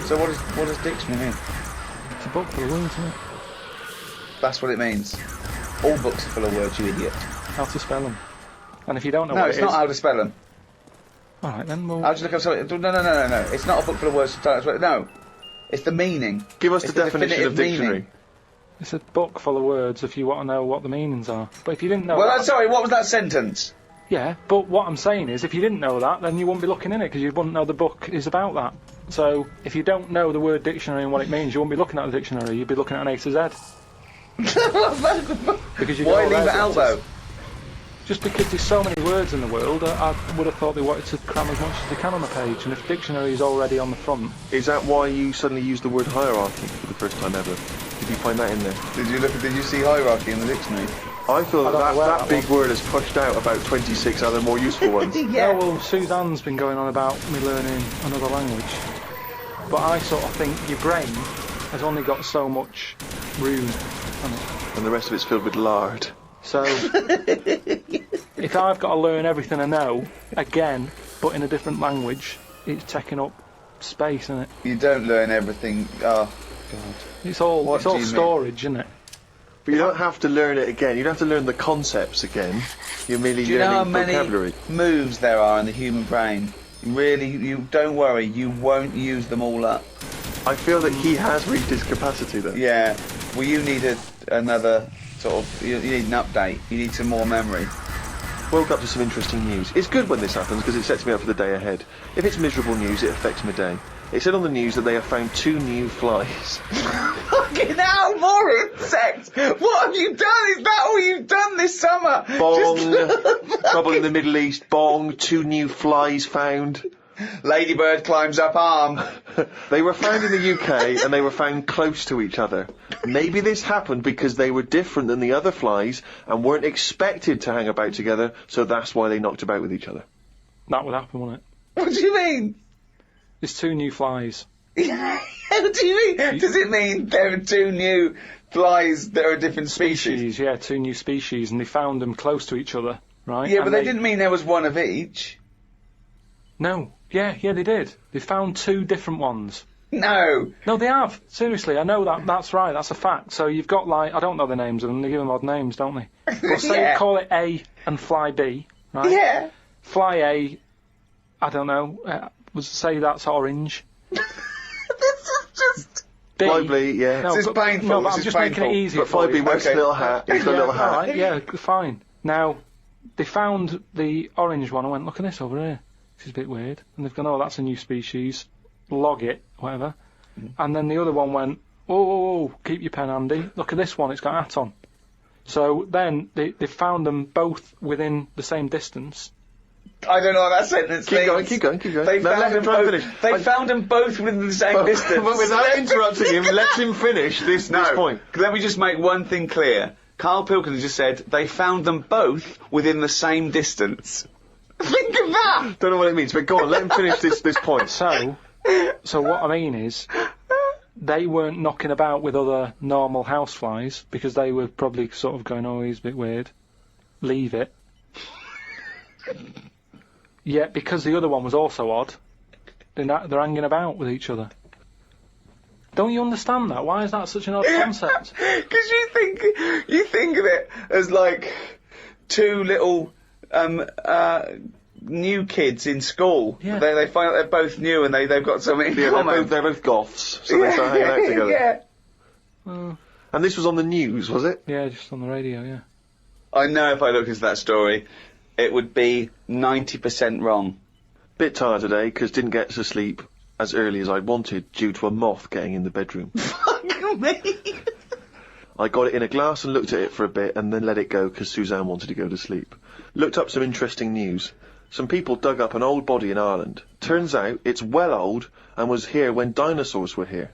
Speaker 8: So what does dictionary mean?
Speaker 1: It's a book full of words, isn't it?
Speaker 8: That's what it means. All books are full of words, you idiot.
Speaker 1: How to spell them. And if you don't know
Speaker 8: No,
Speaker 1: what
Speaker 8: it's
Speaker 1: it
Speaker 8: not
Speaker 1: is...
Speaker 8: how to spell them.
Speaker 1: Alright then, well...
Speaker 8: I'll just look up something. No. It's not a book full of words. No. It's the meaning.
Speaker 3: Give us
Speaker 8: It's
Speaker 3: the definition of
Speaker 8: definitive
Speaker 3: dictionary.
Speaker 8: meaning.
Speaker 1: It's a book full of words if you want to know what the meanings are. But if you didn't know
Speaker 8: Well,
Speaker 1: that...
Speaker 8: I'm sorry, what was that sentence?
Speaker 1: Yeah, but what I'm saying is, if you didn't know that, then you wouldn't be looking in it, because you wouldn't know the book is about that. So, if you don't know the word dictionary and what it means, you wouldn't be looking at the dictionary, you'd be looking at an A to Z. Because you go,
Speaker 8: Why
Speaker 1: oh,
Speaker 8: leave it
Speaker 1: there's
Speaker 8: out,
Speaker 1: letters.
Speaker 8: though?
Speaker 1: Just because there's so many words in the world, I would have thought they wanted to cram as much as they can on the page, and if dictionary is already on the front...
Speaker 3: Is that why you suddenly used the word hierarchy for the first time ever? Did you find that in there?
Speaker 8: Did you see hierarchy in the dictionary?
Speaker 3: I feel
Speaker 7: I don't know where
Speaker 3: that
Speaker 7: that
Speaker 3: big word has pushed out about 26 other more useful ones.
Speaker 1: Yeah, well, Suzanne's been going on about me learning another language. But I sort of think your brain has only got so much room on it.
Speaker 3: And the rest of it's filled with lard.
Speaker 1: So, if I've got to learn everything I know, again, but in a different language, it's taking up space, isn't it?
Speaker 8: You don't learn everything. Oh, God.
Speaker 1: It's all
Speaker 8: What do you mean?
Speaker 1: storage, isn't it?
Speaker 3: But you don't have to learn it again. You don't have to learn the concepts again. You're merely
Speaker 8: Do you know how
Speaker 3: learning
Speaker 8: many
Speaker 3: vocabulary.
Speaker 8: moves there are in the human brain? Really, you don't worry, you won't use them all up.
Speaker 3: I feel that he has reached his capacity, though.
Speaker 8: Yeah. Well, you need another sort of. You need an update. You need some more memory.
Speaker 3: Woke up to some interesting news. It's good when this happens because it sets me up for the day ahead. If it's miserable news, it affects my day. It said on the news that they have found 2 new flies.
Speaker 8: Fucking hell, more insects! What have you done? Is that all you've done this summer?
Speaker 3: Bong! Trouble in the Middle East. Bong! 2 new flies found.
Speaker 8: Ladybird climbs up arm.
Speaker 3: They were found in the UK and they were found close to each other. Maybe this happened because they were different than the other flies and weren't expected to hang about together, so that's why they knocked about with each other.
Speaker 1: That would happen, wouldn't it?
Speaker 8: What do you mean?
Speaker 1: There's 2 new flies.
Speaker 8: What do you mean? Does it mean there are 2 new flies that are a different species?
Speaker 1: Yeah, 2 new species, and they found them close to each other, right?
Speaker 8: Yeah,
Speaker 1: And
Speaker 8: but they didn't mean there was one of each.
Speaker 1: No. Yeah, they did. They found 2 different ones.
Speaker 8: No.
Speaker 1: No, they have. Seriously, I know that. That's right. That's a fact. So you've got, like, I don't know the names of them. They give them odd names, don't they? But say
Speaker 8: Yeah.
Speaker 1: call it A and fly B, right?
Speaker 8: Yeah.
Speaker 1: Fly A, I don't know. Say that's orange.
Speaker 8: This is just.
Speaker 1: B.
Speaker 3: Fly yeah.
Speaker 1: No,
Speaker 8: This is
Speaker 1: but-
Speaker 8: painful,
Speaker 1: No, but
Speaker 8: this
Speaker 1: I'm
Speaker 8: is
Speaker 1: just making it
Speaker 8: painful.
Speaker 1: easier
Speaker 3: But
Speaker 1: for
Speaker 3: 5B
Speaker 1: you.
Speaker 3: wears
Speaker 8: Okay.
Speaker 3: a little hat. He's got a little
Speaker 1: All
Speaker 3: hat.
Speaker 1: right, yeah, fine. Now, they found the orange one. I went, look at this over here. This is a bit weird. And they've gone, oh, that's a new species. Log it, whatever. And then the other one went, oh, keep your pen handy. Look at this one, it's got a hat on. So then they found them both within the same distance.
Speaker 8: I don't know what that sentence
Speaker 3: Keep
Speaker 8: means.
Speaker 3: going.
Speaker 8: They
Speaker 3: No,
Speaker 8: found
Speaker 3: let him
Speaker 8: them
Speaker 3: try and
Speaker 8: both.
Speaker 3: finish.
Speaker 8: They found them both within the same distance.
Speaker 3: But without interrupting him, let him finish this point.
Speaker 8: Let me just make one thing clear. Carl Pilkins just said they found them both within the same distance. Think of that!
Speaker 3: Don't know what it means, but go on, let him finish this point.
Speaker 1: So what I mean is, they weren't knocking about with other normal houseflies because they were probably sort of going, oh, he's a bit weird. Leave it. Yet, because the other one was also odd, they're hanging about with each other. Don't you understand that? Why is that such an odd concept?
Speaker 8: Because you think of it as like 2 little new kids in school.
Speaker 1: Yeah.
Speaker 8: They find out they're both new and they've got something in
Speaker 3: Yeah,
Speaker 8: common.
Speaker 3: they're both goths, so they start hanging out together.
Speaker 8: Yeah.
Speaker 3: And this was on the news, was it?
Speaker 1: Yeah, just on the radio, yeah.
Speaker 8: I know if I looked into that story, it would be 90% wrong.
Speaker 3: Bit tired today because didn't get to sleep as early as I wanted due to a moth getting in the bedroom.
Speaker 8: Fuck me!
Speaker 3: I got it in a glass and looked at it for a bit and then let it go because Suzanne wanted to go to sleep. Looked up some interesting news. Some people dug up an old body in Ireland. Turns out it's well old and was here when dinosaurs were here.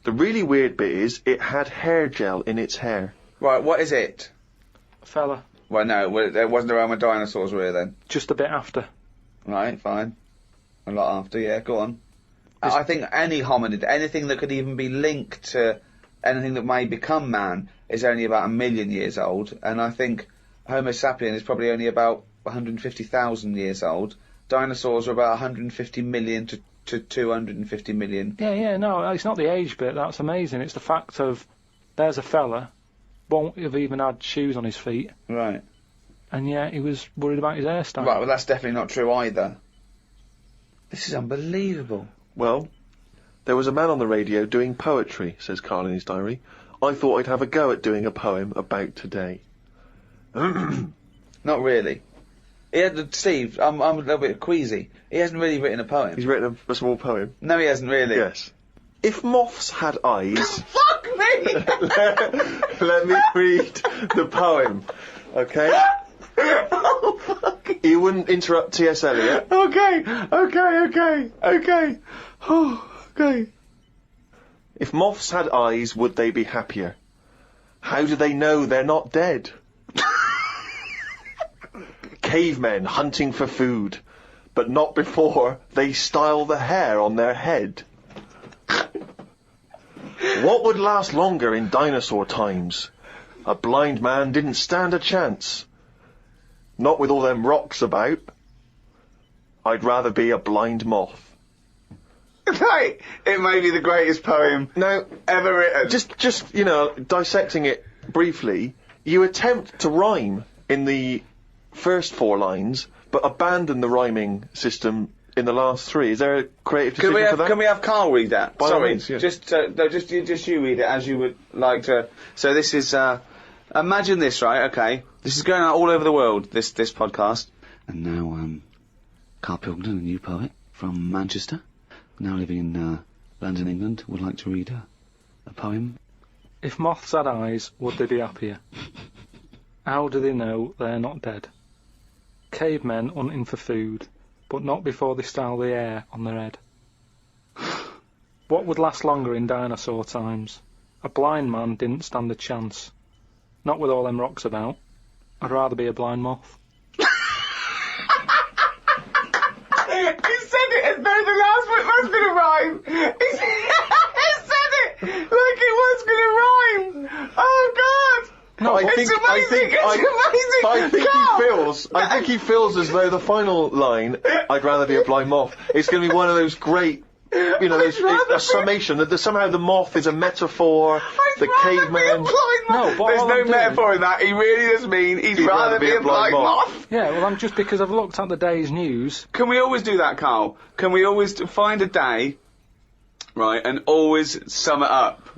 Speaker 3: The really weird bit is it had hair gel in its hair.
Speaker 8: Right, what is it?
Speaker 1: Fella,
Speaker 8: Well, no, it wasn't around when dinosaurs were here then.
Speaker 1: just a bit after.
Speaker 8: Right, fine. A lot after, yeah, go on. I think any hominid, anything that could even be linked to anything that may become man, is only about 1 million years old, and I think Homo sapien is probably only about 150,000 years old. Dinosaurs are about 150 million to 250 million.
Speaker 1: Yeah, no, it's not the age bit, that's amazing. It's the fact of, there's a fella, won't have even had shoes on his feet,
Speaker 8: Right.
Speaker 1: and yet he was worried about his hairstyle.
Speaker 8: Right, well that's definitely not true either. This is unbelievable.
Speaker 3: Well, there was a man on the radio doing poetry, says Carl in his diary. I thought I'd have a go at doing a poem about today.
Speaker 8: Not really. Steve, I'm a little bit queasy. He hasn't really written a poem.
Speaker 3: He's written a small poem.
Speaker 8: No, he hasn't really.
Speaker 3: Yes. If moths had eyes...
Speaker 8: Fuck me!
Speaker 3: Let me read the poem, okay?
Speaker 8: Oh, fuck.
Speaker 3: You wouldn't interrupt T.S. Eliot.
Speaker 8: Okay. Oh, okay.
Speaker 3: If moths had eyes, would they be happier? How do they know they're not dead? cavemen hunting for food, but not before they style the hair on their head. What would last longer in dinosaur times? A blind man didn't stand a chance. Not with all them rocks about. I'd rather be a blind moth.
Speaker 8: Right, it may be the greatest poem
Speaker 3: Now,
Speaker 8: ever written.
Speaker 3: just you know, dissecting it briefly, you attempt to rhyme in the first 4 lines, but abandon the rhyming system in the last 3. Is there a creative decision for that?
Speaker 8: Can we have Carl read that?
Speaker 3: By all
Speaker 8: Sorry,
Speaker 3: means, yeah.
Speaker 8: just you read it as you would like to. So this is, imagine this, right? Okay, this is going out all over the world. This podcast. And now, Carl Pilkington, a new poet from Manchester, now living in London, England, would like to read a poem.
Speaker 1: If moths had eyes, would they be happier? How do they know they're not dead? Cavemen hunting for food, but not before they style the hair on their head. What would last longer in dinosaur times? A blind man didn't stand a chance. Not with all them rocks about. I'd rather be a blind moth.
Speaker 8: He said it as though the last bit was going to rhyme. He said it like it was going to rhyme. Oh God!
Speaker 1: No,
Speaker 3: I think he feels as though the final line, "I'd rather be a blind moth," is going to be one of those great, you know, a summation that somehow the moth is a metaphor. The caveman.
Speaker 1: No, but
Speaker 8: there's
Speaker 1: all
Speaker 8: no
Speaker 1: I'm
Speaker 8: metaphor in that. He really does mean he'd rather be a blind moth.
Speaker 1: Yeah, well, I'm just because I've looked at the day's news.
Speaker 8: Can we always do that, Carl? Can we always find a day, right, and always sum it up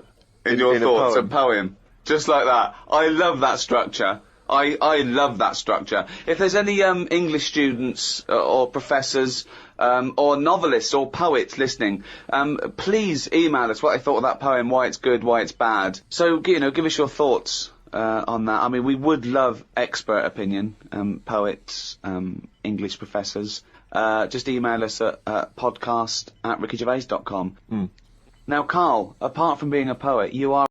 Speaker 8: in your thoughts, a poem, just like that? I love that structure. I love that structure. If there's any English students or professors or novelists or poets listening, please email us what they thought of that poem, why it's good, why it's bad. So, you know, give us your thoughts on that. I mean, we would love expert opinion, poets, English professors. Just email us at podcast@rickygervais.com. Now, Carl, apart from being a poet, you are